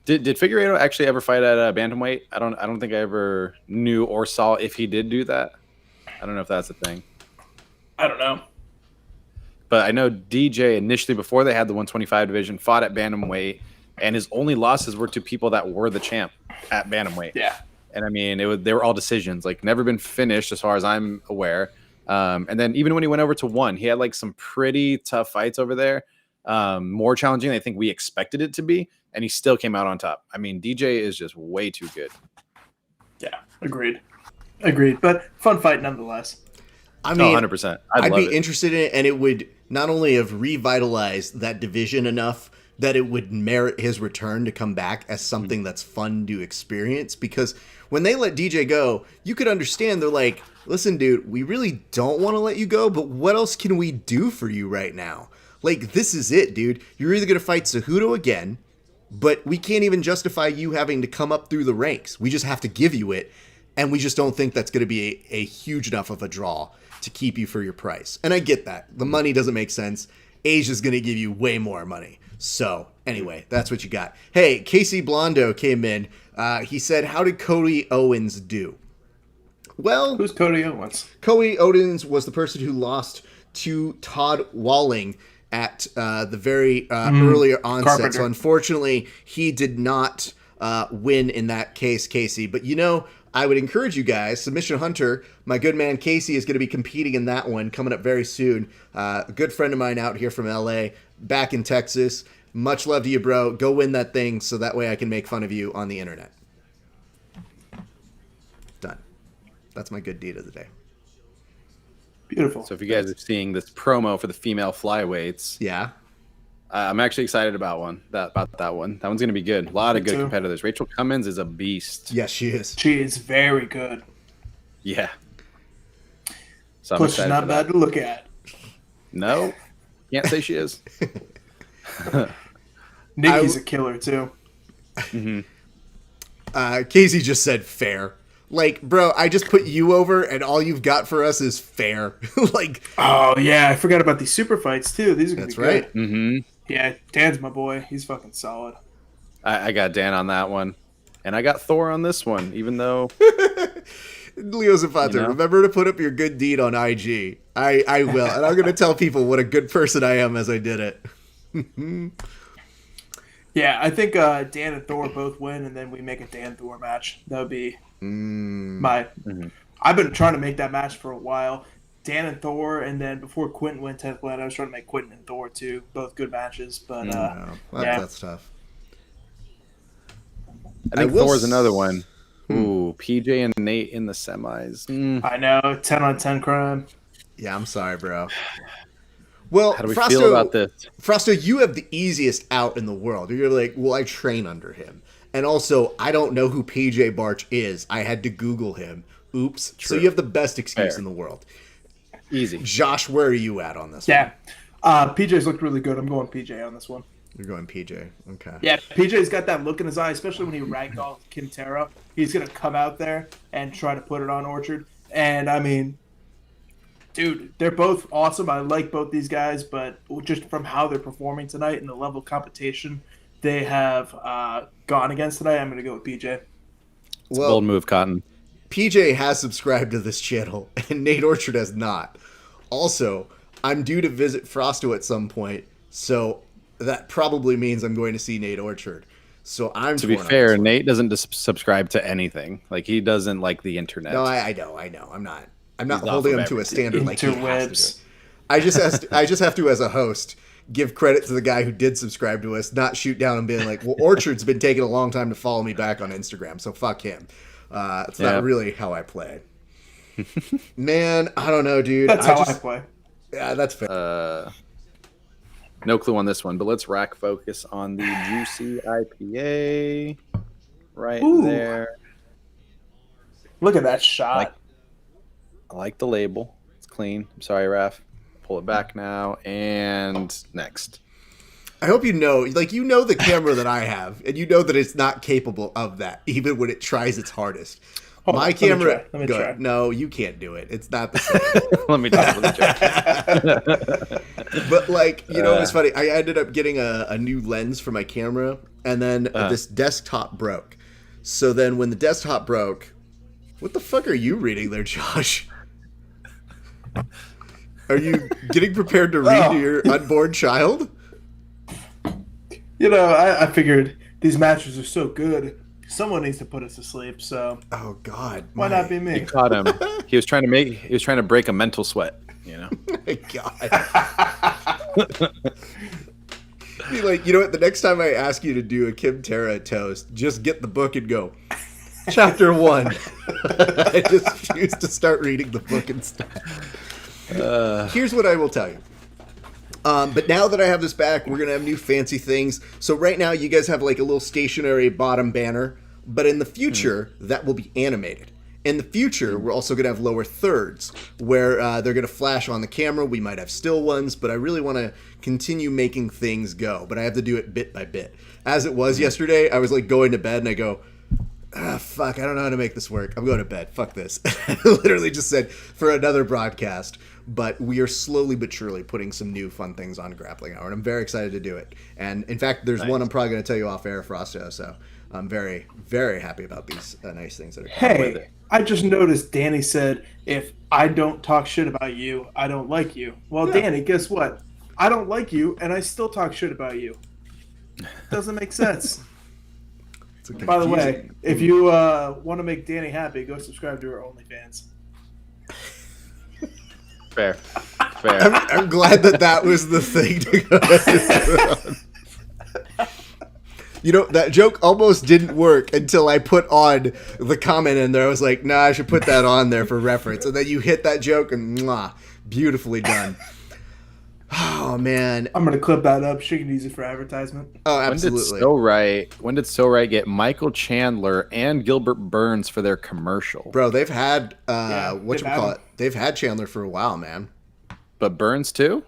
Speaker 2: did Figueiredo actually ever fight at a bantamweight? I don't think I ever knew or saw if he did do that. I don't know if that's a thing.
Speaker 3: I don't know.
Speaker 2: But I know DJ initially, before they had the 125 division, fought at bantamweight, and his only losses were to people that were the champ at bantamweight.
Speaker 3: Yeah.
Speaker 2: And I mean, they were all decisions, like never been finished as far as I'm aware. And then even when he went over to one, he had like some pretty tough fights over there, more challenging than I think we expected it to be, and he still came out on top. I mean, DJ is just way too good.
Speaker 3: Yeah, agreed. But fun fight nonetheless.
Speaker 1: I mean,
Speaker 2: 100%.
Speaker 1: I'd be interested in it, and it would not only have revitalized that division enough that it would merit his return to come back as something that's fun to experience. Because when they let DJ go, you could understand they're like, listen, dude, we really don't want to let you go, but what else can we do for you right now? Like, this is it, dude. You're either going to fight Cejudo again, but we can't even justify you having to come up through the ranks. We just have to give you it, and we just don't think that's going to be a huge enough of a draw to keep you for your price. And I get that. The money doesn't make sense. Asia's going to give you way more money. So, anyway, that's what you got. Hey, Casey Blondo came in. He said, how did Cody Owens do? Well,
Speaker 3: Who's Cody Owens?
Speaker 1: Cody Owens was the person who lost to Todd Walling at the very earlier onset.
Speaker 3: Carpenter.
Speaker 1: So, unfortunately, he did not win in that case, Casey. But, I would encourage you guys, Submission Hunter, my good man Casey is going to be competing in that one coming up very soon. A good friend of mine out here from LA, back in Texas. Much love to you, bro. Go win that thing so that way I can make fun of you on the internet. Done. That's my good deed of the day.
Speaker 3: Beautiful.
Speaker 2: So if you guys are seeing this promo for the female flyweights,
Speaker 1: Yeah.
Speaker 2: I'm actually excited about that one. That one's going to be good. A lot of
Speaker 3: Me
Speaker 2: good
Speaker 3: too.
Speaker 2: competitors. Rachel Cummins is a beast.
Speaker 1: Yes, she is.
Speaker 3: She is very good.
Speaker 2: Yeah. So I'm
Speaker 3: Plus, she's
Speaker 2: excited
Speaker 3: not
Speaker 2: for
Speaker 3: bad
Speaker 2: that.
Speaker 3: to look at.
Speaker 2: No, can't say she is.
Speaker 3: Nikki's a killer, too.
Speaker 1: Casey just said fair. Like, bro, I just put you over and all you've got for us is fair. Like,
Speaker 3: Oh, yeah. I forgot about these super fights, too. These are going to
Speaker 1: that's
Speaker 3: be
Speaker 1: right.
Speaker 3: good.
Speaker 2: Mm-hmm.
Speaker 3: Yeah, Dan's my boy. He's fucking solid.
Speaker 2: I got Dan on that one, and I got Thor on this one. Even though
Speaker 1: Leo Zapata, remember to put up your good deed on IG. I will. And I'm going to tell people what a good person I am as I did it.
Speaker 3: Yeah, I think Dan and Thor both win, and then we make a Dan-Thor match. That would be my... I've been trying to make that match for a while. Dan and Thor, and then before Quentin went 10th land, I was trying to make Quentin and Thor, too. Both good matches, but
Speaker 1: No,
Speaker 3: yeah.
Speaker 1: that's tough.
Speaker 2: I think
Speaker 1: will
Speaker 2: Thor's another one. Ooh, PJ and Nate in the semis.
Speaker 3: I know, 10 on 10 crime.
Speaker 1: Yeah, I'm sorry, bro. Well,
Speaker 2: How do we feel about this?
Speaker 1: Frosto, you have the easiest out in the world. You're like, well, I train under him. And also, I don't know who PJ Barch is. I had to Google him. Oops.
Speaker 2: True.
Speaker 1: So you have the best excuse
Speaker 2: Fair.
Speaker 1: in the world.
Speaker 2: Easy.
Speaker 1: Josh, where are you at on this
Speaker 3: Yeah. PJ's looked really good. I'm going PJ on this one.
Speaker 1: one? You're going PJ. Okay.
Speaker 3: Yeah, PJ's got that look in his eye, especially when he ragdolled Quintero. He's going to come out there and try to put it on Orchard. And, I mean, dude, they're both awesome. I like both these guys, but just from how they're performing tonight and the level of competition they have gone against tonight, I'm going to go with PJ.
Speaker 1: Well,
Speaker 2: Bold move, Cotton.
Speaker 1: PJ has subscribed to this channel, and Nate Orchard has not. Also, I'm due to visit Frosto at some point, so that probably means I'm going to see Nate Orchard. So I'm
Speaker 2: To be
Speaker 1: torn on
Speaker 2: fair,
Speaker 1: this one.
Speaker 2: Nate doesn't subscribe to anything. Like, he doesn't like the internet.
Speaker 1: No, I know. I'm not
Speaker 2: He's
Speaker 1: holding
Speaker 2: off
Speaker 1: him
Speaker 2: of
Speaker 1: to a standard like he has to
Speaker 3: Interwebs.
Speaker 1: do. I just have to, as a host, give credit to the guy who did subscribe to us, not shoot down and being like, well, Orchard's been taking a long time to follow me back on Instagram, so fuck him. It's
Speaker 2: Yeah.
Speaker 1: not really how I play. Man, I don't know, dude.
Speaker 3: That's how I play.
Speaker 1: Yeah, that's fair.
Speaker 2: No clue on this one, but let's rack focus on the Juicy IPA right
Speaker 3: Ooh.
Speaker 2: there.
Speaker 3: Look at that shot.
Speaker 2: I like the label. It's clean. I'm sorry, Raph. Pull it back now. And next.
Speaker 1: I hope you know the camera that I have, and you know that it's not capable of that, even when it tries its hardest.
Speaker 3: Hold
Speaker 1: My
Speaker 3: on, let me
Speaker 1: camera.
Speaker 3: try. Let me
Speaker 1: Go
Speaker 3: try.
Speaker 1: ahead. No, you can't do it. It's not the same.
Speaker 2: Let me tell you.
Speaker 1: But it's funny. I ended up getting a new lens for my camera, and then this desktop broke. So then when the desktop broke, what the fuck are you reading there, Josh? Are you getting prepared to read to your unborn child?
Speaker 3: You know, I figured these matches are so good. Someone needs to put us to sleep, so
Speaker 1: Oh God!
Speaker 3: why not be me?
Speaker 2: Caught him. He was trying to break a mental sweat, you know.
Speaker 1: My God! Be like, you know what? The next time I ask you to do a Kim Tara toast, just get the book and go. Chapter 1. I just choose to start reading the book instead. Here's what I will tell you. But now that I have this back, we're going to have new fancy things. So right now, you guys have like a little stationary bottom banner. But in the future, that will be animated. In the future, we're also going to have lower thirds where they're going to flash on the camera. We might have still ones, but I really want to continue making things go. But I have to do it bit by bit. As it was yesterday, I was like going to bed and I go, Fuck, I don't know how to make this work. I'm going to bed. Fuck this. I literally just said for another broadcast, but we are slowly but surely putting some new fun things on Grappling Hour, and I'm very excited to do it. And in fact, there's one I'm probably going to tell you off air, Frosto, so I'm very, very happy about these nice things that are coming with it.
Speaker 3: Hey, I just noticed Danny said, if I don't talk shit about you, I don't like you. Well,
Speaker 1: Yeah.
Speaker 3: Danny, guess what? I don't like you, and I still talk shit about you. Doesn't make sense. By the way, if you want to make Danny happy, go subscribe to her OnlyFans.
Speaker 2: Fair.
Speaker 1: I'm glad that was the thing to go. You know, that joke almost didn't work until I put on the comment in there. I was like, nah, I should put that on there for reference. And then you hit that joke and mwah, beautifully done. Oh, man.
Speaker 3: I'm going to clip that up. She can use it for advertisement.
Speaker 1: Oh, absolutely.
Speaker 2: When did So Right get Michael Chandler and Gilbert Burns for their commercial?
Speaker 1: Bro, they've had,
Speaker 3: it?
Speaker 1: They've had Chandler for a while, man.
Speaker 2: But Burns too?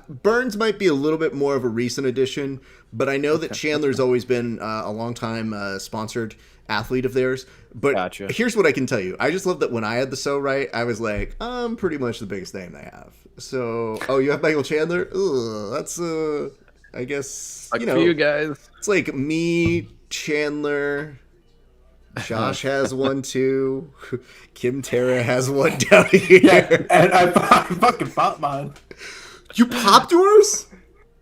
Speaker 1: Burns might be a little bit more of a recent addition, but I know that Chandler's always been a long time sponsored athlete of theirs. But
Speaker 2: Gotcha.
Speaker 1: Here's what I can tell you. I just love that when I had the So Right, I was like, I'm pretty much the biggest name they have. So, you have Michael Chandler? Ugh, that's, I guess,
Speaker 2: Like for you guys.
Speaker 1: it's like me, Chandler, Josh has one too, Kim Tara has one down here.
Speaker 3: Yeah, and I fucking bought mine.
Speaker 1: You popped yours?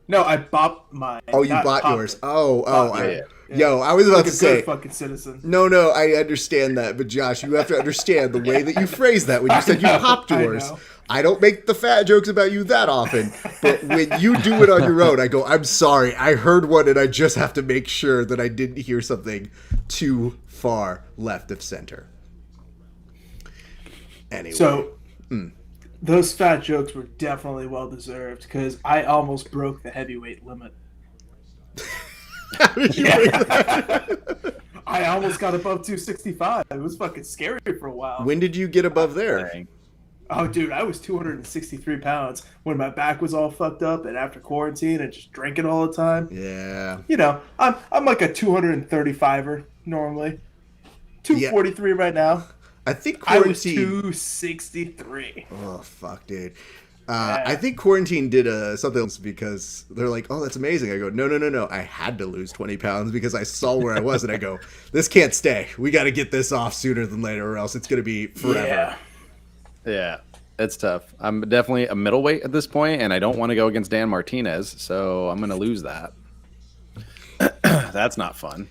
Speaker 3: No, I bought mine.
Speaker 1: Oh, you
Speaker 3: not
Speaker 1: bought
Speaker 3: popped
Speaker 1: yours.
Speaker 3: it.
Speaker 1: Oh,
Speaker 3: Yeah.
Speaker 1: Yo, I was about
Speaker 3: Like
Speaker 1: to
Speaker 3: a
Speaker 1: say,
Speaker 3: good fucking citizen.
Speaker 1: no, I understand that, but Josh, you have to understand the way that you phrased that when you said you popped yours. I don't make the fat jokes about you that often, but when you do it on your own, I go, I'm sorry, I heard one and I just have to make sure that I didn't hear something too far left of center. Anyway.
Speaker 3: So, those fat jokes were definitely well deserved because I almost broke the heavyweight limit. I almost got above 265. It was fucking scary for a while.
Speaker 1: When did you get above there?
Speaker 2: Dang.
Speaker 3: Oh, dude, I was 263 pounds when my back was all fucked up and after quarantine and just drinking all the time.
Speaker 1: Yeah.
Speaker 3: You know, I'm like a 235er normally. 243 right now.
Speaker 1: I think
Speaker 3: I was
Speaker 1: quarantine.
Speaker 3: 263.
Speaker 1: Oh, fuck, dude. I think quarantine did something else because they're like, oh, that's amazing. I go, no. I had to lose 20 pounds because I saw where I was and I go, this can't stay. We got to get this off sooner than later or else it's going to be forever.
Speaker 2: Yeah, it's tough. I'm definitely a middleweight at this point, and I don't want to go against Dan Martinez, so I'm going to lose that. That's not fun.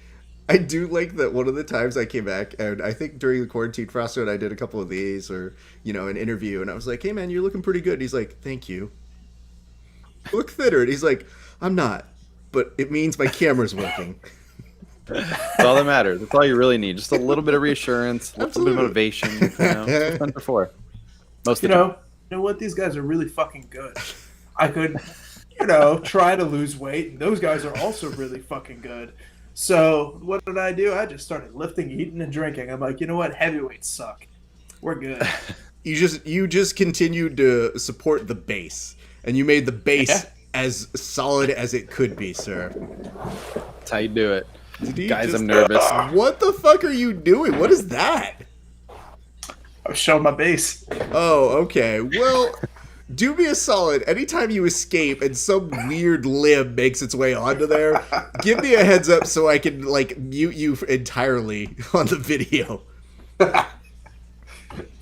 Speaker 1: I do like that one of the times I came back, and I think during the quarantine, Frosto and I did a couple of these or, an interview, and I was like, hey, man, you're looking pretty good. And he's like, thank you. You look thinner. And he's like, I'm not, but it means my camera's working.
Speaker 2: That's all that matters. That's all you really need. Just a little bit of reassurance, a little bit of motivation. That's what it's done before. Most of the time.
Speaker 3: You know what? These guys are really fucking good. I could, try to lose weight, and those guys are also really fucking good. So what did I do? I just started lifting, eating, and drinking. I'm like, you know what? Heavyweights suck. We're good.
Speaker 1: You just continued to support the base, and you made the base as solid as it could be, sir.
Speaker 2: That's how you do it. Guys, I'm nervous.
Speaker 1: What the fuck are you doing? What is that?
Speaker 3: I was showing my base.
Speaker 1: Oh, okay. Well, do me a solid. Anytime you escape and some weird limb makes its way onto there, give me a heads up so I can, mute you entirely on the video.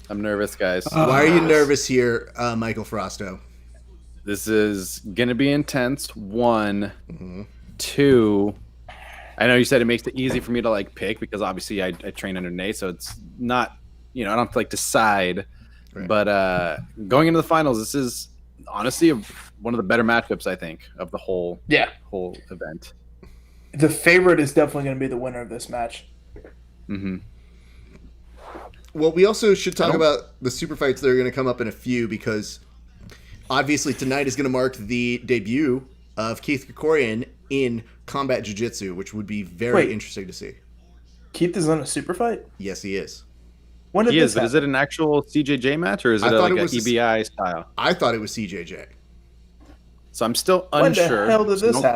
Speaker 2: I'm nervous, guys.
Speaker 1: Why are you nervous here, Michael Frosto?
Speaker 2: This is going to be intense. 1, 2... I know you said it makes it easy for me to pick because obviously I train under Nate, so it's not, I don't have to decide. Right. But going into the finals, this is honestly one of the better matchups I think of the whole event.
Speaker 3: The favorite is definitely going to be the winner of this match.
Speaker 2: Mm-hmm.
Speaker 1: Well, we also should talk about the super fights that are going to come up in a few because obviously tonight is going to mark the debut of Keith Krikorian in combat jiu-jitsu, which would be very interesting to see.
Speaker 3: Keith is on a super fight?
Speaker 1: Yes, he is.
Speaker 3: When did this happen?
Speaker 2: Is it an actual CJJ match or is it like an EBI style?
Speaker 1: I thought it was CJJ.
Speaker 2: So I'm still unsure.
Speaker 3: When the hell did this happen?
Speaker 2: Don't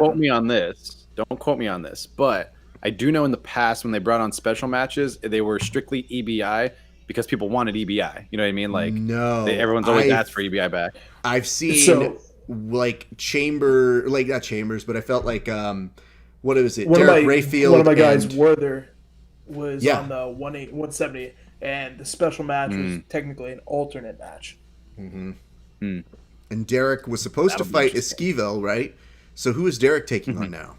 Speaker 2: quote me on this. But I do know in the past when they brought on special matches, they were strictly EBI because people wanted EBI. You know what I mean? Like,
Speaker 1: No,
Speaker 2: everyone's always asked for EBI back.
Speaker 1: I've seen
Speaker 3: So-
Speaker 1: like not chambers, but I felt like what is it?
Speaker 3: One
Speaker 1: Derek
Speaker 3: of my
Speaker 1: Rayfield.
Speaker 3: one of my guys,
Speaker 1: and-
Speaker 3: Werther, was
Speaker 1: Yeah.
Speaker 3: on the 170, and the special match was technically an alternate match.
Speaker 1: and Derek was supposed to
Speaker 2: That'll be
Speaker 1: fight
Speaker 2: interesting.
Speaker 1: Esquivel, right? So who is Derek taking on now?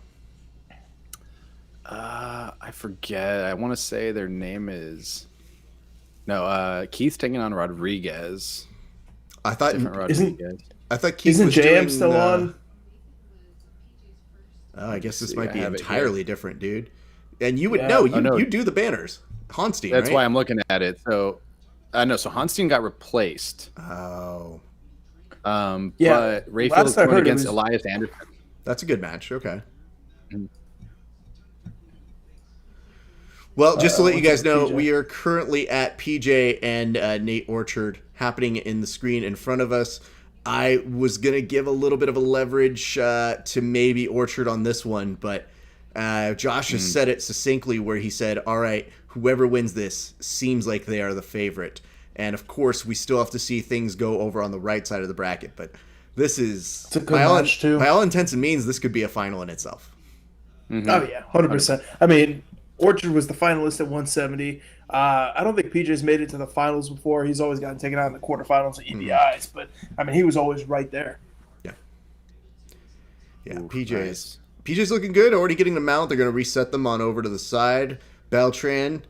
Speaker 2: I forget. I want to say their name is Keith's taking on Rodriguez.
Speaker 1: I thought
Speaker 2: Different
Speaker 3: Isn't-
Speaker 2: Rodriguez.
Speaker 1: Keith
Speaker 3: Isn't
Speaker 1: was
Speaker 3: JM
Speaker 1: doing,
Speaker 3: still on?
Speaker 1: Oh, I guess this
Speaker 2: see,
Speaker 1: might
Speaker 2: I
Speaker 1: be
Speaker 2: have it
Speaker 1: entirely different, dude. And you would
Speaker 3: Yeah.
Speaker 1: know.
Speaker 2: Oh, no.
Speaker 1: You do the banners, Honstein.
Speaker 2: That's
Speaker 1: right?
Speaker 2: why I'm looking at it. So, no. So Honstein got replaced.
Speaker 1: Oh,
Speaker 3: Yeah,
Speaker 2: But Rayfield
Speaker 3: last
Speaker 2: is
Speaker 3: I
Speaker 2: going
Speaker 3: heard it
Speaker 2: against
Speaker 3: was-
Speaker 2: Elias Anderson.
Speaker 1: that's a good match. Okay.
Speaker 2: Mhm.
Speaker 1: Well, just to let you
Speaker 3: what's
Speaker 1: guys
Speaker 3: up,
Speaker 1: know,
Speaker 3: PJ?
Speaker 1: we are currently at PJ and Nate Orchard happening in the screen in front of us. I was going to give a little bit of a leverage to maybe Orchard on this one, but Josh has said it succinctly where he said, all right, whoever wins this seems like they are the favorite. And, of course, we still have to see things go over on the right side of the bracket, but this is,
Speaker 3: It's a good match, too.
Speaker 1: by all intents and means, this could be a final in itself.
Speaker 3: Oh yeah, 100%. I mean, Orchard was the finalist at 170. I don't think PJ's made it to the finals before. He's always gotten taken out in the quarterfinals at EBIs, but I mean, he was always right there.
Speaker 1: Yeah,
Speaker 2: Ooh,
Speaker 1: PJ's
Speaker 2: nice.
Speaker 1: PJ's looking good. Already getting the mount. They're going to reset them on over to the side. Beltran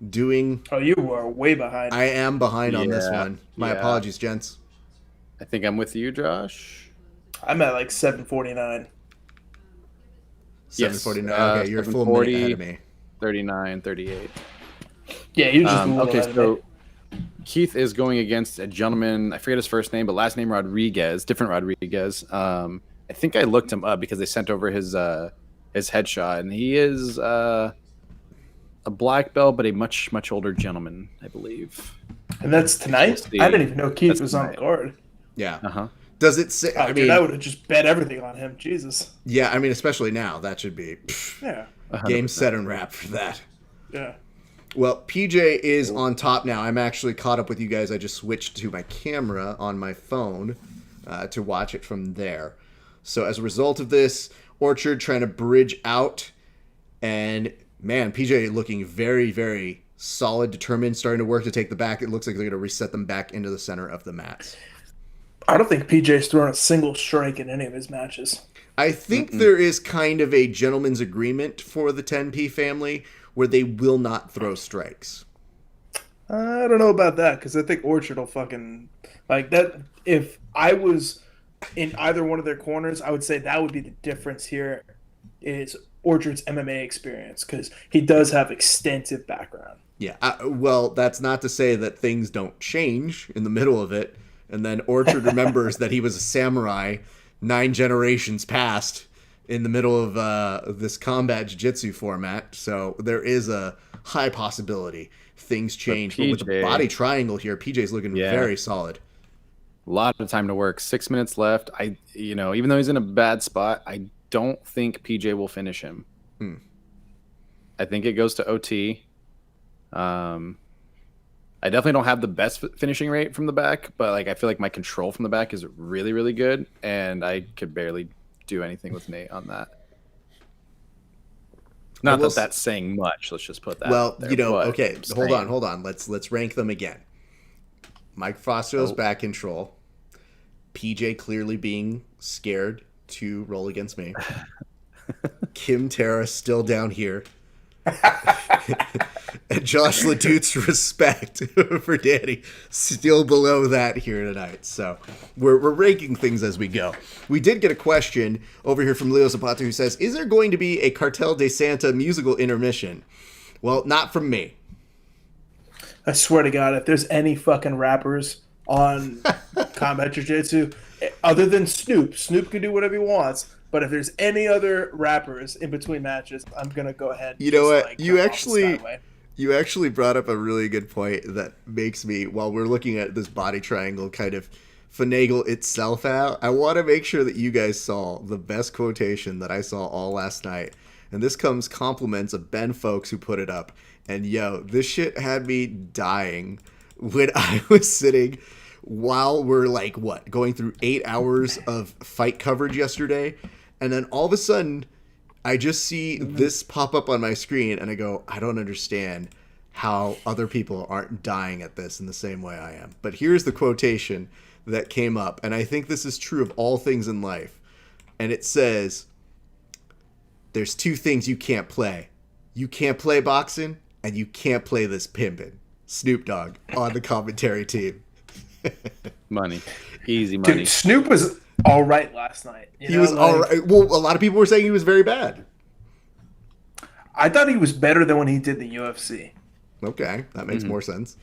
Speaker 1: doing.
Speaker 3: Oh, you were way behind.
Speaker 1: I am behind on this
Speaker 2: Yeah,
Speaker 1: one. My
Speaker 2: yeah.
Speaker 1: apologies, gents.
Speaker 2: I think I'm with you, Josh.
Speaker 3: I'm at like 749.
Speaker 1: 749. Okay, you're a full
Speaker 2: 740.
Speaker 1: minute ahead of me.
Speaker 2: 39, 38.
Speaker 3: Yeah, you just a little
Speaker 2: Okay,
Speaker 3: ahead of
Speaker 2: so
Speaker 3: me.
Speaker 2: Keith is going against a gentleman. I forget his first name, but last name Rodriguez, different Rodriguez. I think I looked him up because they sent over his headshot, and he is a black belt, but a much older gentleman, I believe.
Speaker 3: And that's tonight?
Speaker 2: We'll see.
Speaker 3: I didn't even know Keith
Speaker 2: That's
Speaker 3: was on the
Speaker 2: tonight.
Speaker 3: card.
Speaker 1: Yeah.
Speaker 2: Uh-huh.
Speaker 1: Does it say?
Speaker 3: Oh,
Speaker 1: I
Speaker 3: dude,
Speaker 1: mean,
Speaker 3: I would have just bet everything on him. Jesus.
Speaker 1: yeah. I mean, especially now, that should be
Speaker 3: Yeah.
Speaker 1: game, set, and wrap for that.
Speaker 3: Yeah.
Speaker 1: Well, PJ is on top now. I'm actually caught up with you guys. I just switched to my camera on my phone to watch it from there. So as a result of this, Orchard trying to bridge out, and man, PJ looking very, very solid, determined, starting to work to take the back. It looks like they're going to reset them back into the center of the mats.
Speaker 3: I don't think PJ's thrown a single strike in any of his matches.
Speaker 1: I think there is kind of a gentleman's agreement for the 10P family where they will not throw strikes.
Speaker 3: I don't know about that because I think Orchard will fucking like that. If I was in either one of their corners, I would say that would be the difference here is Orchard's MMA experience because he does have extensive background.
Speaker 1: Yeah, well, that's not to say that things don't change in the middle of it. And then Orchard remembers that he was a samurai 9 generations past in the middle of this combat jiu-jitsu format. So there is a high possibility things change. But with the
Speaker 2: PJ
Speaker 1: body triangle here, PJ's looking very solid.
Speaker 2: A lot of time to work. 6 minutes left. Even though he's in a bad spot, I don't think PJ will finish him. I think it goes to OT. I definitely don't have the best finishing rate from the back, but I feel like my control from the back is really, really good, and I could barely do anything with Nate on that. Not that that's saying much. Let's just put that.
Speaker 1: Well,
Speaker 2: out there,
Speaker 1: okay.
Speaker 2: I'm
Speaker 1: Hold on. Let's rank them again. Mike Foster's back control. PJ clearly being scared to roll against me. Kim Terra still down here. And Josh Ledut's respect for Danny still below that here tonight. So we're ranking things as we go. We did get a question over here from Leo Zapata who says, is there going to be a Cartel de Santa musical intermission? Well, not from me.
Speaker 3: I swear to God, if there's any fucking rappers on Combat Jiu-Jitsu, other than Snoop can do whatever he wants. But if there's any other rappers in between matches, I'm gonna go ahead.
Speaker 1: You know what?
Speaker 3: Jump off the Skyway.
Speaker 1: You actually brought up a really good point that makes me, while we're looking at this body triangle kind of finagle itself out, I want to make sure that you guys saw the best quotation that I saw all last night. And this comes compliments of Ben Folks who put it up. And yo, this shit had me dying when I was sitting while we're like, going through 8 hours of fight coverage yesterday. And then all of a sudden, I just see this pop up on my screen and I go, I don't understand how other people aren't dying at this in the same way I am. But here's the quotation that came up. And I think this is true of all things in life. And it says, there's 2 things you can't play. You can't play boxing and you can't play this pimpin'. Snoop Dogg on the commentary team.
Speaker 2: Money. Easy money.
Speaker 3: Dude, Snoop was all right last night.
Speaker 1: He was all right. Well, a lot of people were saying he was very bad.
Speaker 3: I thought he was better than when he did the UFC.
Speaker 1: Okay, that makes more sense.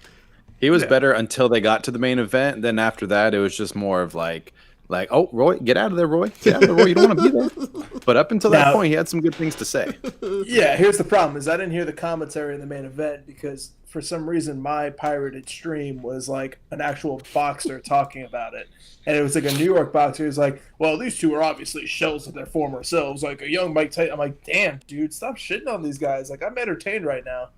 Speaker 2: He was better until they got to the main event. Then after that, it was just more of like, oh, Roy, get out of there, Roy. Get out of there, Roy. You don't want to be there. But up until that point, he had some good things to say.
Speaker 3: Yeah, here's the problem: is I didn't hear the commentary in the main event because for some reason my pirated stream was like an actual boxer talking about it, and it was like a New York boxer who's like, "Well, these two are obviously shells of their former selves." Like a young Mike Tyson. I'm like, "Damn, dude, stop shitting on these guys." Like, I'm entertained right now.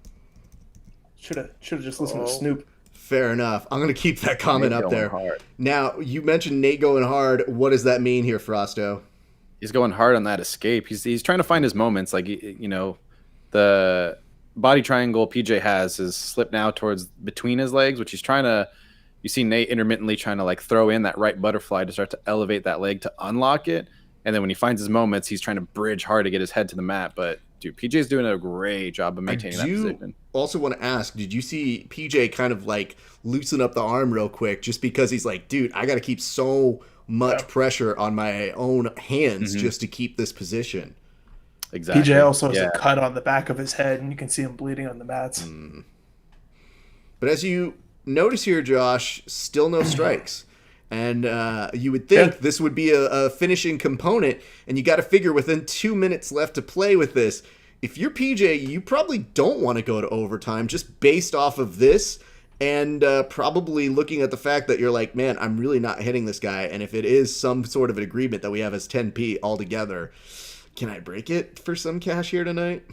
Speaker 3: Should have just listened to Snoop.
Speaker 1: Fair enough. I'm going to keep that comment up there. Hard. Now, you mentioned Nate going hard. What does that mean here, Frosto?
Speaker 2: He's going hard on that escape. He's trying to find his moments. Like, you know, the body triangle PJ has is slipped now towards between his legs, which he's trying to – you see Nate intermittently trying to, like, throw in that right butterfly to start to elevate that leg to unlock it. And then when he finds his moments, he's trying to bridge hard to get his head to the mat. But, dude, PJ's doing a great job of maintaining that position.
Speaker 1: Also want to ask, did you see PJ kind of like loosen up the arm real quick just because he's like, dude, I got to keep so much pressure on my own hands just to keep this position.
Speaker 2: Exactly.
Speaker 3: PJ also has a cut on the back of his head, and you can see him bleeding on the mats.
Speaker 1: But as you notice here, Josh, still no strikes. And you would think this would be a finishing component, and you got to figure within 2 minutes left to play with this. If you're PJ, you probably don't want to go to overtime just based off of this and probably looking at the fact that you're like, man, I'm really not hitting this guy. And if it is some sort of an agreement that we have as 10p altogether, can I break it for some cash here tonight?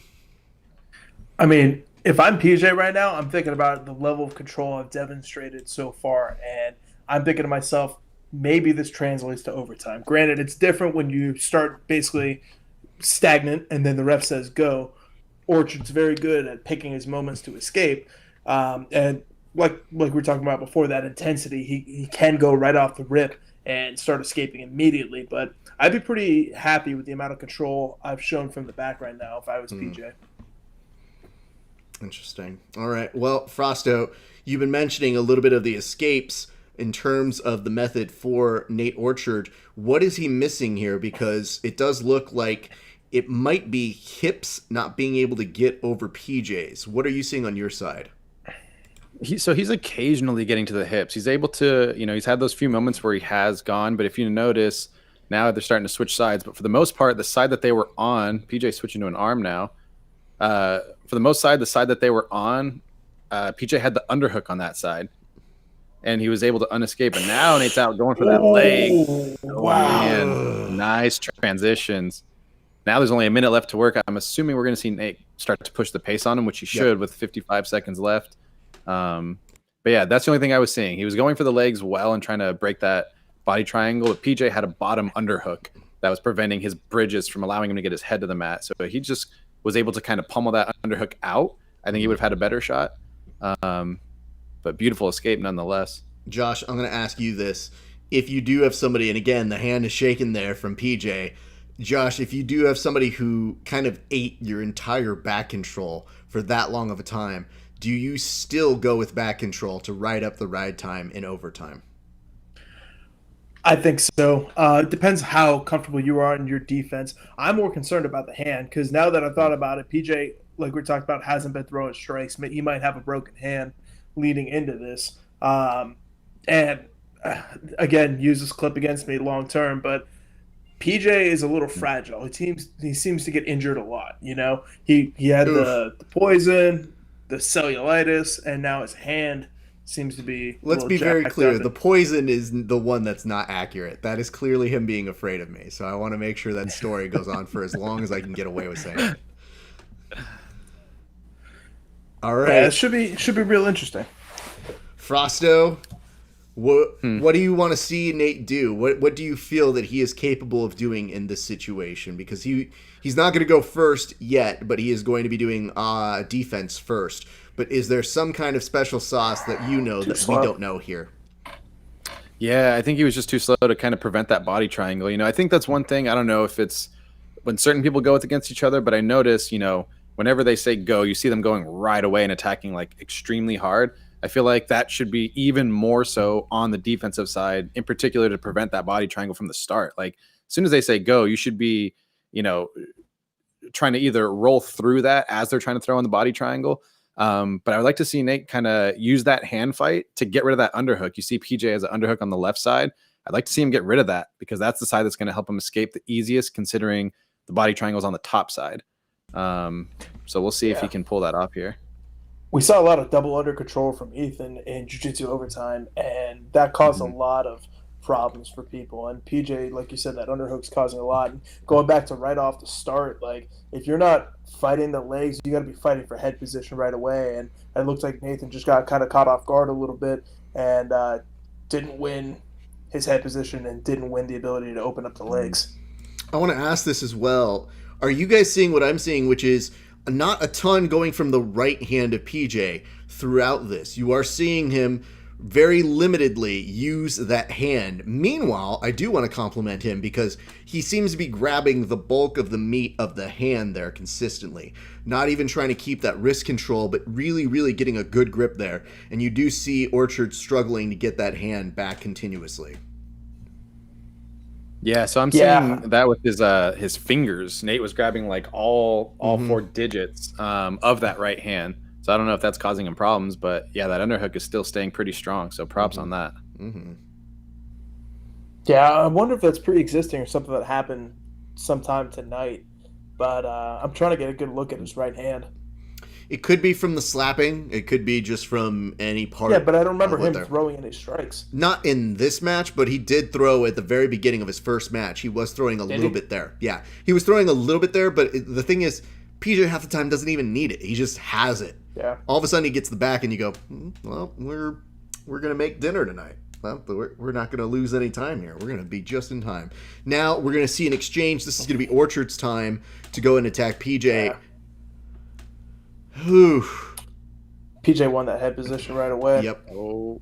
Speaker 3: I mean, if I'm PJ right now, I'm thinking about the level of control I've demonstrated so far, and I'm thinking to myself, maybe this translates to overtime. Granted, it's different when you start basically stagnant and then the ref says go. Orchard's very good at picking his moments to escape. And like we were talking about before, that intensity, he can go right off the rip and start escaping immediately. But I'd be pretty happy with the amount of control I've shown from the back right now if I was PJ.
Speaker 1: Interesting. All right. Well, Frosto, you've been mentioning a little bit of the escapes in terms of the method for Nate Orchard. What is he missing here? Because it does look like it might be hips not being able to get over PJs. What are you seeing on your side?
Speaker 2: So he's occasionally getting to the hips. He's able to, he's had those few moments where he has gone, but if you notice, now they're starting to switch sides. But for the most part, the side that they were on, PJ switching to an arm now. For the most side, the side that they were on, PJ had the underhook on that side. And he was able to unescape. And now Nate's out going for that leg.
Speaker 3: Wow.
Speaker 2: Man, nice transitions. Now there's only a minute left to work. I'm assuming we're going to see Nate start to push the pace on him, which he should with 55 seconds left. But yeah, that's the only thing I was seeing. He was going for the legs well and trying to break that body triangle. But PJ had a bottom underhook that was preventing his bridges from allowing him to get his head to the mat. So he just was able to kind of pummel that underhook out. I think he would have had a better shot. But beautiful escape nonetheless.
Speaker 1: Josh, I'm going to ask you this. If you do have somebody, and again, the hand is shaking there from PJ, Josh, if you do have somebody who kind of ate your entire back control for that long of a time, do you still go with back control to ride up the ride time in overtime?
Speaker 3: I think so. It depends how comfortable you are in your defense. I'm more concerned about the hand because now that I've thought about it, PJ, like we talked about, hasn't been throwing strikes. He might have a broken hand leading into this. And again, use this clip against me long term, but PJ is a little fragile. He seems to get injured a lot. He had the poison, the cellulitis, and now his hand seems to be.
Speaker 1: Let's be very clear. The poison is the one that's not accurate. That is clearly him being afraid of me. So I want to make sure that story goes on for as long as I can get away with saying it. All
Speaker 3: Yeah,
Speaker 1: right,
Speaker 3: it should be real interesting.
Speaker 1: Frosto. What do you want to see Nate do? What do you feel that he is capable of doing in this situation? Because he's not going to go first yet, but he is going to be doing defense first. But is there some kind of special sauce that you know that we don't know here?
Speaker 2: Yeah, I think he was just too slow to kind of prevent that body triangle. I think that's one thing. I don't know if it's when certain people go against each other, but I notice, whenever they say go, you see them going right away and attacking like extremely hard. I feel like that should be even more so on the defensive side, in particular to prevent that body triangle from the start. Like as soon as they say go, you should be, trying to either roll through that as they're trying to throw in the body triangle. But I would like to see Nate kind of use that hand fight to get rid of that underhook. You see PJ has an underhook on the left side. I'd like to see him get rid of that because that's the side that's going to help him escape the easiest, considering the body triangle is on the top side. So we'll see if he can pull that off here.
Speaker 3: We saw a lot of double under control from Ethan in Jiu Jitsu overtime, and that caused a lot of problems for people. And PJ, like you said, that underhook's causing a lot. And going back to right off the start, like if you're not fighting the legs, you got to be fighting for head position right away. And it looked like Nathan just got kind of caught off guard a little bit and didn't win his head position and didn't win the ability to open up the legs.
Speaker 1: I want to ask this as well. Are you guys seeing what I'm seeing, which is not a ton going from the right hand of PJ throughout this? You are seeing him very limitedly use that hand. Meanwhile, I do want to compliment him because he seems to be grabbing the bulk of the meat of the hand there consistently. Not even trying to keep that wrist control, but really, really getting a good grip there. And you do see Orchard struggling to get that hand back continuously.
Speaker 2: Yeah, so I'm seeing that with his fingers. Nate was grabbing like all 4 digits of that right hand. So I don't know if that's causing him problems, but yeah, that underhook is still staying pretty strong. So props on that.
Speaker 3: Yeah, I wonder if that's pre-existing or something that happened sometime tonight. But I'm trying to get a good look at his right hand.
Speaker 1: It could be from the slapping. It could be just from any part.
Speaker 3: Yeah, but I don't remember him throwing any strikes.
Speaker 1: Not in this match, but he did throw at the very beginning of his first match. He was throwing a little bit there. Yeah, he was throwing a little bit there, but the thing is, PJ half the time doesn't even need it. He just has it.
Speaker 3: Yeah.
Speaker 1: All of a sudden he gets the back and you go, well, we're going to make dinner tonight. Well, we're not going to lose any time here. We're going to be just in time. Now we're going to see an exchange. This is going to be Orchard's time to go and attack PJ.
Speaker 3: Yeah.
Speaker 1: Whew.
Speaker 3: PJ won that head position right away.
Speaker 1: Yep.
Speaker 2: Oh.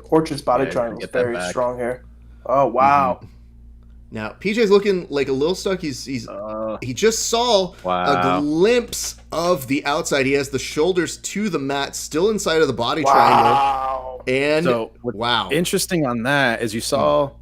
Speaker 3: Orchard's body triangle is very strong here. Oh, wow.
Speaker 1: Now, PJ's looking like a little stuck. He just saw a glimpse of the outside. He has the shoulders to the mat, still inside of the body triangle. And
Speaker 2: so interesting on that is you saw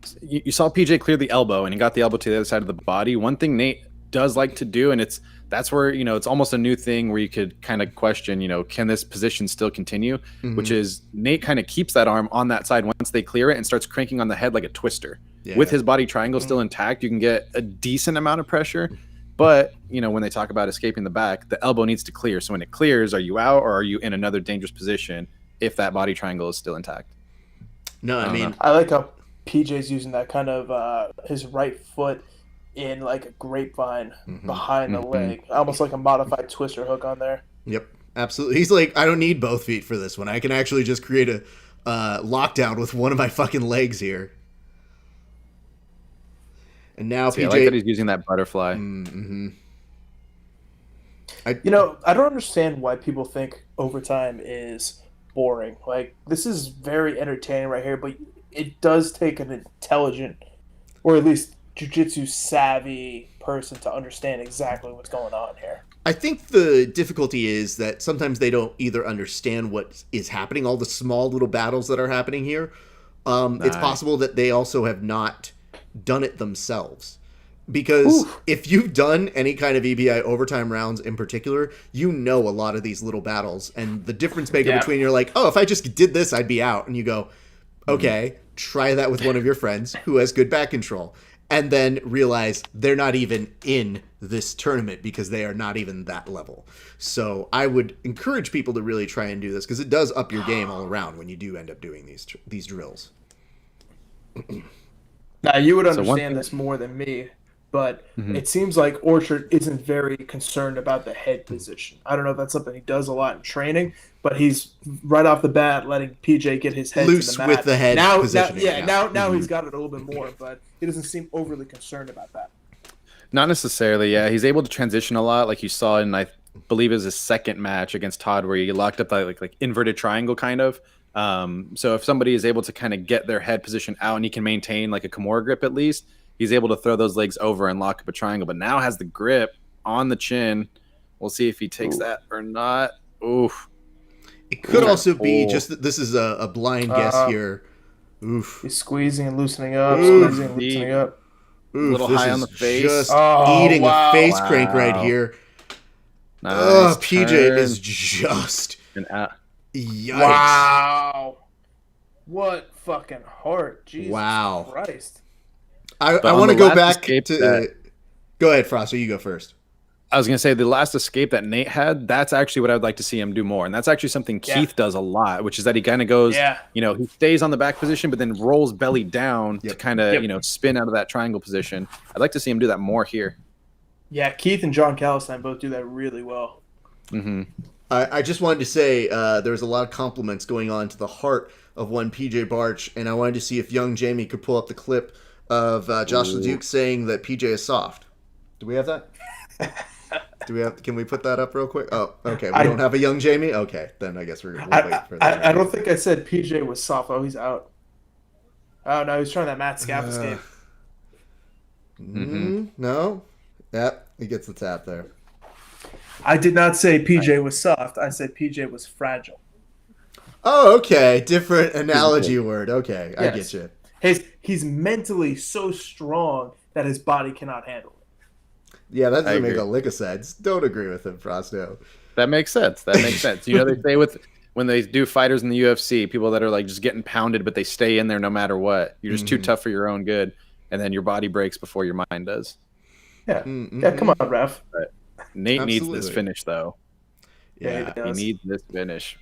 Speaker 2: PJ clear the elbow and he got the elbow to the other side of the body. One thing Nate does like to do, and that's where it's almost a new thing where you could kind of question, can this position still continue? Which is Nate kind of keeps that arm on that side once they clear it and starts cranking on the head like a twister. With his body triangle still intact, you can get a decent amount of pressure. But, when they talk about escaping the back, the elbow needs to clear. So when it clears, are you out or are you in another dangerous position if that body triangle is still intact?
Speaker 1: No, I mean,
Speaker 3: I like how PJ's using that kind of his right foot in like a grapevine behind the leg, almost like a modified twister hook on there.
Speaker 1: Yep, absolutely. He's like, I don't need both feet for this one. I can actually just create a lockdown with one of my fucking legs here. And now PJ,
Speaker 2: I like that he's using that butterfly.
Speaker 3: I don't understand why people think overtime is boring. Like, this is very entertaining right here, but it does take an intelligent, or at least jiu-jitsu savvy person to understand exactly what's going on here.
Speaker 1: I think the difficulty is that sometimes they don't either understand what is happening, all the small little battles that are happening here. It's possible that they also have not done it themselves. Because if you've done any kind of EBI overtime rounds in particular, you know a lot of these little battles. And the difference maker between you're like, oh, if I just did this, I'd be out. And you go, okay, try that with one of your friends who has good back control. And then realize they're not even in this tournament because they are not even that level. So I would encourage people to really try and do this because it does up your game all around when you do end up doing these drills.
Speaker 3: Now, you would understand this more than me, but it seems like Orchard isn't very concerned about the head position. I don't know if that's something he does a lot in training, but he's right off the bat letting PJ get his head
Speaker 1: loose
Speaker 3: to the mat.
Speaker 1: with the head positioning.
Speaker 3: Now he's got it a little bit more, but he doesn't seem overly concerned about that.
Speaker 2: Not necessarily, yeah. He's able to transition a lot, like you saw in, I believe it was his second match against Todd, where he locked up that like inverted triangle kind of. So if somebody is able to kind of get their head position out and he can maintain like a Kimura grip at least, he's able to throw those legs over and lock up a triangle. But now has the grip on the chin. We'll see if he takes that or not. Oof.
Speaker 1: It could also be just that this is a blind guess here. Oof.
Speaker 3: He's squeezing and loosening up, squeezing and loosening up.
Speaker 1: Oof,
Speaker 2: a little high on the face.
Speaker 1: Just eating a face crank right here.
Speaker 2: Nice
Speaker 1: PJ
Speaker 2: turn.
Speaker 1: is just... Yikes.
Speaker 3: Wow. What fucking heart. Jesus
Speaker 1: Wow.
Speaker 3: Christ.
Speaker 1: I want to go back to... Go ahead, Froster. You go first.
Speaker 2: I was going to say the last escape that Nate had, that's actually what I would like to see him do more. And that's actually something Keith does a lot, which is that he kind of goes, he stays on the back position, but then rolls belly down to kind of, spin out of that triangle position. I'd like to see him do that more here.
Speaker 3: Yeah, Keith and John Calistine both do that really well.
Speaker 2: Mm-hmm.
Speaker 1: I just wanted to say there's a lot of compliments going on to the heart of one PJ Barch, and I wanted to see if young Jamie could pull up the clip of Josh LeDuc saying that PJ is soft. Do we have that? Can we put that up real quick? Oh, okay. We don't have a young Jamie? Okay, then I guess we'll wait for that.
Speaker 3: I don't think I said PJ was soft. Oh, he's out. Oh, no, he's trying that Matt Scaff escape.
Speaker 1: No? Yep, he gets the tap there.
Speaker 3: I did not say PJ was soft. I said PJ was fragile.
Speaker 1: Oh, okay. Different analogy word. Okay, I get you.
Speaker 3: He's mentally so strong that his body cannot handle it.
Speaker 1: Yeah, that doesn't make a lick of sense. Don't agree with him, Frosto.
Speaker 2: That makes sense. They say when they do fighters in the UFC, people that are like just getting pounded, but they stay in there no matter what. You're just too tough for your own good, and then your body breaks before your mind does.
Speaker 3: Yeah, come on, ref.
Speaker 2: But Nate needs this finish, though.
Speaker 1: Yeah,
Speaker 2: he needs this finish.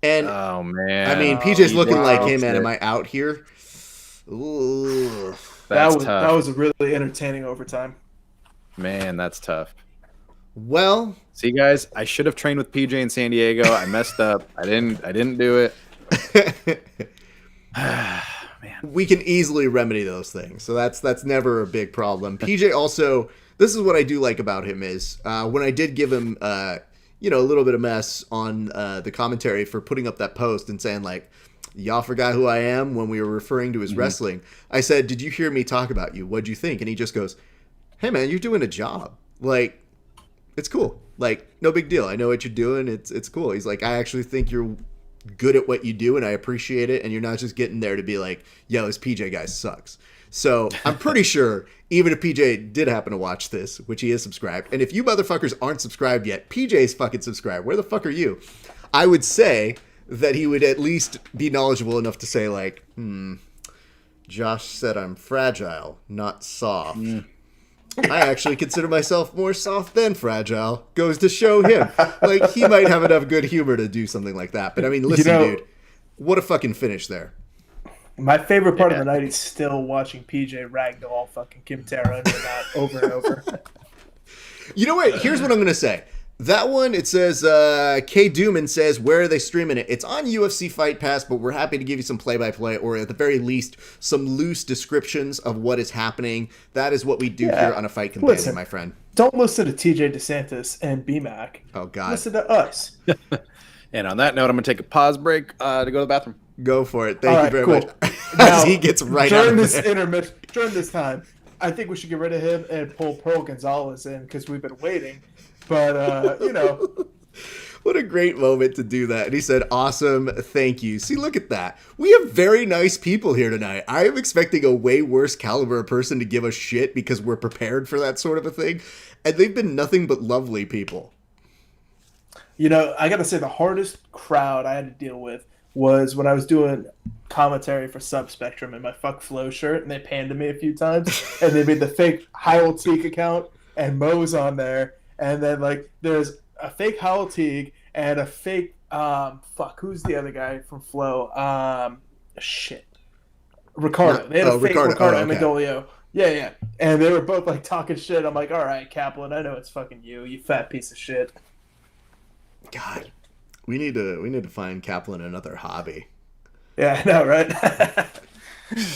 Speaker 1: And
Speaker 2: oh man,
Speaker 1: I mean, PJ's looking like, hey man, am I out here? Ooh,
Speaker 3: that was a really entertaining overtime.
Speaker 2: Man, that's tough.
Speaker 1: Well,
Speaker 2: see, guys, I should have trained with PJ in San Diego. I messed up. I didn't do it. Man,
Speaker 1: we can easily remedy those things, so that's never a big problem. PJ also, this is what I do like about him is when I did give him a little bit of mess on the commentary for putting up that post and saying like, y'all forgot who I am when we were referring to his wrestling. I said, did you hear me talk about you? What'd you think? And he just goes, hey man, you're doing a job. Like, it's cool. Like, no big deal. I know what you're doing. It's cool. He's like, I actually think you're good at what you do and I appreciate it. And you're not just getting there to be like, yo, this PJ guy sucks. So I'm pretty sure even if PJ did happen to watch this, which he is subscribed, and if you motherfuckers aren't subscribed yet, PJ's fucking subscribed. Where the fuck are you? I would say that he would at least be knowledgeable enough to say like, Josh said I'm fragile, not soft. I actually consider myself more soft than fragile. Goes to show him. Like, he might have enough good humor to do something like that. But, I mean, listen, dude. What a fucking finish there.
Speaker 3: My favorite part of the night is still watching PJ ragdoll fucking Kim Terra under that over and over.
Speaker 1: You know what? Here's what I'm going to say. That one, it says, K. Dooman says, where are they streaming it? It's on UFC Fight Pass, but we're happy to give you some play-by-play, or at the very least, some loose descriptions of what is happening. That is what we do here on A Fight Companion, my friend.
Speaker 3: Don't listen to TJ DeSantis and BMAC.
Speaker 1: Oh, God.
Speaker 3: Listen to us.
Speaker 2: And on that note, I'm going to take a pause break to go to the bathroom.
Speaker 1: Go for it. Thank you very much. As he gets right out of there.
Speaker 3: During this time, I think we should get rid of him and pull Pearl Gonzalez in because we've been waiting. But,
Speaker 1: What a great moment to do that. And he said, awesome, thank you. See, look at that. We have very nice people here tonight. I am expecting a way worse caliber of person to give us shit because we're prepared for that sort of a thing. And they've been nothing but lovely people.
Speaker 3: I got to say the hardest crowd I had to deal with was when I was doing commentary for Subspectrum in my Fuck Flow shirt. And they panned to me a few times. And they made the fake Howell Teague account and Mo's on there. And then, there's a fake Howell Teague and a fake, who's the other guy from Flow? Ricardo. They had a fake Ricardo Amidolio. Yeah. And they were both like talking shit. I'm like, all right, Kaplan, I know it's fucking you fat piece of shit.
Speaker 1: God, we need to find Kaplan another hobby.
Speaker 3: Yeah, I know, right?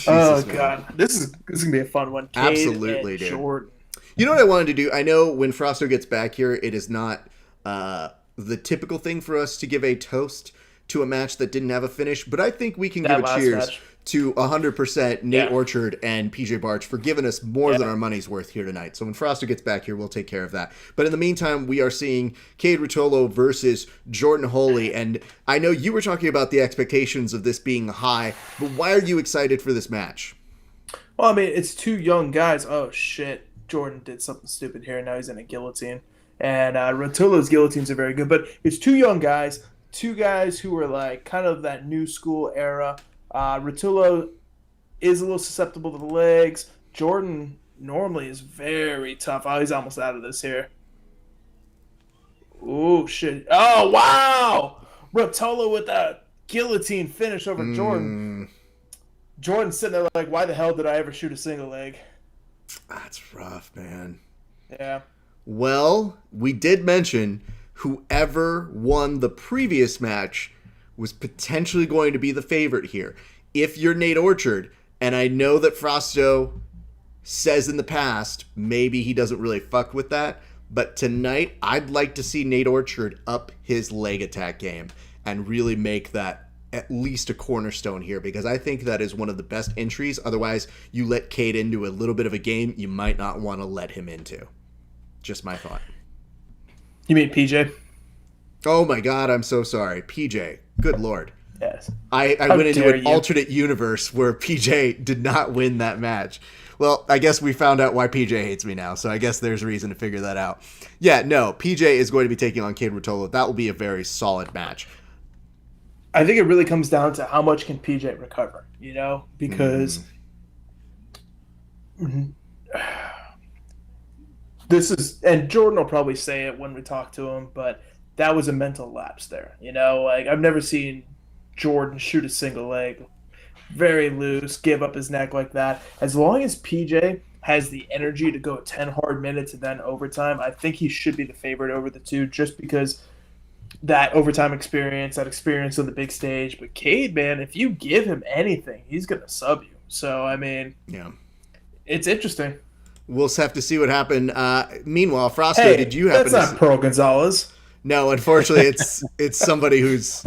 Speaker 3: Oh
Speaker 1: man.
Speaker 3: God, this is gonna be a fun one. Cade
Speaker 1: Absolutely,
Speaker 3: and
Speaker 1: dude.
Speaker 3: Jordan.
Speaker 1: You know what I wanted to do? I know when Frosto gets back here, it is not the typical thing for us to give a toast to a match that didn't have a finish, but I think we can give a cheers to 100% Nate Orchard and PJ Barch for giving us more than our money's worth here tonight. So when Frosto gets back here, we'll take care of that. But in the meantime, we are seeing Cade Ruotolo versus Jordan Holy, and I know you were talking about the expectations of this being high, but why are you excited for this match?
Speaker 3: Well, I mean, it's two young guys. Oh shit, Jordan did something stupid here, and now he's in a guillotine. And Ruotolo's guillotines are very good, but it's two young guys, two guys who are like kind of that new school era. Ruotolo is a little susceptible to the legs. Jordan normally is very tough. Oh, he's almost out of this here. Oh, shit. Oh, wow! Ruotolo with that guillotine finish over Jordan. Jordan's sitting there like, why the hell did I ever shoot a single leg?
Speaker 1: That's rough, man.
Speaker 3: Yeah.
Speaker 1: Well, we did mention whoever won the previous match was potentially going to be the favorite here. If you're Nate Orchard, and I know that Frosto says in the past, maybe he doesn't really fuck with that, but tonight I'd like to see Nate Orchard up his leg attack game and really make that at least a cornerstone here, because I think that is one of the best entries. Otherwise, you let Cade into a little bit of a game you might not want to let him into. Just my thought.
Speaker 3: You mean PJ?
Speaker 1: Oh my God, I'm so sorry. PJ. Good Lord.
Speaker 3: Yes.
Speaker 1: I went into an alternate universe where PJ did not win that match. Well, I guess we found out why PJ hates me now, so I guess there's reason to figure that out. Yeah, no, PJ is going to be taking on Cade Ruotolo. That will be a very solid match.
Speaker 3: I think it really comes down to how much can PJ recover, you know? Because this is, and Jordan will probably say it when we talk to him, but that was a mental lapse there. You know, like I've never seen Jordan shoot a single leg, very loose, give up his neck like that. As long as PJ has the energy to go 10 hard minutes and then overtime, I think he should be the favorite over the two, just because that overtime experience, that experience on the big stage. But Cade, man, if you give him anything, he's going to sub you. So, I mean, it's interesting.
Speaker 1: We'll have to see what happened. Meanwhile, Frosto, did you happen to...
Speaker 3: That's not Pearl Gonzalez.
Speaker 1: No, unfortunately, it's somebody who's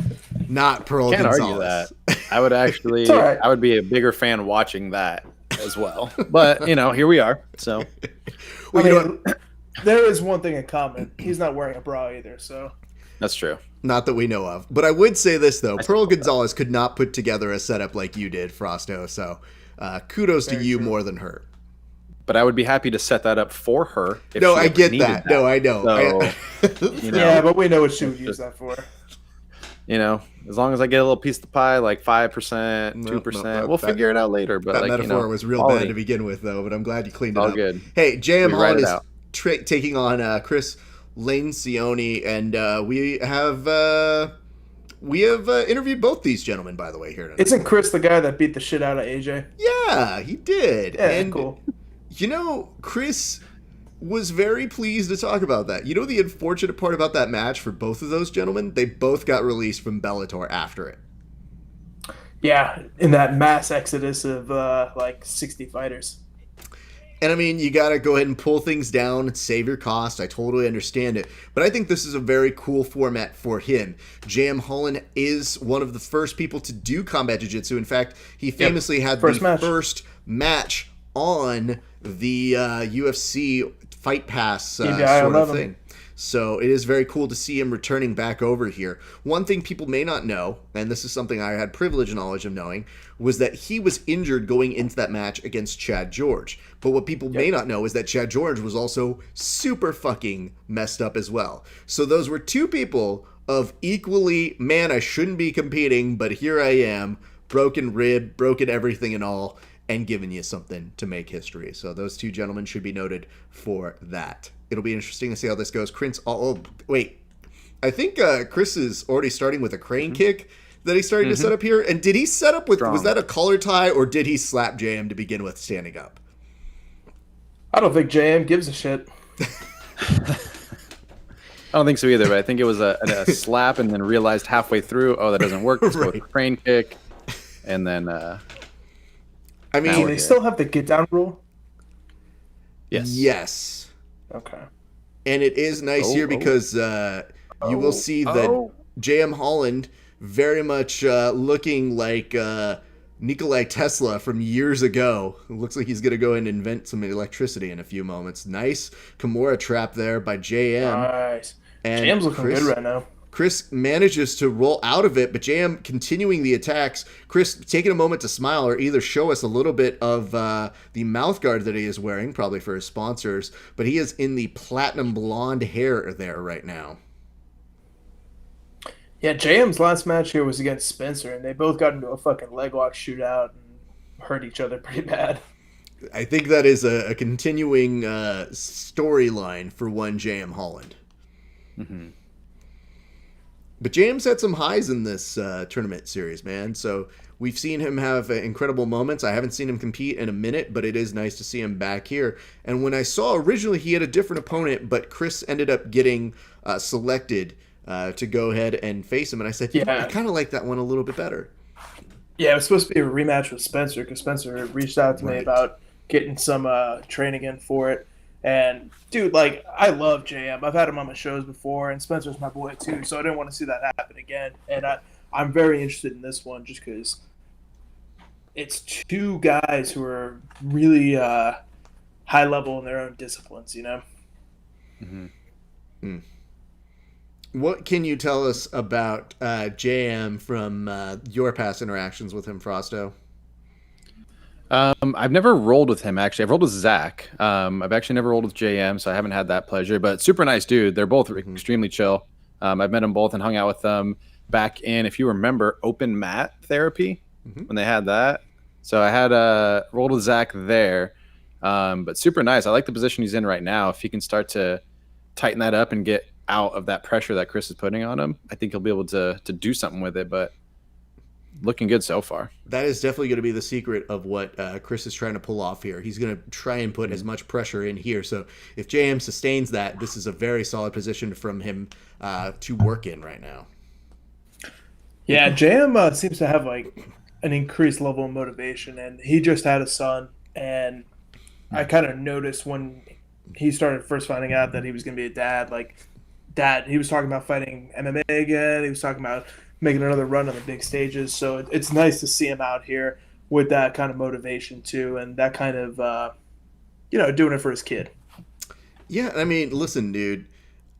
Speaker 1: not Pearl Gonzalez.
Speaker 2: Can't argue that. I would actually, I would be a bigger fan watching that as well. But, you know, here we are. So,
Speaker 3: well, there is one thing in common. He's not wearing a bra either, so...
Speaker 2: That's true.
Speaker 1: Not that we know of. But I would say this, though. Pearl Gonzalez could not put together a setup like you did, Frosto. So kudos to you more than her.
Speaker 2: But I would be happy to set that up for her. If
Speaker 1: no, I get that. No, I know.
Speaker 2: So, you know.
Speaker 3: Yeah, but we know what she would use that for.
Speaker 2: You know, as long as I get a little piece of the pie, like 5%, 2%, we'll figure it out later. But
Speaker 1: that
Speaker 2: like,
Speaker 1: metaphor was real bad to begin with, though. But I'm glad you cleaned it up.
Speaker 2: All good.
Speaker 1: Hey, JM Holland is taking on Chris Lancioni, and we have interviewed both these gentlemen, by the way, here tonight.
Speaker 3: Isn't Chris the guy that beat the shit out of AJ?
Speaker 1: Yeah, he did.
Speaker 3: Yeah,
Speaker 1: and,
Speaker 3: cool.
Speaker 1: You know, Chris was very pleased to talk about that. You know the unfortunate part about that match for both of those gentlemen? They both got released from Bellator after it.
Speaker 3: Yeah, in that mass exodus of like 60 fighters.
Speaker 1: And I mean, you got to go ahead and pull things down and save your cost. I totally understand it. But I think this is a very cool format for him. JM Holland is one of the first people to do combat jiu-jitsu. In fact, he famously had the first match on the UFC Fight Pass sort of thing. So it is very cool to see him returning back over here. One thing people may not know, and this is something I had privileged knowledge of knowing, was that he was injured going into that match against Chad George. But what people may not know is that Chad George was also super fucking messed up as well. So those were two people of equally, man, I shouldn't be competing, but here I am, broken rib, broken everything and all, and giving you something to make history. So those two gentlemen should be noted for that. It'll be interesting to see how this goes. I think Chris is already starting with a crane kick that he's starting to set up here. And did he set up with, was that a collar tie or did he slap JM to begin with standing up?
Speaker 3: I don't think JM gives a shit.
Speaker 2: I don't think so either, but I think it was a slap and then realized halfway through, oh, that doesn't work. Let's go with
Speaker 1: Right.
Speaker 2: a crane kick. And then,
Speaker 1: I
Speaker 3: Do
Speaker 1: mean,
Speaker 3: they still have the get down rule?
Speaker 1: yes.
Speaker 3: Okay.
Speaker 1: And it is nice here because you will see that J.M. Holland very much looking like Nikolai Tesla from years ago. It looks like he's going to go and invent some electricity in a few moments. Nice Kimura trap there by J.M.
Speaker 3: Nice.
Speaker 1: And
Speaker 3: JM's looking good right now.
Speaker 1: Chris manages to roll out of it, but JM continuing the attacks. Chris taking a moment to smile or either show us a little bit of the mouth guard that he is wearing, probably for his sponsors, but he is in the platinum blonde hair there right now.
Speaker 3: Yeah, JM's last match here was against Spencer, and they both got into a fucking leg lock shootout and hurt each other pretty bad.
Speaker 1: I think that is a continuing storyline for one JM Holland.
Speaker 2: Mm-hmm.
Speaker 1: But James had some highs in this tournament series, man. So we've seen him have incredible moments. I haven't seen him compete in a minute, but it is nice to see him back here. And when I saw originally he had a different opponent, but Chris ended up getting selected to go ahead and face him. And I said, I kind of like that one a little bit better.
Speaker 3: Yeah, it was supposed to be a rematch with Spencer because Spencer reached out to me about getting some training in for it. And, dude, like, I love JM. I've had him on my shows before, and Spencer's my boy, too, so I didn't want to see that happen again. And I'm very interested in this one just because it's two guys who are really high level in their own disciplines, you know?
Speaker 2: Mm-hmm.
Speaker 1: Mm. What can you tell us about JM from your past interactions with him, Frosto?
Speaker 2: I've never rolled with him, actually. I've rolled with Zach. I've actually never rolled with JM, so I haven't had that pleasure. But super nice dude. They're both extremely chill. I've met them both and hung out with them back in, if you remember, open mat therapy when they had that. So I had rolled with Zach there. But super nice. I like the position he's in right now. If he can start to tighten that up and get out of that pressure that Chris is putting on him, I think he'll be able to do something with it. But looking good so far.
Speaker 1: That is definitely going to be the secret of what Chris is trying to pull off here. He's going to try and put as much pressure in here. So if JM sustains that, this is a very solid position from him to work in right now.
Speaker 3: Yeah, JM seems to have like an increased level of motivation, and he just had a son, and I kind of noticed when he started first finding out that he was going to be a dad, he was talking about fighting MMA again. He was talking about making another run on the big stages. So it's nice to see him out here with that kind of motivation too, and that kind of, doing it for his kid.
Speaker 1: Yeah, I mean, listen, dude,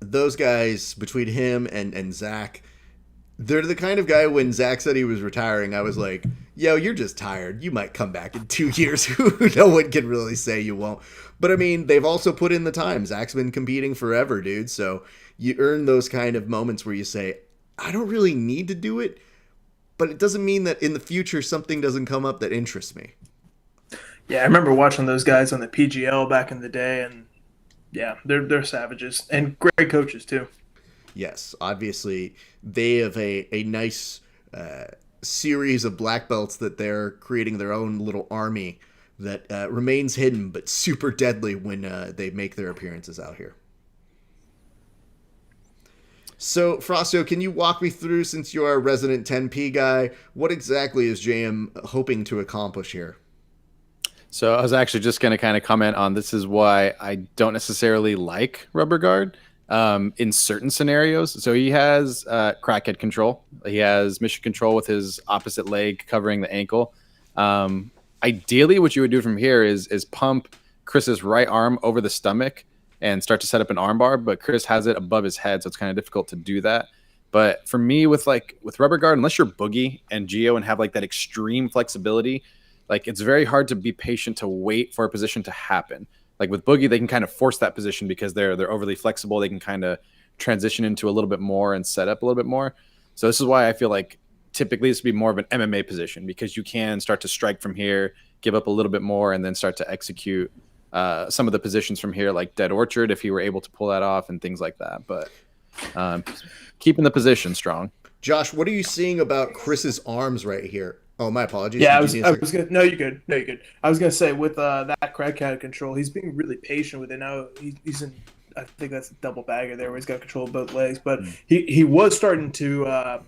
Speaker 1: those guys between him and Zach, they're the kind of guy when Zach said he was retiring, I was like, yo, you're just tired. You might come back in 2 years. No one can really say you won't. But I mean, they've also put in the time. Zach's been competing forever, dude. So you earn those kind of moments where you say, I don't really need to do it, but it doesn't mean that in the future something doesn't come up that interests me.
Speaker 3: Yeah, I remember watching those guys on the PGL back in the day, and yeah, they're savages and great coaches too.
Speaker 1: Yes, obviously they have a nice series of black belts that they're creating their own little army that remains hidden but super deadly when they make their appearances out here. So, Frosto, can you walk me through, since you are a resident 10P guy, what exactly is JM hoping to accomplish here?
Speaker 2: So I was actually just going to kind of comment on this is why I don't necessarily like rubber guard in certain scenarios. So he has crackhead control. He has mission control with his opposite leg covering the ankle. Ideally, what you would do from here is pump Chris's right arm over the stomach and start to set up an armbar, but Chris has it above his head, so it's kind of difficult to do that. But for me, with rubber guard, unless you're Boogie and Geo and have like that extreme flexibility, like it's very hard to be patient to wait for a position to happen. Like with Boogie, they can kind of force that position because they're overly flexible. They can kind of transition into a little bit more and set up a little bit more. So this is why I feel like typically this would be more of an MMA position, because you can start to strike from here, give up a little bit more, and then start to execute some of the positions from here, like Dead Orchard, if he were able to pull that off and things like that. But keeping the position strong.
Speaker 1: Josh, what are you seeing about Chris's arms right here? Oh, my apologies.
Speaker 3: Yeah,
Speaker 1: Did you need a
Speaker 3: I
Speaker 1: second?
Speaker 3: was gonna. No, you're good. No, you're good. I was gonna say with that crack out of control, he's being really patient with it. Now he's in. I think that's a double bagger there, where he's got control of both legs. But he was starting to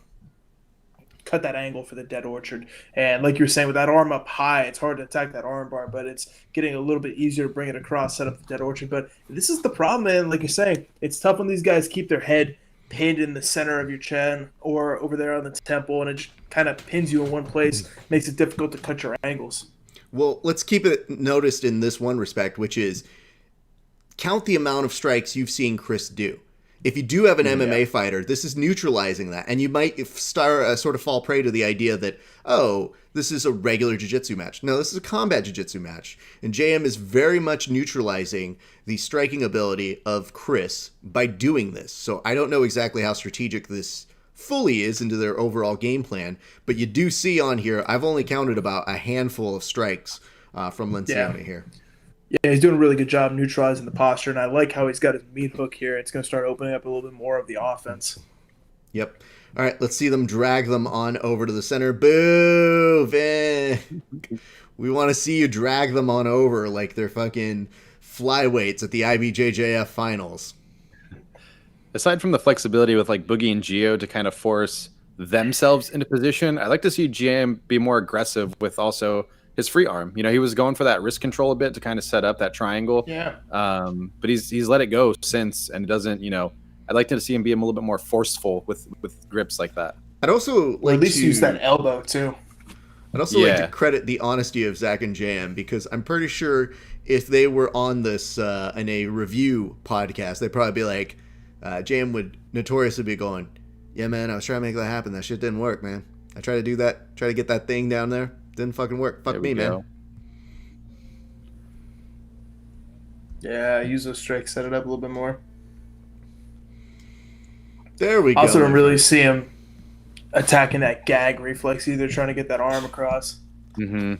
Speaker 3: cut that angle for the dead orchard. And like you were saying, with that arm up high, it's hard to attack that arm bar, but it's getting a little bit easier to bring it across, set up the dead orchard. But this is the problem, man. Like you're saying, it's tough when these guys keep their head pinned in the center of your chin or over there on the temple, and it just kind of pins you in one place, makes it difficult to cut your angles.
Speaker 1: Well, let's keep it noticed in this one respect, which is count the amount of strikes you've seen Chris do. If you do have an MMA fighter, this is neutralizing that. And you might sort of fall prey to the idea that, oh, this is a regular jiu-jitsu match. No, this is a combat jiu-jitsu match. And JM is very much neutralizing the striking ability of Chris by doing this. So I don't know exactly how strategic this fully is into their overall game plan. But you do see on here, I've only counted about a handful of strikes from Lencioni here.
Speaker 3: Yeah, he's doing a really good job neutralizing the posture, and I like how he's got his meat hook here. It's going to start opening up a little bit more of the offense.
Speaker 1: Yep. All right, let's see them drag them on over to the center. Boo! We want to see you drag them on over like they're fucking flyweights at the IBJJF finals.
Speaker 2: Aside from the flexibility with like Boogie and Gio to kind of force themselves into position, I'd like to see GM be more aggressive with also his free arm. You know, he was going for that wrist control a bit to kind of set up that triangle.
Speaker 3: Yeah.
Speaker 2: But he's let it go since, and it doesn't, you know, I'd like to see him be a little bit more forceful with grips like that.
Speaker 1: I'd also like
Speaker 3: or at least
Speaker 1: to
Speaker 3: use that elbow too.
Speaker 1: I'd also like to credit the honesty of Zach and JM, because I'm pretty sure if they were on this in a review podcast, they'd probably be like, JM would notoriously be going, yeah, man, I was trying to make that happen. That shit didn't work, man. I tried to do that, try to get that thing down there. Didn't fucking work. Fuck me, man.
Speaker 3: Yeah, use those strikes, set it up a little bit more.
Speaker 1: There we go.
Speaker 3: Also don't really see him attacking that gag reflex either, trying to get that arm across.
Speaker 2: Mm-hmm.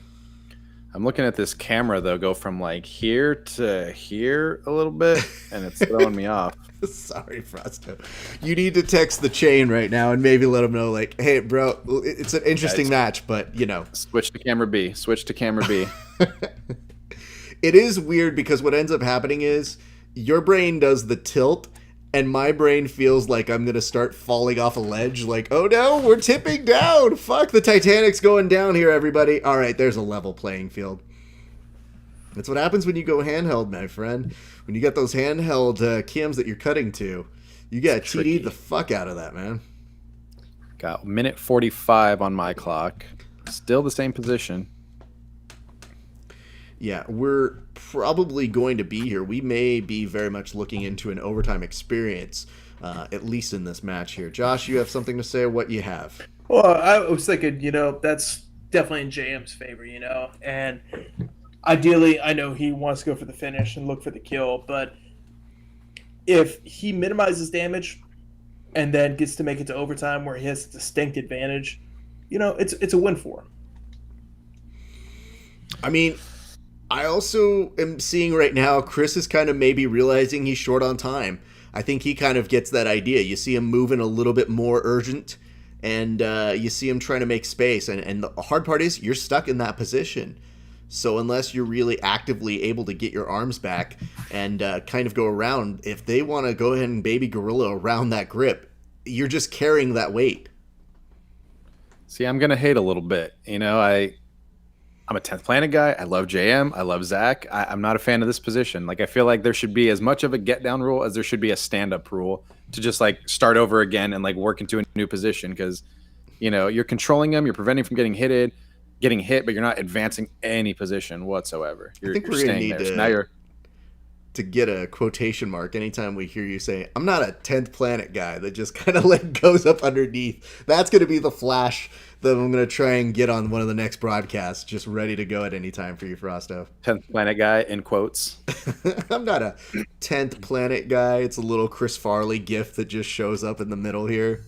Speaker 2: I'm looking at this camera, though, go from like here to here a little bit, and it's throwing me off.
Speaker 1: Sorry, Frosto. You need to text the chain right now and maybe let him know, like, hey, bro, it's an interesting match, but, you know.
Speaker 2: Switch to camera B. Switch to camera B.
Speaker 1: It is weird because what ends up happening is your brain does the tilt, and my brain feels like I'm going to start falling off a ledge. Like, oh, no, we're tipping down. Fuck, the Titanic's going down here, everybody. All right, there's a level playing field. That's what happens when you go handheld, my friend. When you got those handheld cams that you're cutting to, you got TD the fuck out of that, man.
Speaker 2: Got minute 45 on my clock. Still the same position.
Speaker 1: Yeah, we're probably going to be here. We may be very much looking into an overtime experience, at least in this match here. Josh, you have something to say? What you have?
Speaker 3: Well, I was thinking, you know, that's definitely in JM's favor, you know, and ideally, I know he wants to go for the finish and look for the kill, but if he minimizes damage and then gets to make it to overtime where he has distinct advantage, you know, it's a win for him.
Speaker 1: I mean, I also am seeing right now Chris is kind of maybe realizing he's short on time. I think he kind of gets that idea. You see him moving a little bit more urgent, and you see him trying to make space. And the hard part is you're stuck in that position. So unless you're really actively able to get your arms back and kind of go around, if they want to go ahead and baby gorilla around that grip, you're just carrying that weight.
Speaker 2: See, I'm going to hate a little bit. You know, I'm a 10th Planet guy. I love JM. I love Zach. I'm not a fan of this position. Like, I feel like there should be as much of a get down rule as there should be a stand up rule to just like start over again and like work into a new position. Cause you know, you're controlling them. You're preventing from getting hit, but you're not advancing any position whatsoever.
Speaker 1: I think we're going to need
Speaker 2: there. So now
Speaker 1: to get a quotation mark anytime we hear you say, I'm not a 10th Planet guy, that just kind of like goes up underneath. That's going to be the flash that I'm going to try and get on one of the next broadcasts, just ready to go at any time for you, Frosto.
Speaker 2: 10th Planet guy, in quotes.
Speaker 1: I'm not a 10th Planet guy. It's a little Chris Farley gif that just shows up in the middle here.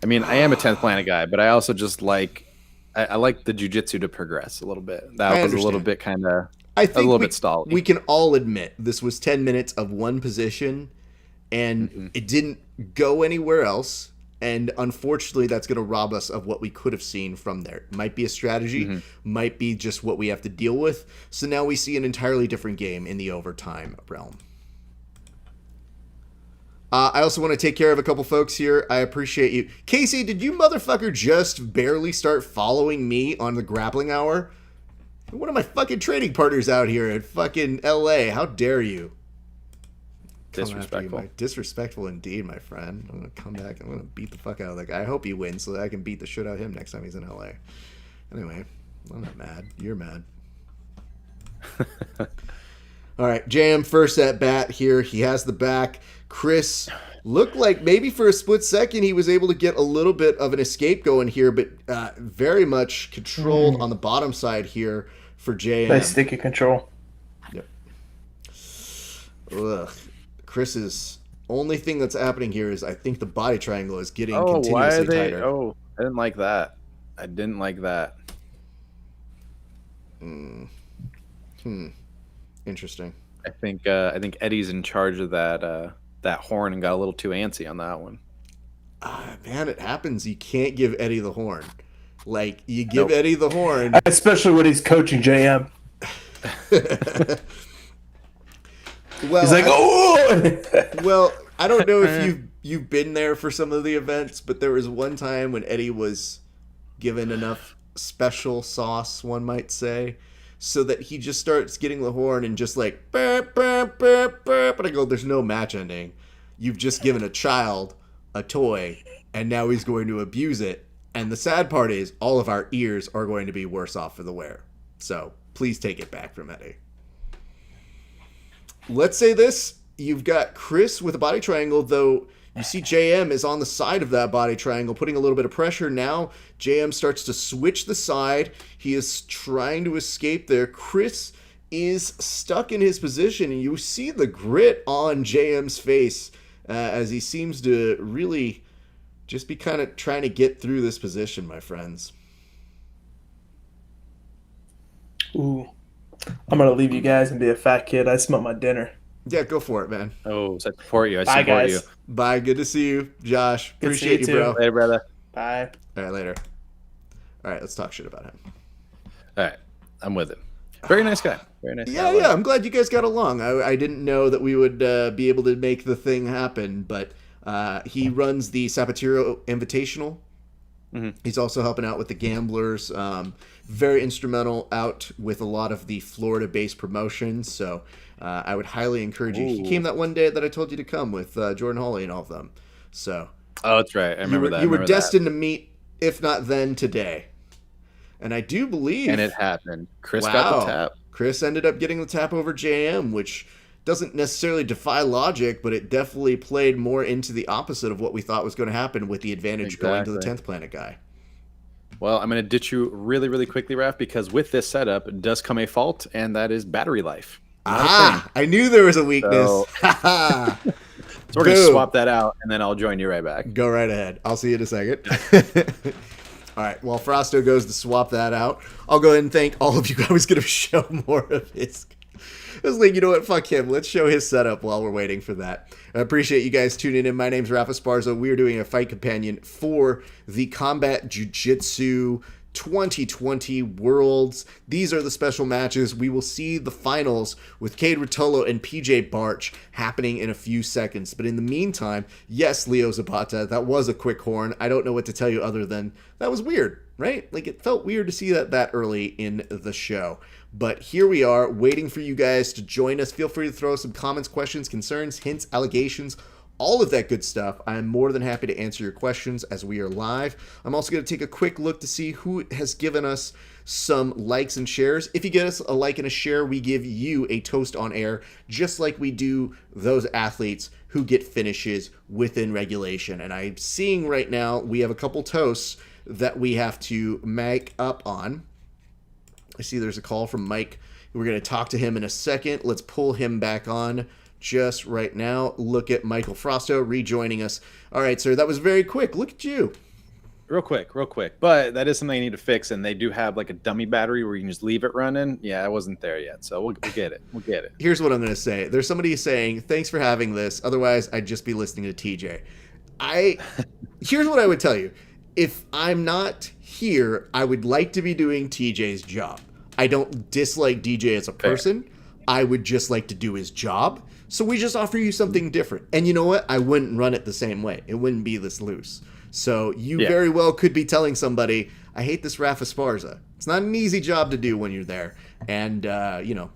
Speaker 2: I mean, I am a 10th Planet guy, but I also just like, I like the jiu-jitsu to progress a little bit. That was a little bit kind of, a little bit stalled.
Speaker 1: We can all admit this was 10 minutes of one position, and it didn't go anywhere else. And unfortunately, that's going to rob us of what we could have seen from there. Might be a strategy, might be just what we have to deal with. So now we see an entirely different game in the overtime realm. I also want to take care of a couple folks here. I appreciate you. Casey, did you motherfucker just barely start following me on the Grappling Hour? One of my fucking trading partners out here in fucking LA. How dare you?
Speaker 2: Disrespectful.
Speaker 1: Disrespectful indeed, my friend. I'm going to come back. I'm going to beat the fuck out of that guy. I hope he wins so that I can beat the shit out of him next time he's in LA. Anyway, I'm not mad. You're mad. All right, JM first at bat here. He has the back. Chris looked like maybe for a split second he was able to get a little bit of an escape going here, but very much controlled on the bottom side here for JM.
Speaker 3: Nice sticky control.
Speaker 1: Yep. Ugh. Chris's only thing that's happening here is I think the body triangle is getting continuously tighter.
Speaker 2: Oh, I didn't like that. I didn't like that.
Speaker 1: Interesting.
Speaker 2: I think Eddie's in charge of that horn and got a little too antsy on that one.
Speaker 1: Man, it happens. You can't give Eddie the horn. Like, you give Eddie the horn.
Speaker 3: Especially when he's coaching JM.
Speaker 1: Well,
Speaker 3: he's like, oh!
Speaker 1: Well, I don't know if you've been there for some of the events, but there was one time when Eddie was given enough special sauce, one might say, so that he just starts getting the horn and just like, burp, burp, burp, burp. But I go, there's no match ending. You've just given a child a toy, and now he's going to abuse it. And the sad part is all of our ears are going to be worse off for the wear. So please take it back from Eddie. Let's say this. You've got Chris with a body triangle, though you see JM is on the side of that body triangle, putting a little bit of pressure. Now JM starts to switch the side. He is trying to escape there. Chris is stuck in his position, and you see the grit on JM's face as he seems to really just be kind of trying to get through this position, my friends.
Speaker 3: Ooh. I'm going to leave you guys and be a fat kid. I smelt my dinner.
Speaker 1: Yeah, go for it, man.
Speaker 2: Oh, I support you.
Speaker 3: Bye,
Speaker 2: support
Speaker 3: guys.
Speaker 2: you.
Speaker 1: Bye. Good to see you, Josh.
Speaker 3: Good to
Speaker 1: Appreciate you,
Speaker 3: see you
Speaker 1: bro.
Speaker 3: too.
Speaker 2: Later, brother.
Speaker 3: Bye.
Speaker 1: All right, later. All right, let's talk shit about him.
Speaker 2: All right. I'm with it. Very nice guy. Very nice guy.
Speaker 1: Yeah. I'm glad you guys got along. I didn't know that we would be able to make the thing happen, but he runs the Zapatero Invitational. Mm-hmm. He's also helping out with the Gamblers. Very instrumental out with a lot of the Florida-based promotions. So I would highly encourage you. He came that one day that I told you to come with Jordan Hawley and all of them. So
Speaker 2: oh, that's right. I remember that.
Speaker 1: You were destined to meet, if not then, today. And I do believe...
Speaker 2: And it happened. Chris got the tap.
Speaker 1: Chris ended up getting the tap over JM, which doesn't necessarily defy logic, but it definitely played more into the opposite of what we thought was going to happen with the advantage going to the 10th Planet guy.
Speaker 2: Well, I'm going to ditch you really, really quickly, Raph, because with this setup does come a fault, and that is battery life.
Speaker 1: I knew there was a weakness.
Speaker 2: So we're going to swap that out, and then I'll join you right back.
Speaker 1: Go right ahead. I'll see you in a second. All right, while Frosto goes to swap that out, I'll go ahead and thank all of you. I was going to show more of his... I was like, you know what? Fuck him. Let's show his setup while we're waiting for that. I appreciate you guys tuning in. My name's Rafa Sparza. We are doing a fight companion for the Combat Jiu Jitsu 2020 Worlds. These are the special matches. We will see the finals with Cade Rotolo and PJ Barch happening in a few seconds. But in the meantime, yes, Leo Zapata, that was a quick horn. I don't know what to tell you other than that was weird, right? Like, it felt weird to see that early in the show. But here we are, waiting for you guys to join us. Feel free to throw some comments, questions, concerns, hints, allegations, all of that good stuff. I'm more than happy to answer your questions as we are live. I'm also going to take a quick look to see who has given us some likes and shares. If you get us a like and a share, we give you a toast on air, just like we do those athletes who get finishes within regulation. And I'm seeing right now we have a couple toasts that we have to make up on. I see there's a call from Mike. We're going to talk to him in a second. Let's pull him back on just right now. Look at Michael Frosto rejoining us. All right, sir, that was very quick. Look at you.
Speaker 2: Real quick. But that is something I need to fix, and they do have like a dummy battery where you can just leave it running. Yeah, I wasn't there yet, so we'll get it. We'll get it.
Speaker 1: Here's what I'm going to say. There's somebody saying, thanks for having this. Otherwise, I'd just be listening to TJ. here's what I would tell you. If I'm not here, I would like to be doing TJ's job. I don't dislike DJ as a person. Fair. I would just like to do his job. So we just offer you something different. And you know what? I wouldn't run it the same way. It wouldn't be this loose. So you very well could be telling somebody, I hate this Rafa Esparza. It's not an easy job to do when you're there. And,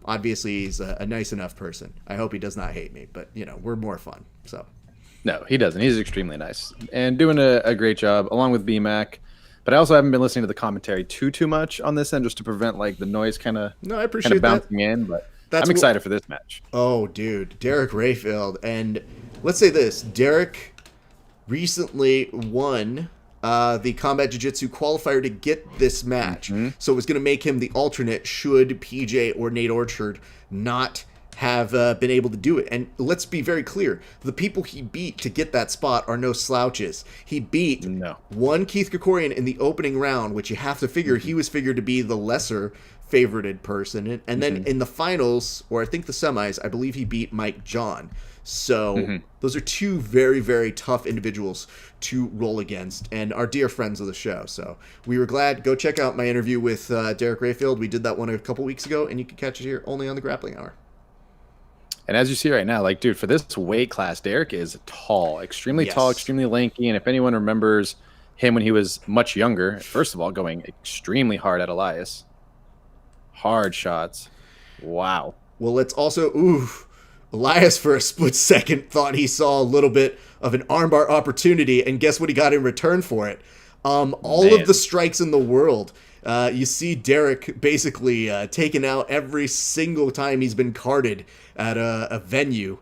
Speaker 1: obviously he's a nice enough person. I hope he does not hate me. But, we're more fun. So.
Speaker 2: No, he doesn't. He's extremely nice and doing a great job along with BMAC. But I also haven't been listening to the commentary too much on this end just to prevent the noise kind of bouncing in. But I'm excited for this match.
Speaker 1: Oh, dude, Derek Rayfield, and let's say this: Derek recently won the Combat Jiu-Jitsu qualifier to get this match, so it was going to make him the alternate should PJ or Nate Orchard not have been able to do it. And let's be very clear, the people he beat to get that spot are no slouches. He beat one Keith Krikorian in the opening round, which you have to figure he was figured to be the lesser favorited person. And then in the finals, or I think the semis, I believe he beat Mike John. So those are two very, very tough individuals to roll against and are dear friends of the show. So we were glad. Go check out my interview with Derek Rayfield. We did that one a couple weeks ago, and you can catch it here only on the Grappling Hour.
Speaker 2: And as you see right now, dude, for this weight class, Derek is tall, extremely tall, extremely lanky. And if anyone remembers him when he was much younger, first of all, going extremely hard at Elias. Hard shots. Wow.
Speaker 1: Well, let's also, Elias for a split second thought he saw a little bit of an armbar opportunity, and guess what he got in return for it? All of the strikes in the world. You see Derek basically taken out every single time he's been carded at a venue,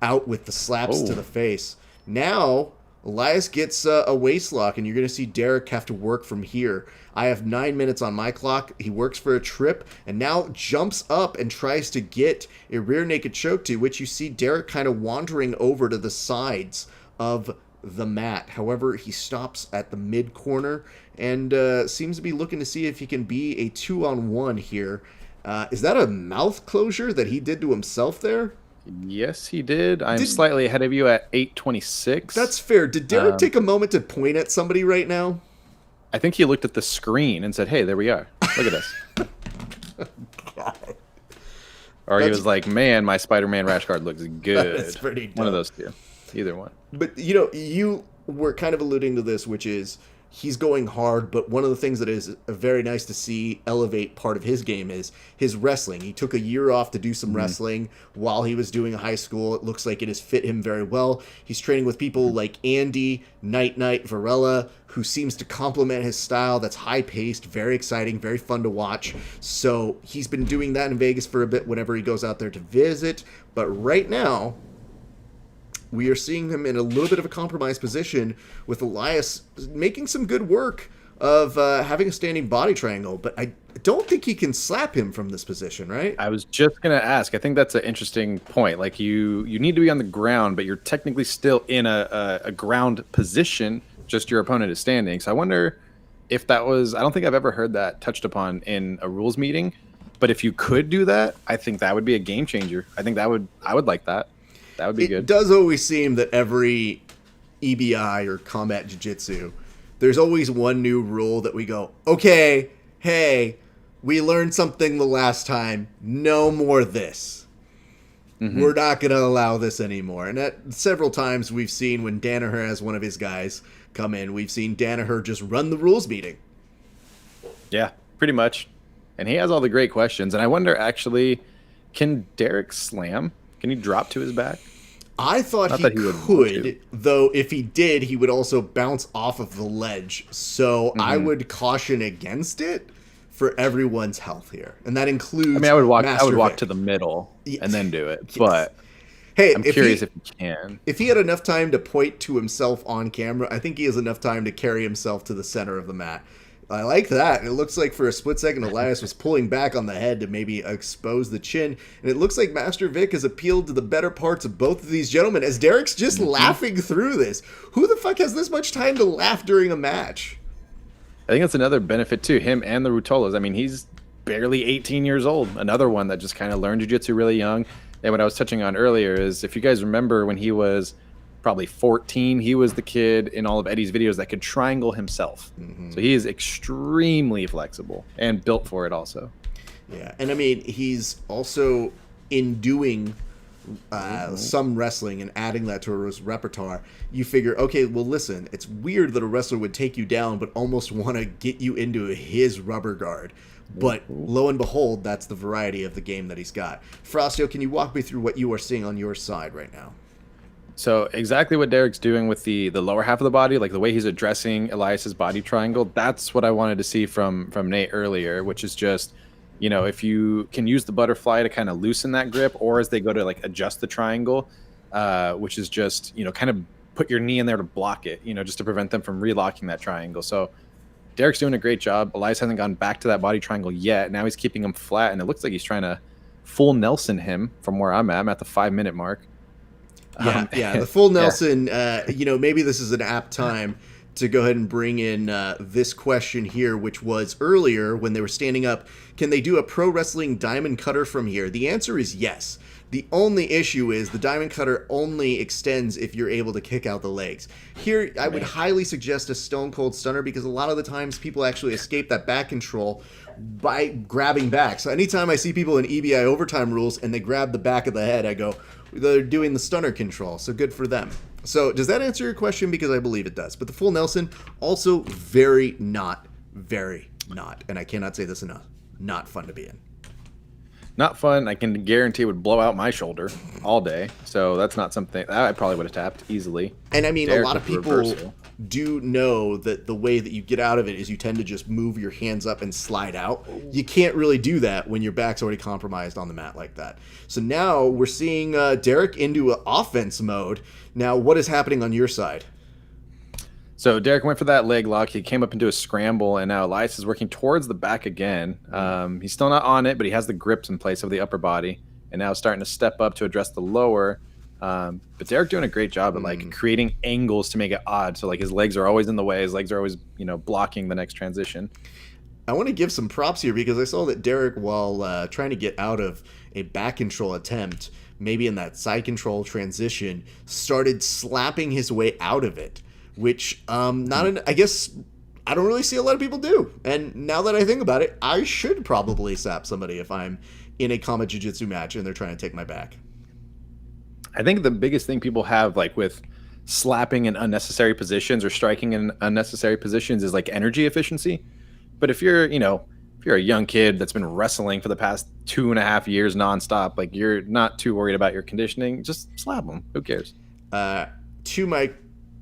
Speaker 1: out with the slaps to the face. Now, Elias gets a waist lock, and you're going to see Derek have to work from here. I have 9 minutes on my clock. He works for a trip, and now jumps up and tries to get a rear naked choke to, which you see Derek kind of wandering over to the sides of the mat. However, he stops at the mid corner and seems to be looking to see if he can be a 2-on-1 here. Is that a mouth closure that he did to himself there?
Speaker 2: Yes, he did. I'm slightly ahead of you at 8:26.
Speaker 1: That's fair. Did Derek take a moment to point at somebody right now?
Speaker 2: I think he looked at the screen and said, hey, there we are. Look at this. Or he was like, man, my Spider-Man rash guard looks good.
Speaker 1: That's pretty dope.
Speaker 2: One of those two. Either one.
Speaker 1: But, you were kind of alluding to this, which is he's going hard, but one of the things that is very nice to see elevate part of his game is his wrestling. He took a year off to do some wrestling while he was doing high school. It looks like it has fit him very well. He's training with people like Andy, Night Varela, who seems to complement his style. That's high-paced, very exciting, very fun to watch. So he's been doing that in Vegas for a bit whenever he goes out there to visit. But right now, we are seeing him in a little bit of a compromised position with Elias making some good work of having a standing body triangle, but I don't think he can slap him from this position, right?
Speaker 2: I was just going to ask. I think that's an interesting point. You need to be on the ground, but you're technically still in a ground position, just your opponent is standing. So I wonder if that was, I don't think I've ever heard that touched upon in a rules meeting, but if you could do that, I think that would be a game changer. I would like that. That would be good.
Speaker 1: It does always seem that every EBI or combat jiu-jitsu, there's always one new rule that we go, okay, hey, we learned something the last time. No more this. We're not going to allow this anymore. And that several times we've seen when Danaher has one of his guys come in, we've seen Danaher just run the rules meeting.
Speaker 2: Yeah, pretty much. And he has all the great questions. And I wonder, actually, can Derek slam? Can he drop to his back?
Speaker 1: I thought he could, though if he did, he would also bounce off of the ledge. So I would caution against it for everyone's health here. And that includes
Speaker 2: I would walk to the middle and then do it. Yes. But hey, I'm curious if he can.
Speaker 1: If he had enough time to point to himself on camera, I think he has enough time to carry himself to the center of the mat. I like that. It looks like for a split second, Elias was pulling back on the head to maybe expose the chin. And it looks like Master Vic has appealed to the better parts of both of these gentlemen as Derek's just laughing through this. Who the fuck has this much time to laugh during a match?
Speaker 2: I think that's another benefit too, him and the Rutolas. I mean, he's barely 18 years old. Another one that just kind of learned jiu-jitsu really young. And what I was touching on earlier is if you guys remember when he was probably 14, he was the kid in all of Eddie's videos that could triangle himself. So he is extremely flexible and built for it also.
Speaker 1: Yeah, and I mean, he's also in doing some wrestling and adding that to his repertoire. You figure, okay, well, listen, it's weird that a wrestler would take you down but almost want to get you into his rubber guard. But lo and behold, that's the variety of the game that he's got. Frostio, can you walk me through what you are seeing on your side right now?
Speaker 2: So exactly what Derek's doing with the lower half of the body, like the way he's addressing Elias's body triangle, that's what I wanted to see from Nate earlier, which is just, you know, if you can use the butterfly to kind of loosen that grip, or as they go to like adjust the triangle, which is just, you know, kind of put your knee in there to block it, you know, just to prevent them from relocking that triangle. So Derek's doing a great job. Elias hasn't gone back to that body triangle yet. Now he's keeping him flat, and it looks like he's trying to full Nelson him from where I'm at. I'm at the 5-minute mark.
Speaker 1: Yeah, the full Nelson, you know, maybe this is an apt time to go ahead and bring in this question here, which was earlier when they were standing up. Can they do a pro wrestling diamond cutter from here? The answer is yes. The only issue is the diamond cutter only extends if you're able to kick out the legs. Here, I would highly suggest a stone cold stunner, because a lot of the times people actually escape that back control by grabbing back. So anytime I see people in EBI overtime rules and they grab the back of the head, I go, they're doing the stunner control. So good for them. So does that answer your question? Because I believe it does. But the full Nelson, also very not, and I cannot say this enough, not fun to be in.
Speaker 2: Not fun. I can guarantee it would blow out my shoulder all day. So that's not something I probably would have tapped easily.
Speaker 1: And I mean, a lot of people do know that the way that you get out of it is you tend to just move your hands up and slide out. You can't really do that when your back's already compromised on the mat like that. So now we're seeing Derek into offense mode. Now, what is happening on your side?
Speaker 2: So Derek went for that leg lock. He came up into a scramble, and now Elias is working towards the back again. He's still not on it, but he has the grips in place of the upper body, and now starting to step up to address the lower. But Derek doing a great job at like creating angles to make it odd. So like his legs are always in the way. His legs are always, you know, blocking the next transition.
Speaker 1: I want to give some props here, because I saw that Derek, while trying to get out of a back control attempt, maybe in that side control transition, started slapping his way out of it. Which, I guess I don't really see a lot of people do. And now that I think about it, I should probably slap somebody if I'm in a combat jiu-jitsu match and they're trying to take my back.
Speaker 2: I think the biggest thing people have, like with slapping in unnecessary positions or striking in unnecessary positions, is like energy efficiency. But if you're, you know, if you're a young kid that's been wrestling for the past 2.5 years nonstop, like you're not too worried about your conditioning, just slap them. Who cares?
Speaker 1: To my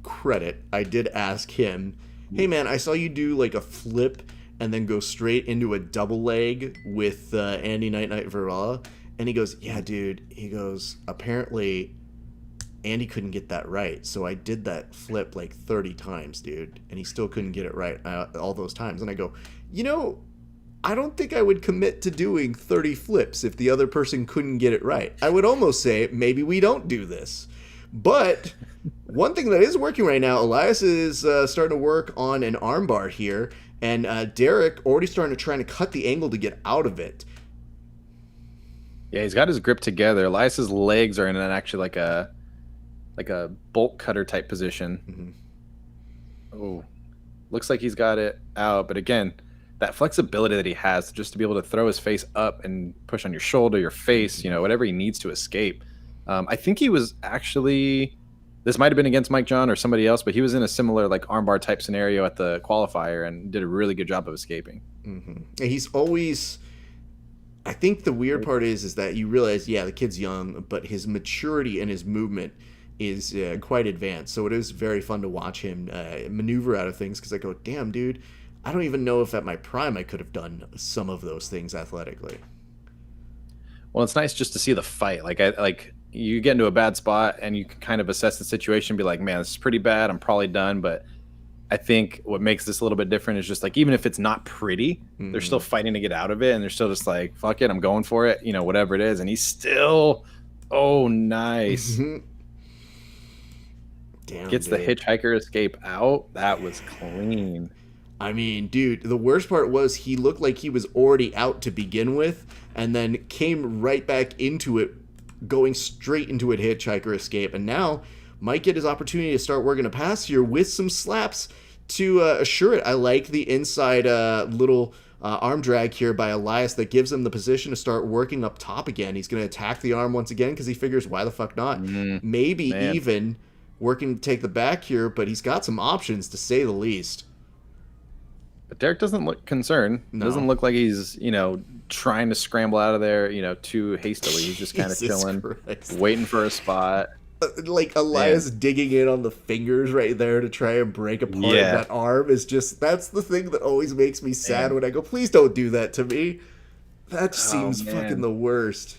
Speaker 1: credit, I did ask him, hey man, I saw you do like a flip and then go straight into a double leg with Andy Night Varela, and he goes, yeah dude, he goes, apparently Andy couldn't get that right, so I did that flip like 30 times, dude, and he still couldn't get it right all those times. And I go, you know, I don't think I would commit to doing 30 flips if the other person couldn't get it right. I would almost say maybe we don't do this. But one thing that is working right now, Elias is starting to work on an armbar here, and Derek already starting to try to cut the angle to get out of it.
Speaker 2: Yeah, he's got his grip together. Elias's legs are in an actually like a bolt cutter type position. Oh, looks like he's got it out, but again, that flexibility that he has just to be able to throw his face up and push on your shoulder, your face, you know, whatever he needs to escape. I think he was actually, this might have been against Mike John or somebody else, but he was in a similar like armbar type scenario at the qualifier and did a really good job of escaping.
Speaker 1: He's always, I think the weird part is that you realize, yeah, the kid's young, but his maturity and his movement is quite advanced. So it is very fun to watch him maneuver out of things, because I go, damn, dude, I don't even know if at my prime I could have done some of those things athletically.
Speaker 2: Well, it's nice just to see the fight. Like you get into a bad spot and you can kind of assess the situation and be like, man, this is pretty bad. I'm probably done. But I think what makes this a little bit different is just like, even if it's not pretty, they're still fighting to get out of it. And they're still just like, fuck it, I'm going for it. You know, whatever it is. And he's still, oh, nice.
Speaker 1: Damn,
Speaker 2: gets
Speaker 1: dude.
Speaker 2: the hitchhiker escape out. That was clean.
Speaker 1: I mean, dude, the worst part was he looked like he was already out to begin with and then came right back into it, going straight into a hitchhiker escape. And now might get his opportunity to start working a pass here with some slaps to assure it. I like the inside little arm drag here by Elias that gives him the position to start working up top again. He's going to attack the arm once again because he figures, why the fuck not? Maybe even working to take the back here, but he's got some options to say the least.
Speaker 2: But Derek doesn't look concerned.
Speaker 1: No.
Speaker 2: Doesn't look like he's, trying to scramble out of there, too hastily. He's just kind of chilling, waiting for a spot.
Speaker 1: Like Elias digging in on the fingers right there to try and break apart that arm is just, that's the thing that always makes me sad when I go, please don't do that to me. That seems fucking the worst.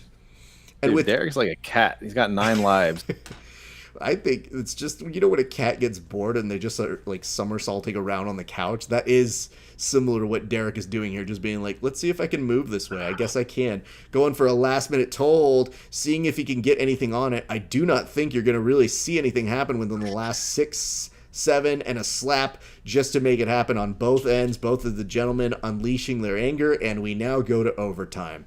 Speaker 1: And
Speaker 2: Dude,
Speaker 1: with
Speaker 2: Derek's like a cat. He's got 9 lives.
Speaker 1: I think it's just, when a cat gets bored and they just are like somersaulting around on the couch, that is similar to what Derek is doing here, just being like, let's see if I can move this way. I guess I can. Going for a last minute hold, seeing if he can get anything on it. I do not think you're going to really see anything happen within the last 6, 7, and a slap just to make it happen on both ends. Both of the gentlemen unleashing their anger, and we now go to overtime.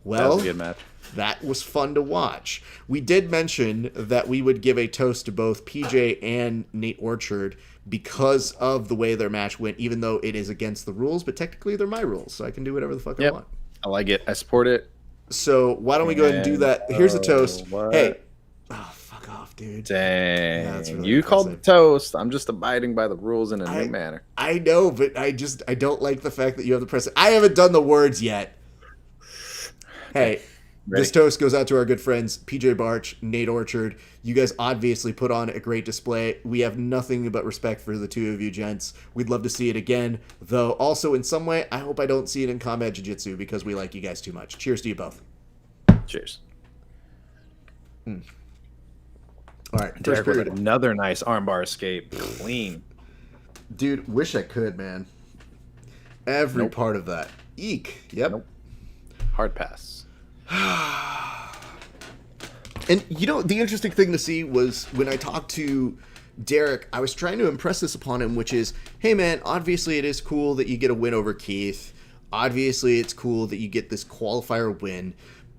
Speaker 1: Well,
Speaker 2: that was a good match.
Speaker 1: That was fun to watch. We did mention that we would give a toast to both PJ and Nate Orchard because of the way their match went, even though it is against the rules, but technically they're my rules, so I can do whatever the fuck I want.
Speaker 2: I like it. I support it.
Speaker 1: So why don't we go ahead and do that? Here's a toast.
Speaker 2: What?
Speaker 1: Hey. Oh, fuck off, dude.
Speaker 2: Dang.
Speaker 1: Yeah, that's really
Speaker 2: you
Speaker 1: impressive.
Speaker 2: called the toast. I'm just abiding by the rules in a new manner.
Speaker 1: I know, but I don't like the fact that you have the press. I haven't done the words yet. Hey.
Speaker 2: Ready?
Speaker 1: This toast goes out to our good friends, PJ Barch, Nate Orchard. You guys obviously put on a great display. We have nothing but respect for the two of you gents. We'd love to see it again, though also in some way, I hope I don't see it in combat jiu-jitsu because we like you guys too much. Cheers to you both.
Speaker 2: Cheers.
Speaker 1: All right, first
Speaker 2: Derek with
Speaker 1: period.
Speaker 2: another nice armbar escape. Clean.
Speaker 1: Dude, wish I could, man. Every part of that. Eek. Yep.
Speaker 2: Nope. Hard pass.
Speaker 1: And the interesting thing to see was when I talked to Derek, I was trying to impress this upon him, which is, hey man, obviously it is cool that you get a win over Keith. Obviously it's cool that you get this qualifier win,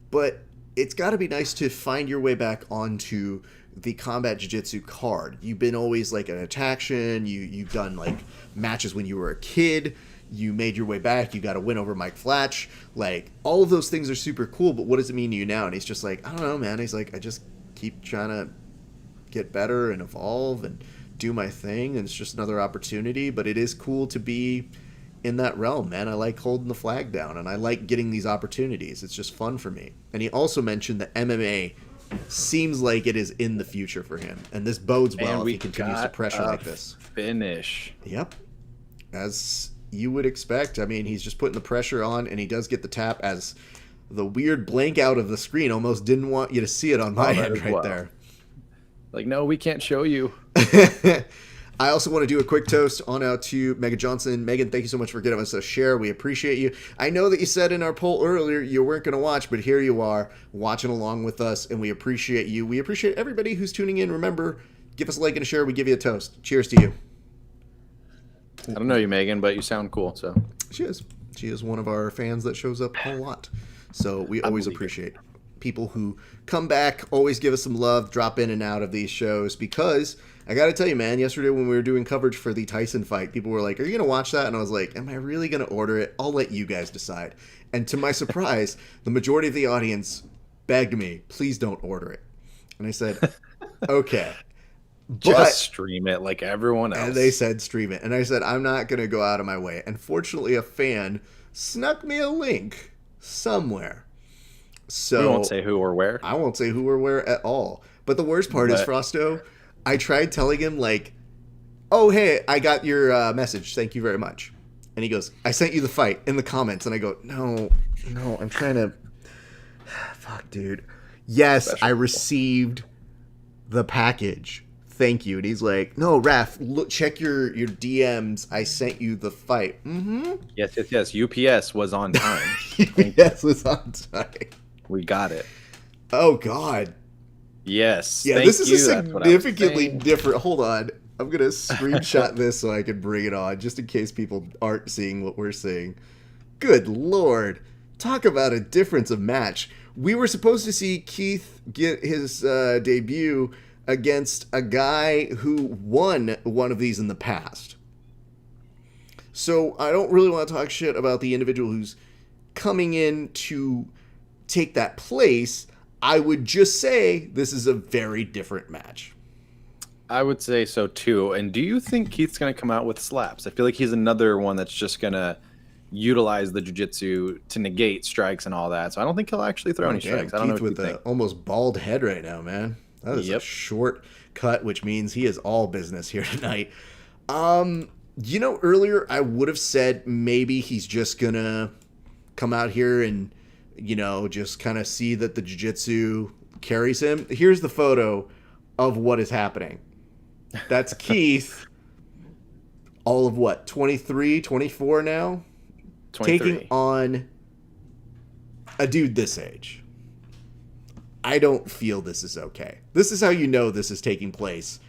Speaker 1: but it's got to be nice to find your way back onto the combat jiu-jitsu card. You've been always like an attaction, you've done like matches when you were a kid. You made your way back. You got a win over Mike Flatch. Like, all of those things are super cool, but what does it mean to you now? And he's just like, I don't know, man. He's like, I just keep trying to get better and evolve and do my thing, and it's just another opportunity. But it is cool to be in that realm, man. I like holding the flag down, and I like getting these opportunities. It's just fun for me. And he also mentioned that MMA seems like it is in the future for him, and this bodes well if he continues to pressure like this.
Speaker 2: Finish.
Speaker 1: Yep. As you would expect. I mean, he's just putting the pressure on, and he does get the tap as the weird blank out of the screen almost didn't want you to see it on my end right there.
Speaker 2: Like, no, we can't show you.
Speaker 1: I also want to do a quick toast on out to Megan Johnson. Megan, thank you so much for getting us a share. We appreciate you. I know that you said in our poll earlier you weren't going to watch, but here you are watching along with us, and we appreciate you. We appreciate everybody who's tuning in. Remember, give us a like and a share. We give you a toast. Cheers to you.
Speaker 2: I don't know you, Megan, but you sound cool. So
Speaker 1: She is. She is one of our fans that shows up a lot. So we always appreciate people who come back, always give us some love, drop in and out of these shows, because I got to tell you, man, yesterday when we were doing coverage for the Tyson fight, people were like, are you going to watch that? And I was like, am I really going to order it? I'll let you guys decide. And to my surprise, the majority of the audience begged me, please don't order it. And I said, okay.
Speaker 2: just stream it like everyone else.
Speaker 1: And they said stream it. And I said, I'm not going to go out of my way. And fortunately, a fan snuck me a link somewhere. So
Speaker 2: we won't say who or where.
Speaker 1: I won't say who or where at all. But the worst part is, Frosto, I tried telling him, like, oh, hey, I got your message. Thank you very much. And he goes, I sent you the fight in the comments. And I go, no, I'm trying to... Fuck, dude. Yes, I received the package. Thank you. And he's like, no, Raph, look, check your DMs. I sent you the fight. Mm-hmm.
Speaker 2: Yes. UPS was on time.
Speaker 1: UPS was on time.
Speaker 2: We got it.
Speaker 1: Oh, God.
Speaker 2: Yes.
Speaker 1: Yeah, this is a significantly different. Hold on. I'm going to screenshot this so I can bring it on, just in case people aren't seeing what we're seeing. Good Lord. Talk about a difference of match. We were supposed to see Keith get his debut against a guy who won one of these in the past. So I don't really want to talk shit about the individual who's coming in to take that place. I would just say this is a very different match.
Speaker 2: I would say so too. And do you think Keith's going to come out with slaps? I feel like he's another one that's just going to utilize the jiu-jitsu to negate strikes and all that. So I don't think he'll actually throw any strikes. I don't know what
Speaker 1: with
Speaker 2: you think.
Speaker 1: Almost bald head right now, man. That is a short cut, which means he is all business here tonight. Earlier I would have said maybe he's just going to come out here and, just kind of see that the jiu-jitsu carries him. Here's the photo of what is happening. That's Keith, all of what, 23, 24 now?
Speaker 2: 23.
Speaker 1: Taking on a dude this age. I don't feel this is okay. This is how you know this is taking place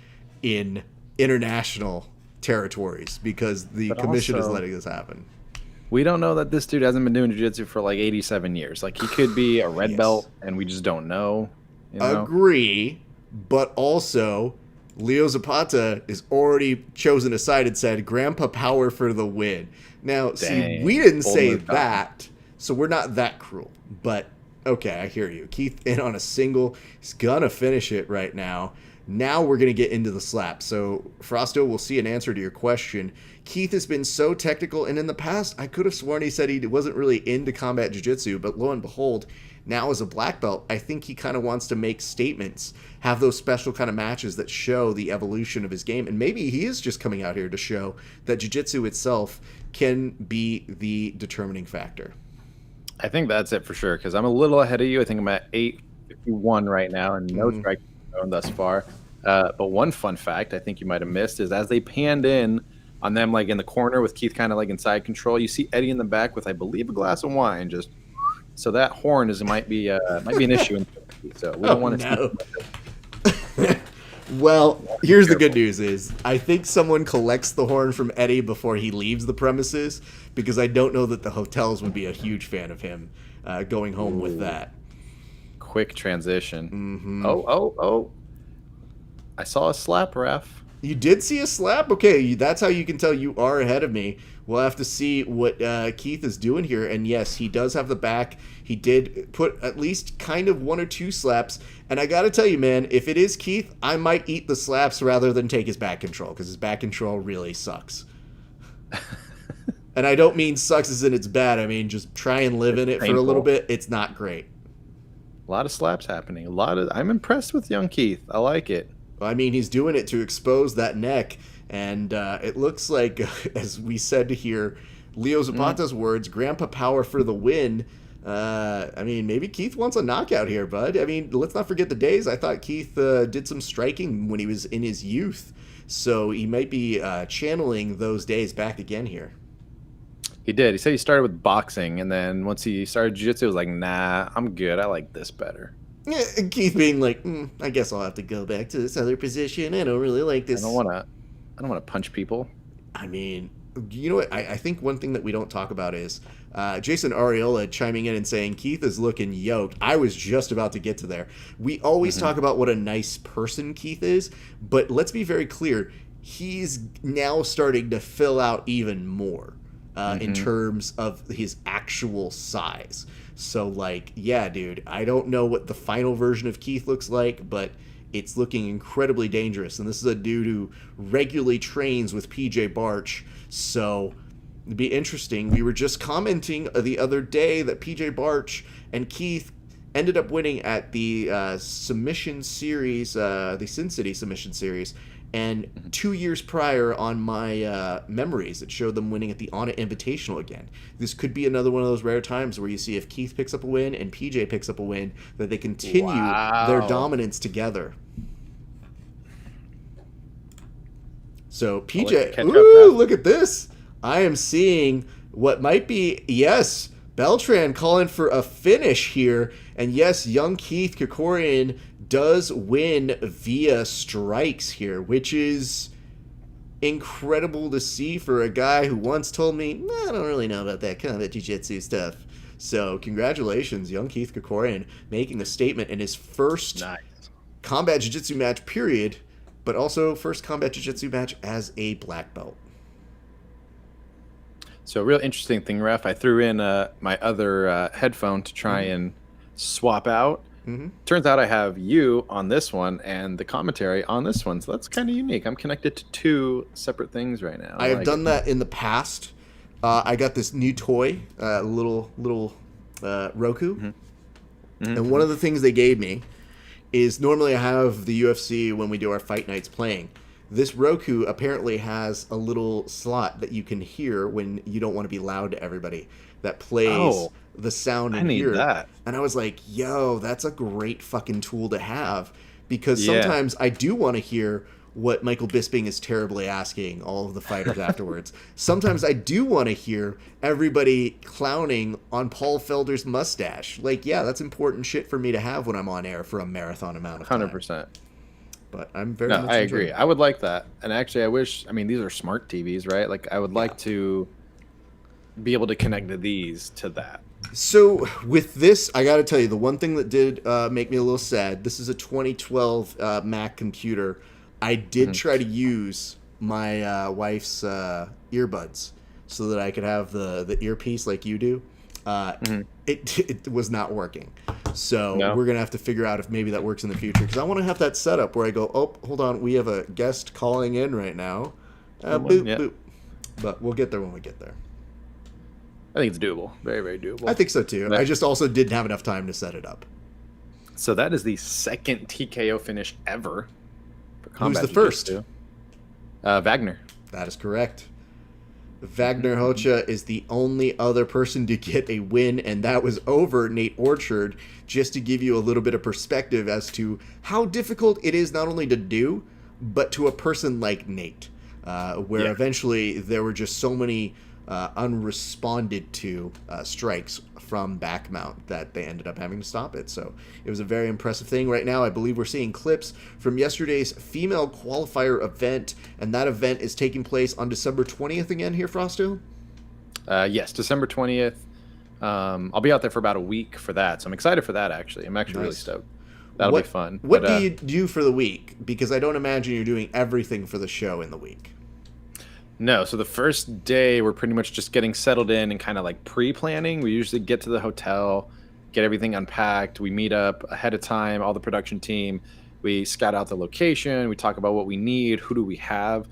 Speaker 1: in international territories, because the commission is letting this happen.
Speaker 2: We don't know that this dude hasn't been doing jiu-jitsu for like 87 years. Like, he could be a red belt, and we just don't know.
Speaker 1: Agree, but also Leo Zapata is already chosen a side and said, Grandpa Power for the win. Now, see, we didn't say that, so we're not that cruel. But, okay, I hear you. Keith in on a single. He's going to finish it right now. Now we're going to get into the slap. So, Frosto, we'll see an answer to your question. Keith has been so technical, and in the past, I could have sworn he said he wasn't really into combat jiu-jitsu, but lo and behold, now as a black belt, I think he kind of wants to make statements, have those special kind of matches that show the evolution of his game, and maybe he is just coming out here to show that jiu-jitsu itself can be the determining factor.
Speaker 2: I think that's it for sure, because I'm a little ahead of you. I think I'm at 8:51 right now, and no strike thrown thus far. But one fun fact I think you might have missed is as they panned in on them, like in the corner with Keith kind of like in side control, you see Eddie in the back with, I believe, a glass of wine. Just so that horn might be an issue. So we don't want to.
Speaker 1: Well, here's the good news is I think someone collects the horn from Eddie before he leaves the premises, because I don't know that the hotels would be a huge fan of him going home with that.
Speaker 2: Quick transition. Oh. I saw a slap, ref.
Speaker 1: You did see a slap? Okay, that's how you can tell you are ahead of me. We'll have to see what Keith is doing here. And yes, he does have the back. He did put at least kind of one or two slaps. And I got to tell you, man, if it is Keith, I might eat the slaps rather than take his back control, because his back control really sucks. And I don't mean sucks as in it's bad. I mean, just try and live in it for a little bit. It's not great.
Speaker 2: A lot of slaps happening. I'm impressed with young Keith. I like it.
Speaker 1: I mean, he's doing it to expose that neck, and it looks like, as we said here, Leo Zapata's words, Grandpa Power for the win. I mean, maybe Keith wants a knockout here, bud. I mean, let's not forget the days. I thought Keith did some striking when he was in his youth, so he might be channeling those days back again here.
Speaker 2: He did. He said he started with boxing, and then once he started jiu-jitsu, he was like, nah, I'm good. I like this better.
Speaker 1: Yeah, Keith being like, I guess I'll have to go back to this other position. I don't really like this.
Speaker 2: I don't want to punch people.
Speaker 1: I mean, you know what? I think one thing that we don't talk about is Jason Ariola chiming in and saying Keith is looking yoked. I was just about to get to there. We always talk about what a nice person Keith is, but let's be very clear. He's now starting to fill out even more in terms of his actual size. So, like, yeah, dude, I don't know what the final version of Keith looks like, but it's looking incredibly dangerous. And this is a dude who regularly trains with PJ Barch, so it'd be interesting. We were just commenting the other day that PJ Barch and Keith ended up winning at the submission series, the Sin City submission series. And 2 years prior on my memories, it showed them winning at the Onnit Invitational again. This could be another one of those rare times where you see if Keith picks up a win and PJ picks up a win, that they continue their dominance together. So PJ, ooh, look at this. I am seeing what might be, yes, Beltran calling for a finish here. And yes, young Keith Krikorian does win via strikes here, which is incredible to see for a guy who once told me, I don't really know about that kind of jiu-jitsu stuff. So congratulations, young Keith Krikorian, making a statement in his first combat jiu-jitsu match, period, but also first combat jiu-jitsu match as a black belt.
Speaker 2: So a real interesting thing, Ref. I threw in my other headphone to try and swap out. Turns out I have you on this one and the commentary on this one, so that's kind of unique. I'm connected to two separate things right now.
Speaker 1: I have done that in the past. I got this new toy, little Roku, and one of the things they gave me is normally I have the UFC when we do our fight nights playing. This Roku apparently has a little slot that you can hear when you don't want to be loud to everybody that plays the sound in here. That. And I was like, yo, that's a great fucking tool to have, because sometimes I do want to hear what Michael Bisping is terribly asking all of the fighters afterwards. Sometimes I do want to hear everybody clowning on Paul Felder's mustache. Like, yeah, that's important shit for me to have when I'm on air for a marathon amount of time.
Speaker 2: 100%.
Speaker 1: But I'm very much
Speaker 2: I agree. I would like that. And actually, I mean, these are smart TVs, right? Like, I would like to be able to connect to that.
Speaker 1: So with this, I got to tell you, the one thing that did make me a little sad, this is a 2012 Mac computer. I did try to use my wife's earbuds so that I could have the earpiece like you do. It was not working. So we're going to have to figure out if maybe that works in the future, because I want to have that setup where I go, oh, hold on, we have a guest calling in right now. Boop. But we'll get there when we get there.
Speaker 2: I think it's doable. Very, very doable.
Speaker 1: I think so too. I just also didn't have enough time to set it up.
Speaker 2: So that is the second TKO finish ever.
Speaker 1: Who's the first?
Speaker 2: Wagner.
Speaker 1: That is correct. Wagner Hocha is the only other person to get a win, and that was over Nate Orchard, just to give you a little bit of perspective as to how difficult it is not only to do, but to a person like Nate, where eventually there were just so many unresponded to strikes from back mount that they ended up having to stop it. So it was a very impressive thing. Right now, I believe we're seeing clips from yesterday's female qualifier event, and that event is taking place on December 20th again here, Frosto?
Speaker 2: Yes, December 20th. I'll be out there for about a week for that, so I'm excited for that, actually. I'm actually really stoked. That'll be fun.
Speaker 1: What do you do for the week? Because I don't imagine you're doing everything for the show in the week.
Speaker 2: No, so the first day we're pretty much just getting settled in and kind of like pre-planning. We usually get to the hotel, get everything unpacked. We meet up ahead of time, all the production team. We scout out the location. We talk about what we need. Who do we have?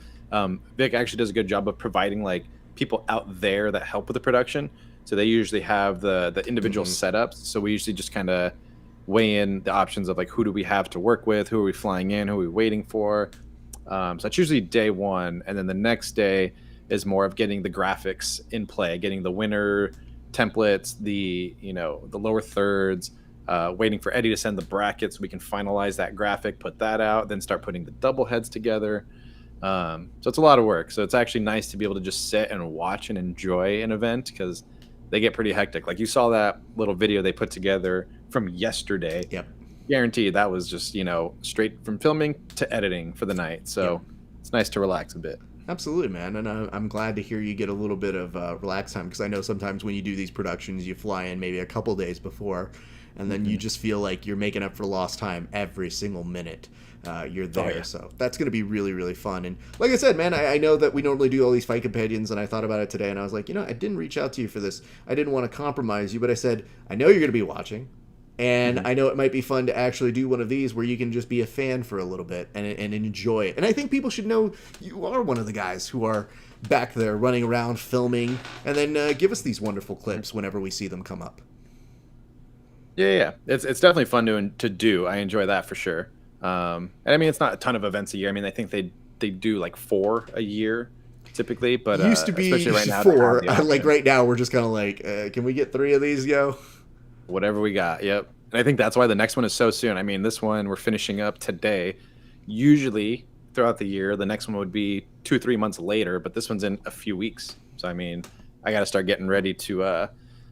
Speaker 2: Vic actually does a good job of providing like people out there that help with the production. So they usually have the individual setups. So we usually just kind of weigh in the options of like, who do we have to work with? Who are we flying in? Who are we waiting for? So that's usually day one, and then the next day is more of getting the graphics in play, getting the winner templates, the lower thirds, waiting for Eddie to send the brackets so we can finalize that graphic, put that out, then start putting the double heads together. So it's a lot of work. So it's actually nice to be able to just sit and watch and enjoy an event, because they get pretty hectic. Like you saw that little video they put together from yesterday.
Speaker 1: Yep.
Speaker 2: Guaranteed that was just straight from filming to editing for the night, so it's nice to relax a bit.
Speaker 1: Absolutely, man. And I'm glad to hear you get a little bit of relax time, because I know sometimes when you do these productions you fly in maybe a couple days before, and then you just feel like you're making up for lost time every single minute you're there. So that's going to be really, really fun. And like I said, man, I know that we normally do all these fight companions, and I thought about it today and I was like, I didn't reach out to you for this. I didn't want to compromise you, but I said, I know you're going to be watching. And I know it might be fun to actually do one of these where you can just be a fan for a little bit and enjoy it. And I think people should know you are one of the guys who are back there running around filming, and then give us these wonderful clips whenever we see them come up.
Speaker 2: Yeah. It's definitely fun to do. I enjoy that for sure. And I mean, it's not a ton of events a year. I mean, I think they do like 4 a year typically, but
Speaker 1: it used to be
Speaker 2: especially right now,
Speaker 1: 4. Like right now, we're just kind of like, can we get 3 of these, yo?
Speaker 2: Whatever we got, yep. And I think that's why the next one is so soon. I mean, this one we're finishing up today. Usually throughout the year, the next one would be 2-3 months later, but this one's in a few weeks. So I mean, I got to start getting ready to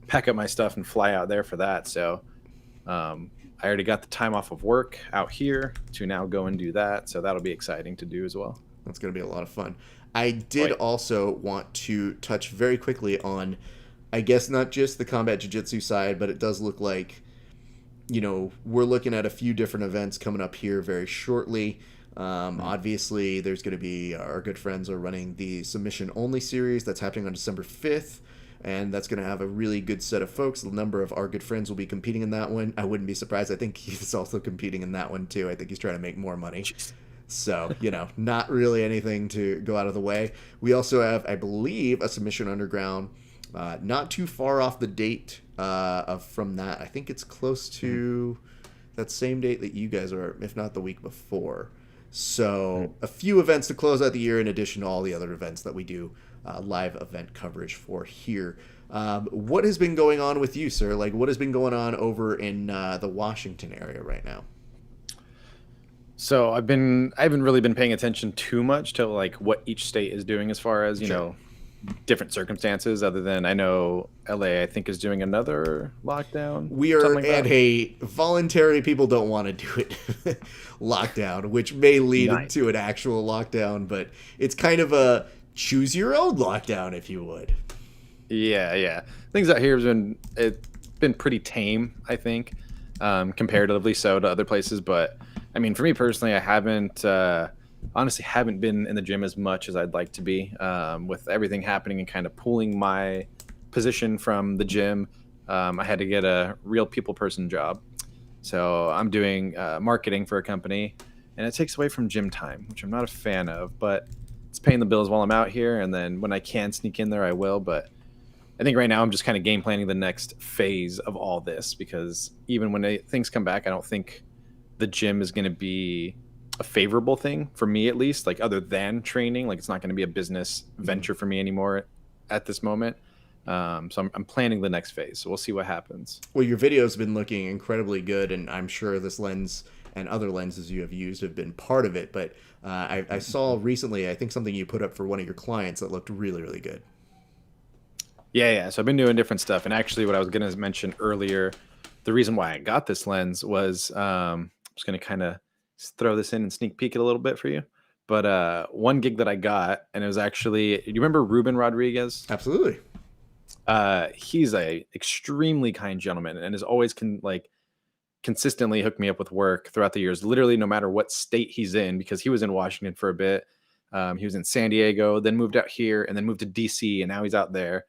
Speaker 2: pack up my stuff and fly out there for that. So I already got the time off of work out here to now go and do that. So that'll be exciting to do as well.
Speaker 1: That's going to be a lot of fun. I did also want to touch very quickly on, I guess, not just the combat jiu-jitsu side, but it does look like we're looking at a few different events coming up here very shortly. Obviously, there's going to be our good friends are running the submission only series that's happening on December 5th. And that's going to have a really good set of folks. A number of our good friends will be competing in that one. I wouldn't be surprised. I think he's also competing in that one, too. I think he's trying to make more money. So, not really anything to go out of the way. We also have, I believe, a submission underground not too far off the date from that. I think it's close to that same date that you guys are, if not the week before. So a few events to close out the year in addition to all the other events that we do live event coverage for here. What has been going on with you, sir? Like, what has been going on over in the Washington area right now?
Speaker 2: So I haven't really been paying attention too much to like what each state is doing as far as, different circumstances, other than I know LA, I think, is doing another lockdown.
Speaker 1: We are at a voluntary, people don't want to do it, lockdown, which may lead into an actual lockdown, but it's kind of a choose your own lockdown, if you would.
Speaker 2: Yeah. Things out here it's been pretty tame, I think, comparatively so to other places. But I mean, for me personally, I honestly haven't been in the gym as much as I'd like to be, with everything happening and kind of pulling my position from the gym. I had to get a real people person job. So I'm doing marketing for a company, and it takes away from gym time, which I'm not a fan of, but it's paying the bills while I'm out here. And then when I can sneak in there, I will. But I think right now I'm just kind of game planning the next phase of all this, because even when things come back, I don't think the gym is going to be a favorable thing for me, at least, like other than training. Like, it's not going to be a business venture for me anymore at this moment. So I'm planning the next phase. So we'll see what happens.
Speaker 1: Well, your video's been looking incredibly good, and I'm sure this lens and other lenses you have used have been part of it. But I saw recently, I think, something you put up for one of your clients that looked really, really good.
Speaker 2: Yeah. So I've been doing different stuff. And actually, what I was going to mention earlier, the reason why I got this lens was I'm just going to kind of throw this in and sneak peek it a little bit for you. But one gig that I got, and it was actually, you remember Ruben Rodriguez?
Speaker 1: Absolutely.
Speaker 2: He's a extremely kind gentleman, and has always consistently hooked me up with work throughout the years, literally no matter what state he's in, because he was in Washington for a bit. He was in San Diego, then moved out here, and then moved to DC, and now he's out there,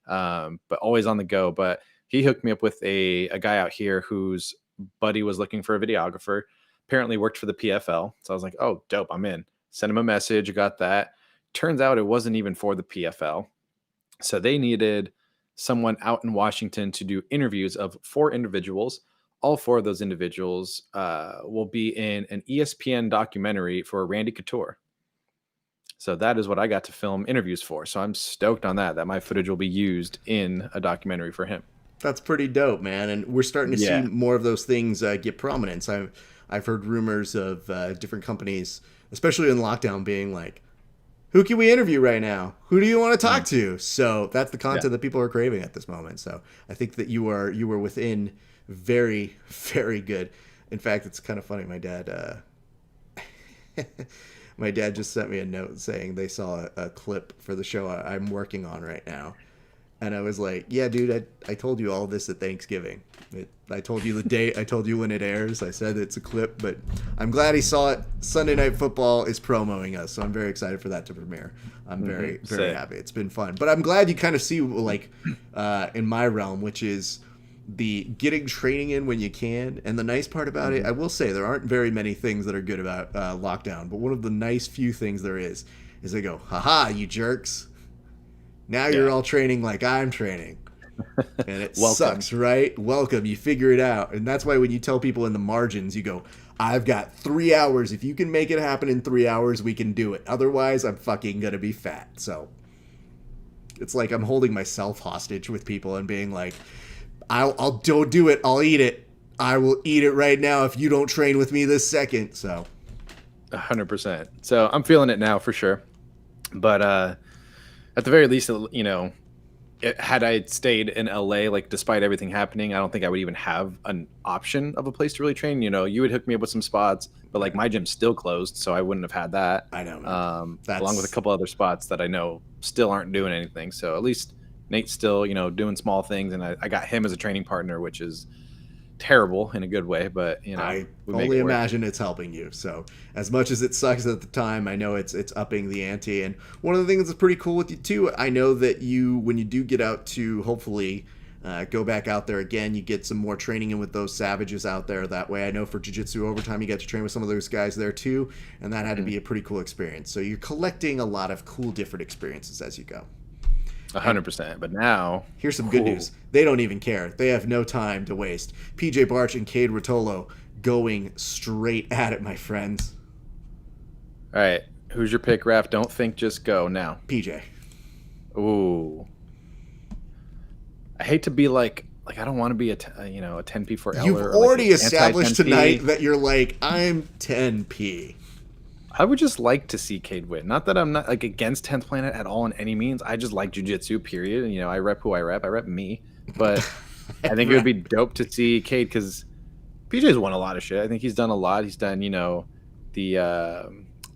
Speaker 2: but always on the go. But he hooked me up with a guy out here whose buddy was looking for a videographer, apparently worked for the PFL. So I was like, oh, dope, I'm in. Sent him a message, got that. Turns out it wasn't even for the PFL. So they needed someone out in Washington to do interviews of 4 individuals. All 4 of those individuals will be in an ESPN documentary for Randy Couture. So that is what I got to film interviews for. So I'm stoked on that my footage will be used in a documentary for him.
Speaker 1: That's pretty dope, man. And we're starting to see more of those things get prominence. I've heard rumors of different companies, especially in lockdown, being like, who can we interview right now? Who do you want to talk to? So that's the content that people are craving at this moment. So I think that you were within very, very good. In fact, it's kind of funny. My dad just sent me a note saying they saw a clip for the show I'm working on right now. And I was like, yeah, dude, I told you all this at Thanksgiving. I told you the date. I told you when it airs. I said it's a clip, but I'm glad he saw it. Sunday Night Football is promoting us, so I'm very excited for that to premiere. I'm very, very happy. It's been fun. But I'm glad you kind of see, like, in my realm, which is the getting training in when you can. And the nice part about it, I will say, there aren't very many things that are good about lockdown, but one of the nice few things there is they go, haha, you jerks. Now you're all training like I'm training. And it sucks, right? Welcome. You figure it out. And that's why when you tell people in the margins, you go, I've got 3 hours. If you can make it happen in 3 hours, we can do it. Otherwise, I'm fucking going to be fat. So it's like I'm holding myself hostage with people and being like, I'll don't do it. I'll eat it. I will eat it right now if you don't train with me this second. So
Speaker 2: 100%. So I'm feeling it now for sure. But at the very least, had I stayed in LA, like, despite everything happening, I don't think I would even have an option of a place to really train. You would hook me up with some spots, but like my gym's still closed, so I wouldn't have had that.
Speaker 1: I know.
Speaker 2: Along with a couple other spots that I know still aren't doing anything. So at least Nate's still, doing small things, and I got him as a training partner, which is terrible in a good way, but
Speaker 1: I
Speaker 2: we make
Speaker 1: only
Speaker 2: it work.
Speaker 1: imagine it's helping you. So as much as it sucks at the time, I know it's upping the ante. And one of the things that's pretty cool with you too, I know that when you do get out to hopefully go back out there again, you get some more training in with those savages out there. That way, I know for Jiu Jitsu Overtime, you get to train with some of those guys there too, and that had to be a pretty cool experience. So you're collecting a lot of cool different experiences as you go.
Speaker 2: 100%. But now,
Speaker 1: here's some good news. They don't even care. They have no time to waste. PJ Barch and Cade Rotolo going straight at it, my friends.
Speaker 2: all right, who's your pick, Raph? Don't think, just go now.
Speaker 1: PJ.
Speaker 2: Ooh. I hate to be like I don't want to be a 10p for Eller.
Speaker 1: You've
Speaker 2: or
Speaker 1: already
Speaker 2: like
Speaker 1: established
Speaker 2: anti-10P.
Speaker 1: tonight that you're like, I'm 10p.
Speaker 2: I would just like to see Cade win. Not that I'm not like against 10th Planet at all in any means. I just like jiu-jitsu, period. And, I rep who I rep. I rep me. But I think it would be dope to see Cade because PJ's won a lot of shit. I think he's done a lot. He's done, the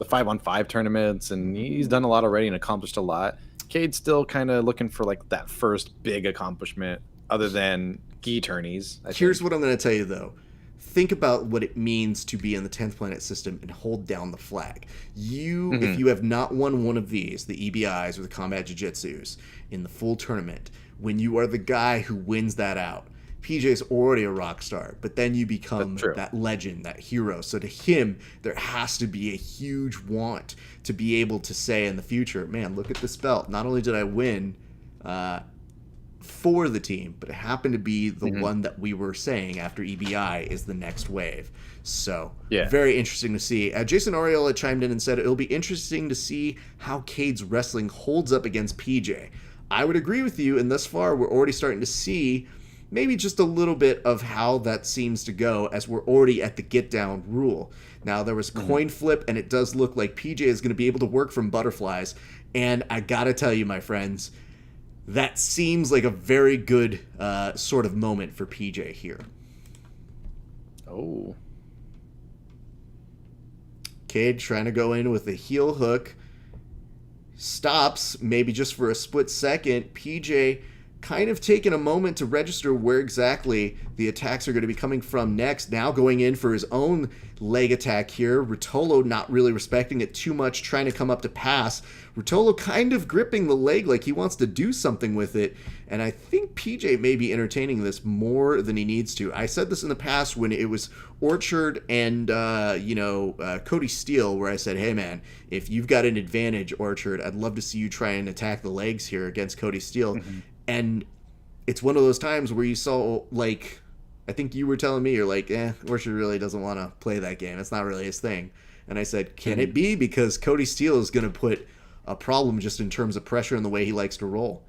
Speaker 2: 5-on-5 tournaments, and he's done a lot already and accomplished a lot. Cade's still kind of looking for like that first big accomplishment other than gi tourneys.
Speaker 1: Here's what I'm going to tell you, though. Think about what it means to be in the 10th Planet system and hold down the flag. If you have not won one of these, the EBIs or the Combat Jiu-Jitsus, in the full tournament, when you are the guy who wins that out, PJ's already a rock star, but then you become that legend, that hero. So to him, there has to be a huge want to be able to say in the future, man, look at this belt. Not only did I win for the team, but it happened to be the one that we were saying after EBI is the next wave. So very interesting to see. Jason Ariola chimed in and said it'll be interesting to see how Cade's wrestling holds up against PJ. I would agree with you, and thus far we're already starting to see maybe just a little bit of how that seems to go as we're already at the get down rule. Now there was coin flip, and it does look like PJ is going to be able to work from butterflies, and I gotta tell you, my friends, that seems like a very good sort of moment for PJ here.
Speaker 2: Oh.
Speaker 1: Cade trying to go in with a heel hook. Stops, maybe just for a split second. PJ kind of taking a moment to register where exactly the attacks are going to be coming from next. Now going in for his own leg attack here. Rotolo not really respecting it too much, trying to come up to pass. Rotolo kind of gripping the leg like he wants to do something with it. And I think PJ may be entertaining this more than he needs to. I said this in the past when it was Orchard and, Cody Steele, where I said, hey, man, if you've got an advantage, Orchard, I'd love to see you try and attack the legs here against Cody Steele. And it's one of those times where you saw, like, I think you were telling me, you're like, Orchard really doesn't want to play that game. It's not really his thing. And I said, can it be? Because Cody Steele is going to put a problem just in terms of pressure and the way he likes to roll.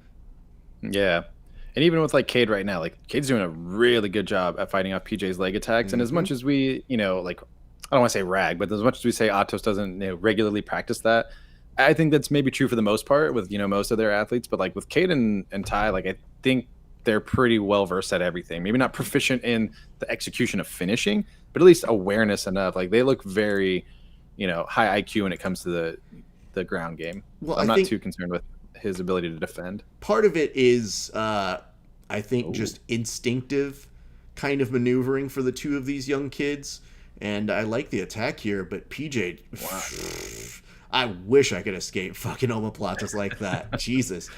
Speaker 2: Yeah. And even with, like, Cade right now, like, Cade's doing a really good job at fighting off PJ's leg attacks. And as much as we, I don't want to say rag, but as much as we say Atos doesn't regularly practice that, I think that's maybe true for the most part with, most of their athletes. But, like, with Cade and Ty, like, I think they're pretty well versed at everything. Maybe not proficient in the execution of finishing, but at least awareness enough. Like, they look very, high IQ when it comes to the ground game.
Speaker 1: Well,
Speaker 2: I'm not too concerned with his ability to defend.
Speaker 1: Part of it is, I think, just instinctive kind of maneuvering for the two of these young kids. And I like the attack here, but PJ, I wish I could escape fucking omoplatas like that. Jesus.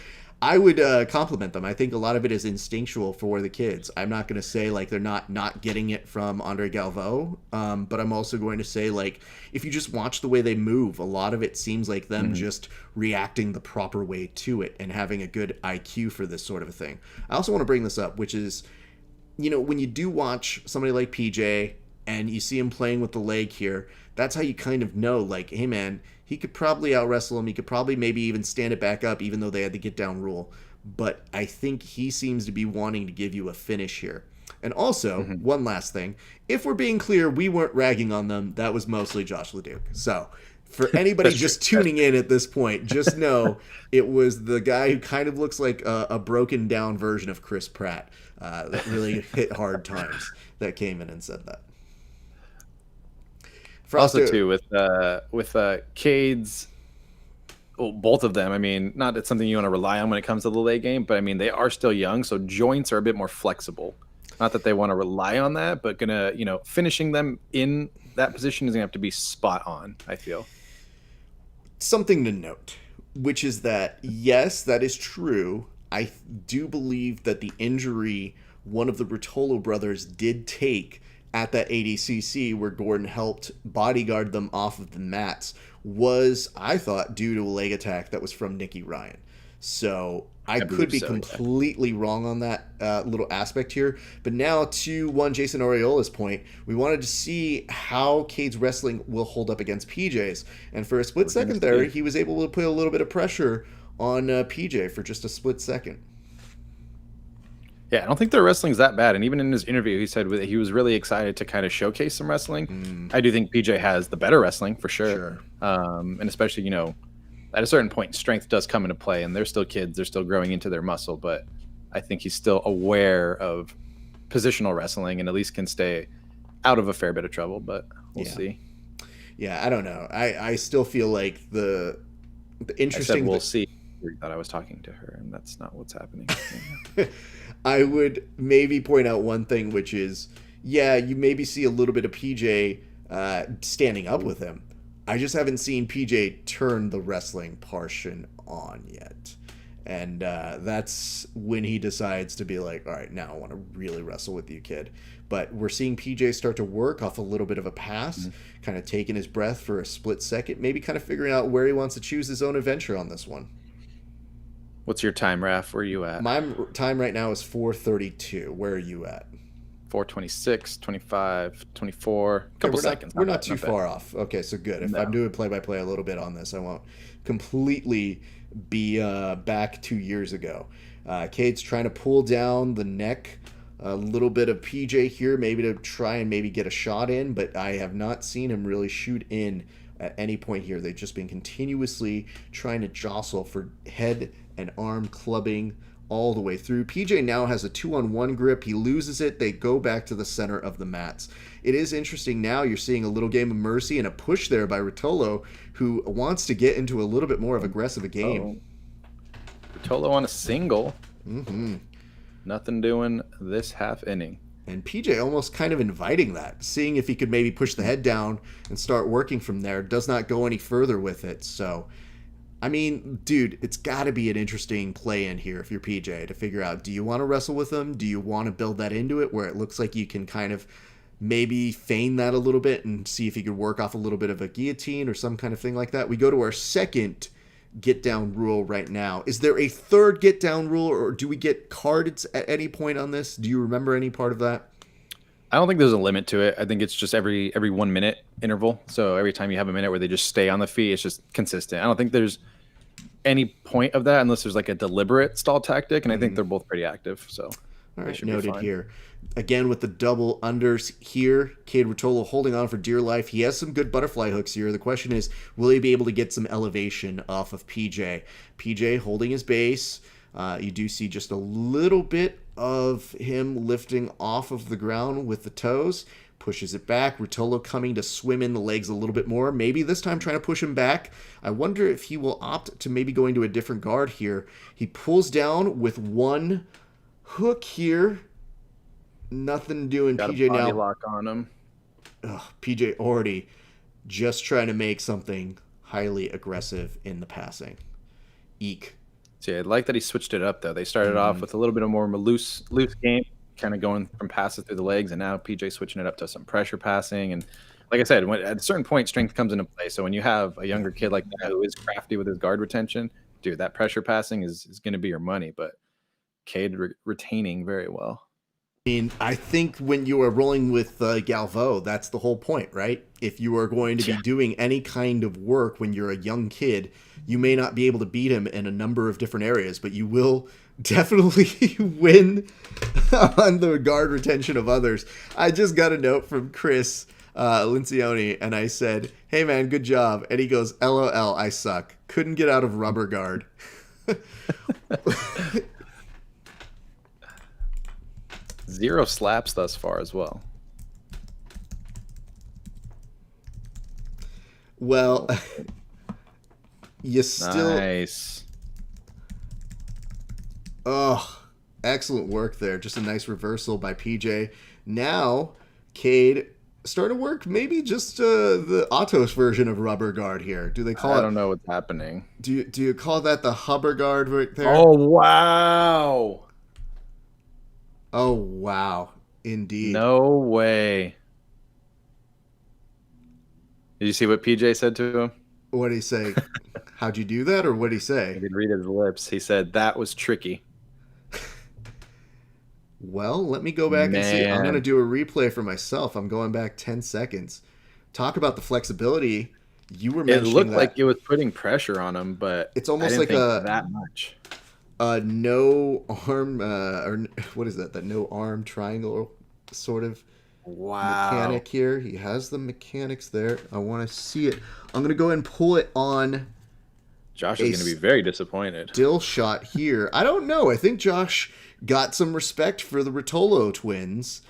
Speaker 1: I would compliment them. I think a lot of it is instinctual for the kids. I'm not going to say like they're not getting it from Andre Galvao, but I'm also going to say like if you just watch the way they move, a lot of it seems like them just reacting the proper way to it and having a good IQ for this sort of a thing. I also want to bring this up, which is, when you do watch somebody like PJ and you see him playing with the leg here, that's how you kind of know, like, hey man, he could probably out-wrestle him. He could probably maybe even stand it back up, even though they had the get-down rule. But I think he seems to be wanting to give you a finish here. And also, one last thing. If we're being clear, we weren't ragging on them. That was mostly Josh Leduc. So for anybody just tuning in at this point, just know it was the guy who kind of looks like a broken-down version of Chris Pratt that really hit hard times that came in and said that.
Speaker 2: Also, too, with Cade's, well, both of them, I mean, not it's something you want to rely on when it comes to the late game, but I mean, they are still young, so joints are a bit more flexible. Not that they want to rely on that, but gonna, finishing them in that position is gonna have to be spot on, I feel.
Speaker 1: Something to note, which is that, yes, that is true. I do believe that the injury one of the Ruotolo brothers did take at that ADCC, where Gordon helped bodyguard them off of the mats, was, I thought, due to a leg attack that was from Nicky Ryan. So I could be completely wrong on that little aspect here. But now to one Jason Oriola's point, we wanted to see how Cade's wrestling will hold up against PJ's. And for a split second there, he was able to put a little bit of pressure on PJ for just a split second.
Speaker 2: Yeah, I don't think their wrestling's that bad. And even in his interview, he said he was really excited to kind of showcase some wrestling. I do think PJ has the better wrestling for sure. And especially, at a certain point, strength does come into play, and they're still kids. They're still growing into their muscle. But I think he's still aware of positional wrestling and at least can stay out of a fair bit of trouble. But we'll see.
Speaker 1: Yeah, I don't know. I still feel like the interesting...
Speaker 2: I said we'll see. I thought I was talking to her, and that's not what's happening.
Speaker 1: I would maybe point out one thing, which is, you maybe see a little bit of PJ standing up with him. I just haven't seen PJ turn the wrestling portion on yet. And that's when he decides to be like, all right, now I want to really wrestle with you, kid. But we're seeing PJ start to work off a little bit of a pass, kind of taking his breath for a split second, maybe kind of figuring out where he wants to choose his own adventure on this one.
Speaker 2: What's your time, Raph? Where are you at?
Speaker 1: My time right now is 4:32. Where are you at?
Speaker 2: 4:26, 25, 24. A couple seconds.
Speaker 1: We're not too far off. Okay, so good. If I'm doing play-by-play a little bit on this, I won't completely be back 2 years ago. Cade's trying to pull down the neck. A little bit of PJ here, maybe to try and maybe get a shot in, but I have not seen him really shoot in at any point here. They've just been continuously trying to jostle for head and arm clubbing all the way through. PJ now has a 2-on-1 grip. He loses it. They go back to the center of the mats. It is interesting now. You're seeing a little game of mercy and a push there by Ruotolo, who wants to get into a little bit more of aggressive a game.
Speaker 2: Ruotolo on a single. Nothing doing this half inning.
Speaker 1: And PJ almost kind of inviting that, seeing if he could maybe push the head down and start working from there. Does not go any further with it. So, I mean, dude, it's got to be an interesting play in here if you're PJ to figure out, do you want to wrestle with him? Do you want to build that into it where it looks like you can kind of maybe feign that a little bit and see if you could work off a little bit of a guillotine or some kind of thing like that? We go to our second get down rule right now. Is there a third get down rule, or do we get cards at any point on this? Do you remember any part of that?
Speaker 2: I don't think there's a limit to it. I think it's just every 1 minute interval. So every time you have a minute where they just stay on the feet, it's just consistent. I don't think there's any point of that unless there's like a deliberate stall tactic, and I think they're both pretty active. So
Speaker 1: all right, noted here. Again, with the double unders here, Cade Ruotolo holding on for dear life. He has some good butterfly hooks here. The question is, will he be able to get some elevation off of PJ? PJ holding his base. You do see just a little bit of him lifting off of the ground with the toes. Pushes it back. Ruotolo coming to swim in the legs a little bit more. Maybe this time trying to push him back. I wonder if he will opt to maybe going to a different guard here. He pulls down with one hook here. Nothing doing.
Speaker 2: Got
Speaker 1: PJ
Speaker 2: a body
Speaker 1: now.
Speaker 2: Lock on him.
Speaker 1: PJ already just trying to make something highly aggressive in the passing. Eek.
Speaker 2: So yeah, I like that he switched it up though. They started off with a little bit of more loose game, kind of going from passes through the legs, and now PJ switching it up to some pressure passing. And like I said, at a certain point, strength comes into play. So when you have a younger kid like that who is crafty with his guard retention, dude, that pressure passing is going to be your money. But Cade retaining very well.
Speaker 1: I mean, I think when you are rolling with Galvo, that's the whole point, right? If you are going to be doing any kind of work when you're a young kid, you may not be able to beat him in a number of different areas, but you will definitely win on the guard retention of others. I just got a note from Chris Lincioni, and I said, hey man, good job. And he goes, LOL, I suck. Couldn't get out of rubber guard.
Speaker 2: 0 slaps thus far as well.
Speaker 1: Well, you still...
Speaker 2: Nice.
Speaker 1: Oh, Excellent work there. Just a nice reversal by PJ. Now, Cade, start to work maybe just the Atos version of rubber guard here. Do they call it?
Speaker 2: I don't know what's happening.
Speaker 1: Do you call that the Hubber guard right there?
Speaker 2: Oh, wow.
Speaker 1: Oh, wow. Indeed.
Speaker 2: No way. Did you see what PJ said to him?
Speaker 1: What did he say? How'd you do that, or what did he say?
Speaker 2: I could read his lips. He said, that was tricky.
Speaker 1: Well, let me go back and see. I'm going to do a replay for myself. I'm going back 10 seconds. Talk about the flexibility. You were mentioning
Speaker 2: it looked
Speaker 1: that.
Speaker 2: like it was putting pressure on him, but
Speaker 1: it's almost
Speaker 2: I didn't
Speaker 1: like
Speaker 2: think that much.
Speaker 1: No arm, or what is that? That no arm triangle sort of mechanic here. He has the mechanics there. I want to see it. I'm going to go ahead and pull it on.
Speaker 2: Josh is going to be very disappointed.
Speaker 1: Still shot here. I don't know. I think Josh got some respect for the Rotolo twins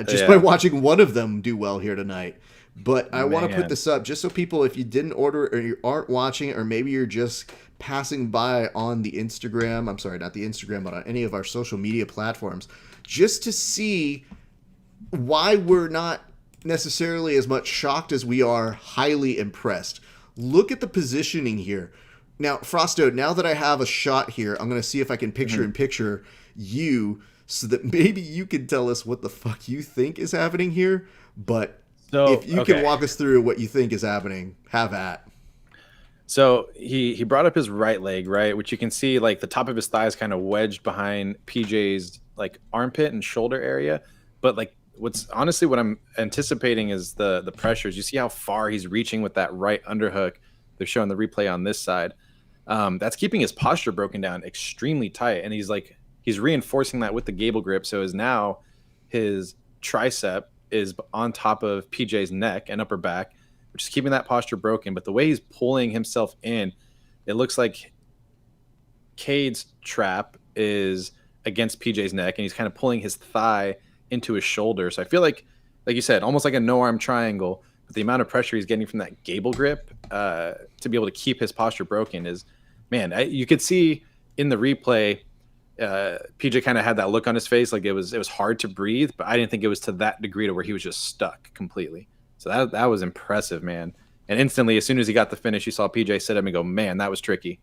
Speaker 1: just by watching one of them do well here tonight. But I want to put this up just so people, if you didn't order it or you aren't watching it, or maybe you're just passing by on the Instagram, I'm sorry, not the Instagram, but on any of our social media platforms, just to see why we're not necessarily as much shocked as we are highly impressed. Look at the positioning here. Now, Frosto, now that I have a shot here, I'm going to see if I can picture you so that maybe you can tell us what the fuck you think is happening here. But if you can walk us through what you think is happening, have at.
Speaker 2: So he brought up his right leg, right, which you can see like the top of his thigh is kind of wedged behind PJ's like armpit and shoulder area. But like what I'm anticipating is the pressures. You see how far he's reaching with that right underhook. They're showing the replay on this side. That's keeping his posture broken down extremely tight, and he's reinforcing that with the gable grip. So now his tricep is on top of PJ's neck and upper back, which is keeping that posture broken. But the way he's pulling himself in, it looks like Cade's trap is against PJ's neck, and he's kind of pulling his thigh into his shoulder. So I feel like you said, almost like a no-arm triangle. But the amount of pressure he's getting from that gable grip to be able to keep his posture broken is, man, you could see in the replay, PJ kind of had that look on his face, like it was hard to breathe, but I didn't think it was to that degree to where he was just stuck completely. So that was impressive, man. And instantly, as soon as he got the finish, you saw PJ sit up and go, man, that was tricky.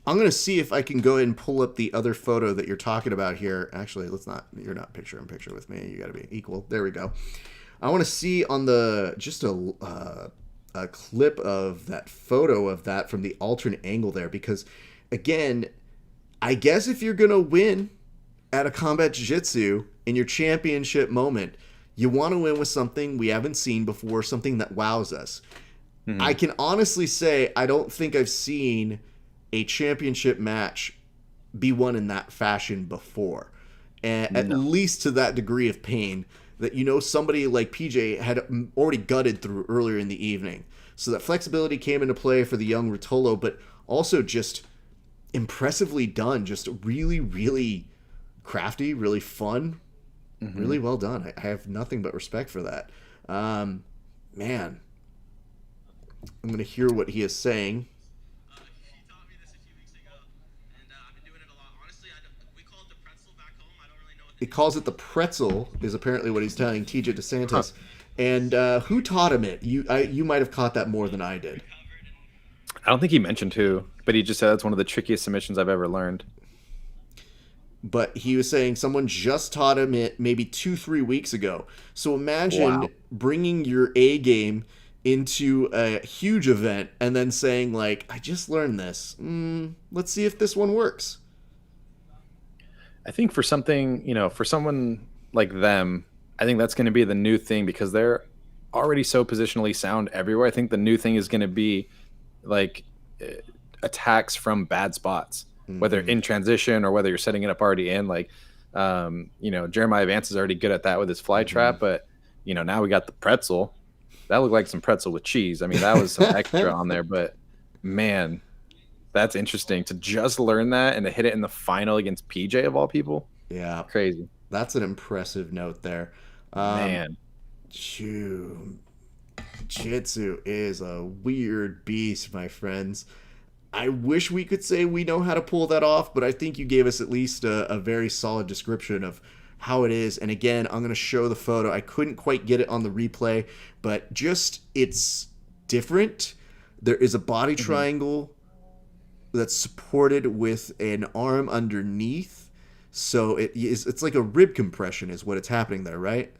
Speaker 1: I'm going to see if I can go ahead and pull up the other photo that you're talking about here. Actually, you're not picture in picture with me. You got to be equal. There we go. I want to see on just a clip of that photo of that from the alternate angle there, because again, I guess if you're going to win at a combat jiu-jitsu in your championship moment, you want to win with something we haven't seen before, something that wows us. Mm-hmm. I can honestly say I don't think I've seen a championship match be won in that fashion before, and at least to that degree of pain that, somebody like PJ had already gutted through earlier in the evening. So that flexibility came into play for the young Rotolo, but also just impressively done. Just really, really crafty, really fun, really well done. I have nothing but respect for that. Man, I'm going to hear what he is saying.
Speaker 4: He taught me this a few weeks ago, and I've been doing it a lot. Honestly, we call it the pretzel back home. I don't really know what
Speaker 1: He calls it the pretzel, is apparently what he's telling TJ DeSantis. And who taught him it? You might have caught that more than I did.
Speaker 2: I don't think he mentioned who, but he just said that's one of the trickiest submissions I've ever learned.
Speaker 1: But he was saying someone just taught him it maybe 2-3 weeks ago. So imagine bringing your A game into a huge event and then saying, like, I just learned this. Let's see if this one works.
Speaker 2: I think for someone like them, I think that's going to be the new thing, because they're already so positionally sound everywhere. I think the new thing is going to be like attacks from bad spots, whether in transition or whether you're setting it up already in. Like, Jeremiah Vance is already good at that with his fly trap, but now we got the pretzel. That looked like some pretzel with cheese. I mean, that was some extra on there, but man, that's interesting to just learn that and to hit it in the final against PJ of all people.
Speaker 1: Yeah.
Speaker 2: Crazy.
Speaker 1: That's an impressive note there.
Speaker 2: Man.
Speaker 1: Jiu-Jitsu is a weird beast, my friends. I wish we could say we know how to pull that off, but I think you gave us at least a very solid description of how it is. And again, I'm going to show the photo. I couldn't quite get it on the replay, but just it's different. There is a body triangle that's supported with an arm underneath. So it's like a rib compression is what it's happening there, right?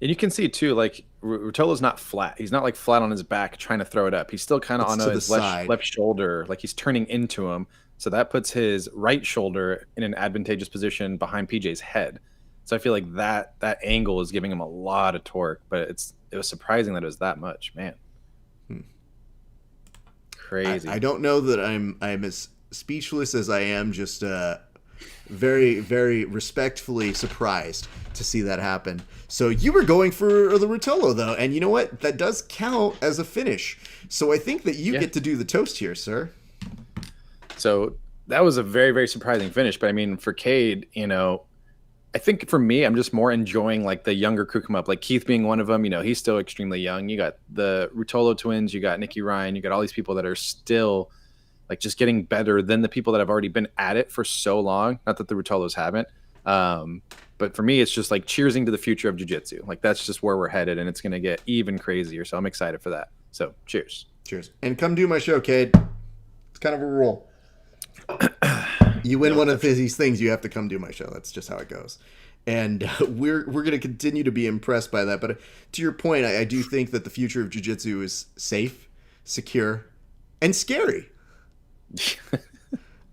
Speaker 2: And you can see too, like Rutolo's not flat. He's not like flat on his back trying to throw it up. He's still kind of on his left shoulder, like he's turning into him. So that puts his right shoulder in an advantageous position behind PJ's head. So I feel like that angle is giving him a lot of torque, but it was surprising that it was that much, man. Crazy.
Speaker 1: I don't know that I'm as speechless as I am, just very, very respectfully surprised to see that happen. So you were going for the Rutolo, though, and you know what? That does count as a finish. So I think that you get to do the toast here, sir.
Speaker 2: So that was a very, very surprising finish. But I mean, for Cade, you know, I think for me, I'm just more enjoying like the younger crew come up, like Keith being one of them. You know, he's still extremely young. You got the Rutolo twins, you got Nicky Ryan, you got all these people that are still like just getting better than the people that have already been at it for so long. Not that the Rutolos haven't. But for me, it's just like cheersing to the future of jiu-jitsu. Like that's just where we're headed, and it's going to get even crazier. So I'm excited for that. So cheers.
Speaker 1: Cheers. And come do my show, Cade. It's kind of a rule. You win one of these things, you have to come do my show. That's just how it goes. And we're going to continue to be impressed by that. But to your point, I do think that the future of jiu-jitsu is safe, secure, and scary.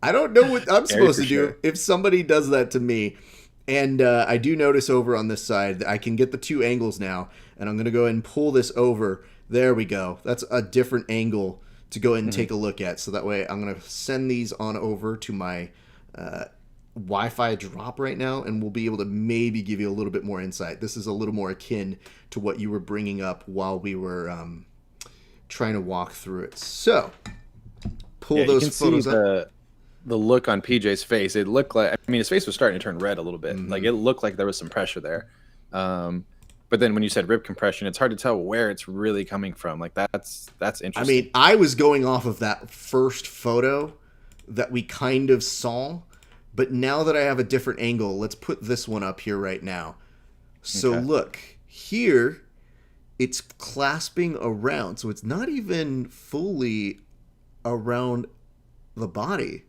Speaker 1: I don't know what I'm supposed to do if somebody does that to me. And I do notice over on this side that I can get the two angles now. And I'm going to go ahead and pull this over. There we go. That's a different angle to go ahead and take a look at. So that way I'm going to send these on over to my Wi-Fi drop right now, and we'll be able to maybe give you a little bit more insight. This is a little more akin to what you were bringing up while we were trying to walk through it. So pull those photos up.
Speaker 2: The look on PJ's face, it looked like, I mean, his face was starting to turn red a little bit. Like it looked like there was some pressure there. But then when you said rib compression, it's hard to tell where it's really coming from. Like that's interesting.
Speaker 1: I mean, I was going off of that first photo that we kind of saw, but now that I have a different angle, let's put this one up here right now. So look, here it's clasping around. So it's not even fully around the body.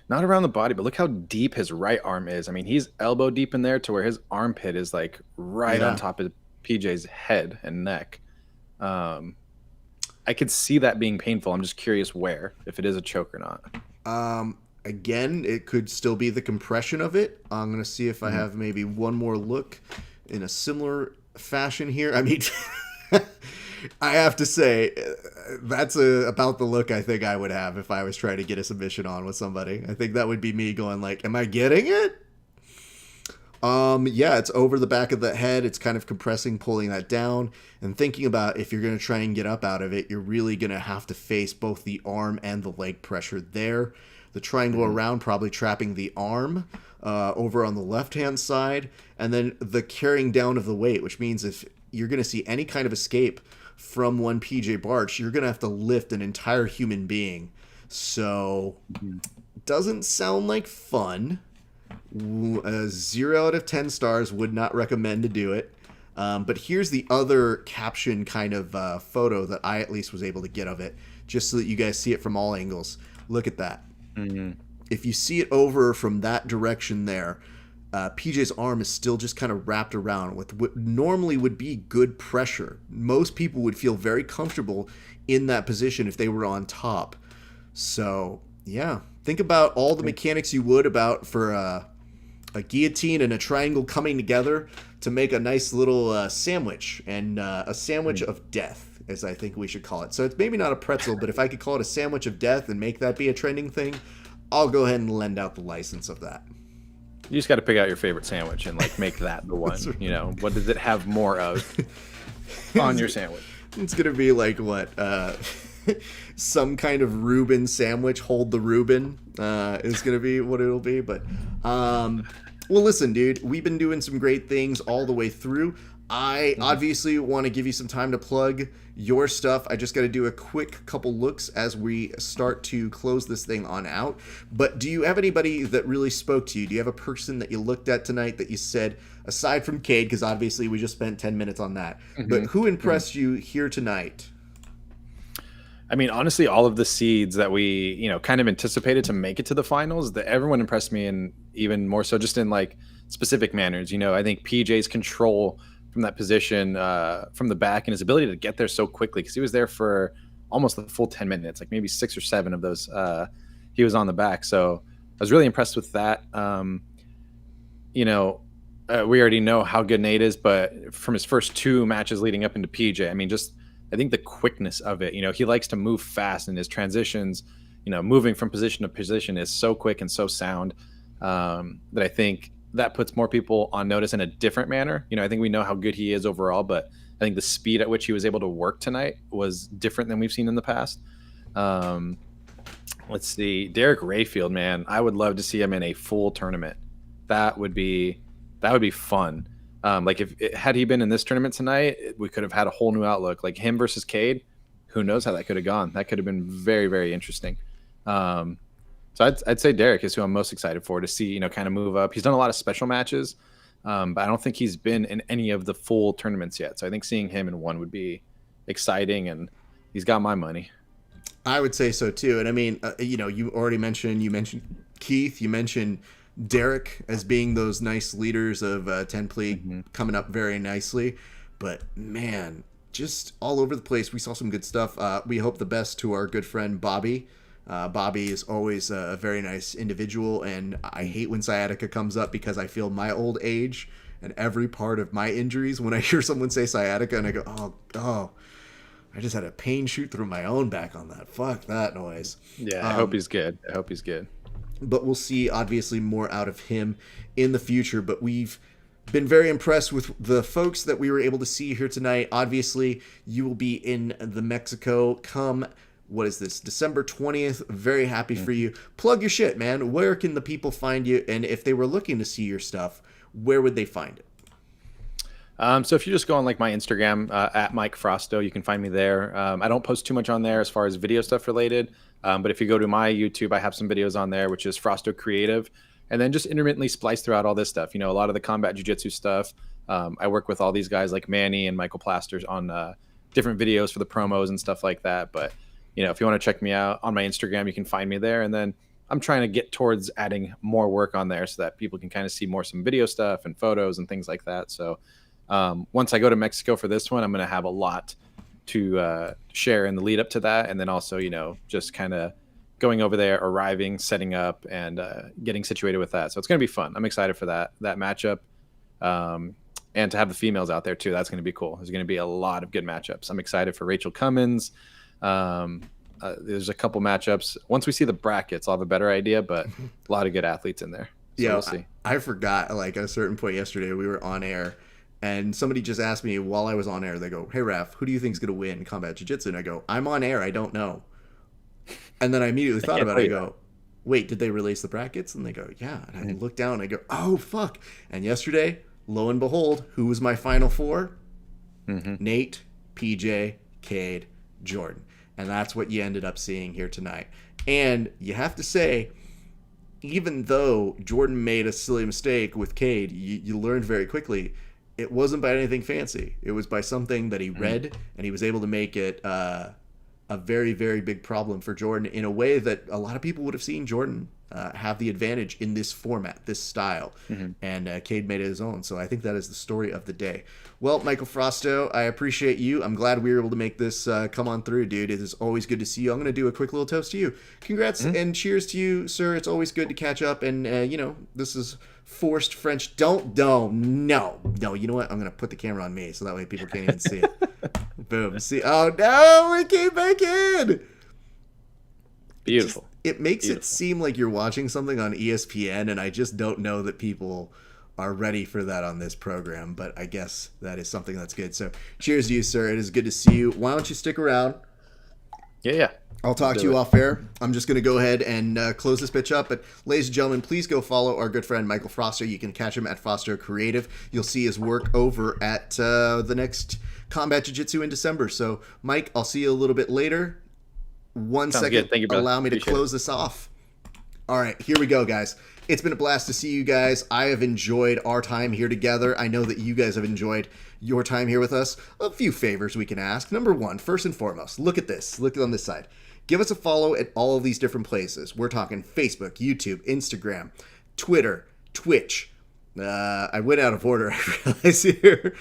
Speaker 2: Not around the body, but look how deep his right arm is. I mean, he's elbow deep in there to where his armpit is like right on top of PJ's head and neck. I could see that being painful. I'm just curious where, if it is a choke or not.
Speaker 1: Again, it could still be the compression of it. I'm going to see if I have maybe one more look in a similar fashion here. I mean, I have to say, that's about the look I think I would have if I was trying to get a submission on with somebody. I think that would be me going like, am I getting it? Yeah, it's over the back of the head. It's kind of compressing, pulling that down, and thinking about if you're going to try and get up out of it, you're really going to have to face both the arm and the leg pressure there. The triangle around probably trapping the arm over on the left-hand side, and then the carrying down of the weight, which means if you're going to see any kind of escape from one PJ Barch, you're going to have to lift an entire human being. So, doesn't sound like fun. 0 out of 10 stars, would not recommend to do it. But here's the other caption kind of photo that I at least was able to get of it, just so that you guys see it from all angles. Look at that. If you see it over from that direction there, PJ's arm is still just kind of wrapped around with what normally would be good pressure. Most people would feel very comfortable in that position if they were on top. So, yeah. Think about all the mechanics you would about for a guillotine and a triangle coming together to make a nice little sandwich, and a sandwich of death, as I think we should call it. So it's maybe not a pretzel, but if I could call it a sandwich of death and make that be a trending thing, I'll go ahead and lend out the license of that.
Speaker 2: You just got to pick out your favorite sandwich and like make that the one. You know, what does it have more of on your sandwich?
Speaker 1: It's gonna be like what? Some kind of Reuben sandwich. Hold the Reuben is gonna be what it'll be. But well, listen, dude, we've been doing some great things all the way through. I obviously want to give you some time to plug your stuff. I just got to do a quick couple looks as we start to close this thing on out. But do you have anybody that really spoke to you? Do you have a person that you looked at tonight that you said, aside from Cade, because obviously we just spent 10 minutes on that, but who impressed you here tonight?
Speaker 2: I mean, honestly, all of the seeds that we, kind of anticipated to make it to the finals, that everyone impressed me, and even more so just in like specific manners. I think PJ's control from that position, from the back, and his ability to get there so quickly, because he was there for almost the full 10 minutes, like maybe 6 or 7 of those. He was on the back. So I was really impressed with that. We already know how good Nate is, but from his first 2 matches leading up into PJ, I mean, I think the quickness of it, he likes to move fast, and his transitions, moving from position to position is so quick and so sound, that I think that puts more people on notice in a different manner. I think we know how good he is overall, but I think the speed at which he was able to work tonight was different than we've seen in the past. Let's see, Derek Rayfield, man, I would love to see him in a full tournament. That would be fun. Like had he been in this tournament tonight, we could have had a whole new outlook. Like him versus Cade, who knows how that could have gone? That could have been very, very interesting. So I'd say Derek is who I'm most excited for, to see, kind of move up. He's done a lot of special matches, but I don't think he's been in any of the full tournaments yet. So I think seeing him in one would be exciting, and he's got my money.
Speaker 1: I would say so too. And I mean, you already mentioned Keith, you mentioned Derek as being those nice leaders of 10 League coming up very nicely. But man, just all over the place. We saw some good stuff. We hope the best to our good friend Bobby. Bobby is always a very nice individual, and I hate when sciatica comes up, because I feel my old age and every part of my injuries when I hear someone say sciatica, and I go, oh, I just had a pain shoot through my own back on that. Fuck that noise.
Speaker 2: Yeah, I hope he's good.
Speaker 1: But we'll see, obviously, more out of him in the future. But we've been very impressed with the folks that we were able to see here tonight. Obviously, you will be in the Mexico come, what is this, December 20th. Very happy for you. Plug your shit, man. Where can the people find you? And if they were looking to see your stuff, where would they find it?
Speaker 2: So if you just go on like my Instagram, at Mike Frosto, you can find me there. I don't post too much on there as far as video stuff related. But if you go to my YouTube, I have some videos on there, which is Frosto Creative, and then just intermittently splice throughout all this stuff. A lot of the combat jiu-jitsu stuff. I work with all these guys like Manny and Michael Plasters on different videos for the promos and stuff like that. But, if you want to check me out on my Instagram, you can find me there. And then I'm trying to get towards adding more work on there so that people can kind of see some video stuff and photos and things like that. So once I go to Mexico for this one, I'm going to have a lot to share in the lead up to that. And then also, just kind of going over there, arriving, setting up, and getting situated with that. So it's going to be fun. I'm excited for that matchup. And to have the females out there too. That's going to be cool. There's going to be a lot of good matchups. I'm excited for Rachel Cummins. There's a couple matchups. Once we see the brackets, I'll have a better idea, but a lot of good athletes in there. So we'll see.
Speaker 1: I forgot, like, at a certain point yesterday, we were on air, and somebody just asked me while I was on air, they go, "Hey, Raph, who do you think is going to win combat jiu-jitsu?" And I go, "I'm on air. I don't know." And then I immediately thought about it. I go, "Wait, did they release the brackets?" And they go, "Yeah." And I look down and I go, "Oh, fuck." And yesterday, lo and behold, who was my final four? Nate, PJ, Cade, Jordan. And that's what you ended up seeing here tonight. And you have to say, even though Jordan made a silly mistake with Cade, you learned very quickly it wasn't by anything fancy. It was by something that he read, and he was able to make it a very, very big problem for Jordan in a way that a lot of people would have seen Jordan have the advantage in this format, this style. And Cade made it his own. So I think that is the story of the day. Well, Michael Frosto, I appreciate you. I'm glad we were able to make this come on through, dude. It is always good to see you. I'm going to do a quick little toast to you. Congrats and cheers to you, sir. It's always good to catch up. And, this is forced French. No. You know what? I'm going to put the camera on me so that way people can't even see it. Boom. See? Oh, no, it came back in.
Speaker 2: Beautiful.
Speaker 1: It makes it seem like you're watching something on ESPN, and I just don't know that people are ready for that on this program, but I guess that is something that's good. So cheers to you, sir. It is good to see you. Why don't you stick around?
Speaker 2: Yeah.
Speaker 1: I'll talk to you off air. I'm just going to go ahead and close this bitch up. But ladies and gentlemen, please go follow our good friend Michael Foster. You can catch him at Foster Creative. You'll see his work over at the next Combat Jiu-Jitsu in December. So, Mike, I'll see you a little bit later. One
Speaker 2: Sounds
Speaker 1: second.
Speaker 2: good. Thank you, brother.
Speaker 1: Allow me to
Speaker 2: Appreciate
Speaker 1: close this off. All right, here we go, guys. It's been a blast to see you guys. I have enjoyed our time here together. I know that you guys have enjoyed your time here with us. A few favors we can ask. Number one, first and foremost, look at this. Look on this side. Give us a follow at all of these different places. We're talking Facebook, YouTube, Instagram, Twitter, Twitch. I went out of order, I realize here.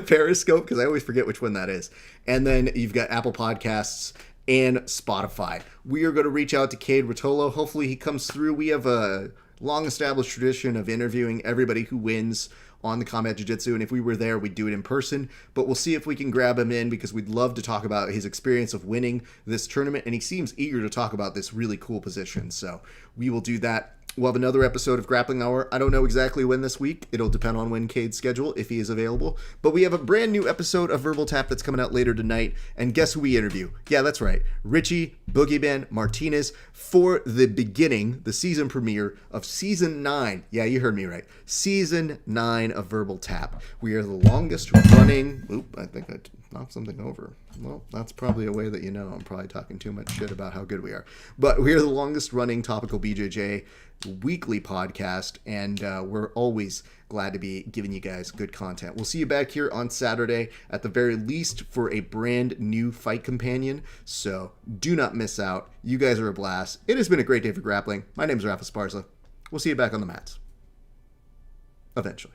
Speaker 1: Periscope, because I always forget which one that is. And then you've got Apple Podcasts and Spotify. We are going to reach out to Cade Rotolo. Hopefully he comes through. We have a long-established tradition of interviewing everybody who wins on the Combat Jiu-Jitsu, and if we were there, we'd do it in person, but we'll see if we can grab him in because we'd love to talk about his experience of winning this tournament, and he seems eager to talk about this really cool position, so we will do that. We'll have another episode of Grappling Hour. I don't know exactly when this week. It'll depend on when Cade's schedule, if he is available. But we have a brand new episode of Verbal Tap that's coming out later tonight. And guess who we interview? Yeah, that's right. Richie Boogeyman Martinez for the beginning, the season premiere of Season 9. Yeah, you heard me right. Season 9 of Verbal Tap. We are the longest running... Oop, I think I knocked something over. Well, that's probably a way that you know I'm probably talking too much shit about how good we are. But we are the longest running topical BJJ weekly podcast, and we're always glad to be giving you guys good content. We'll see you back here on Saturday at the very least for a brand new fight companion, so do not miss out. You guys are a blast. It has been a great day for grappling. My name is Rafa Sparza. We'll see you back on the mats eventually.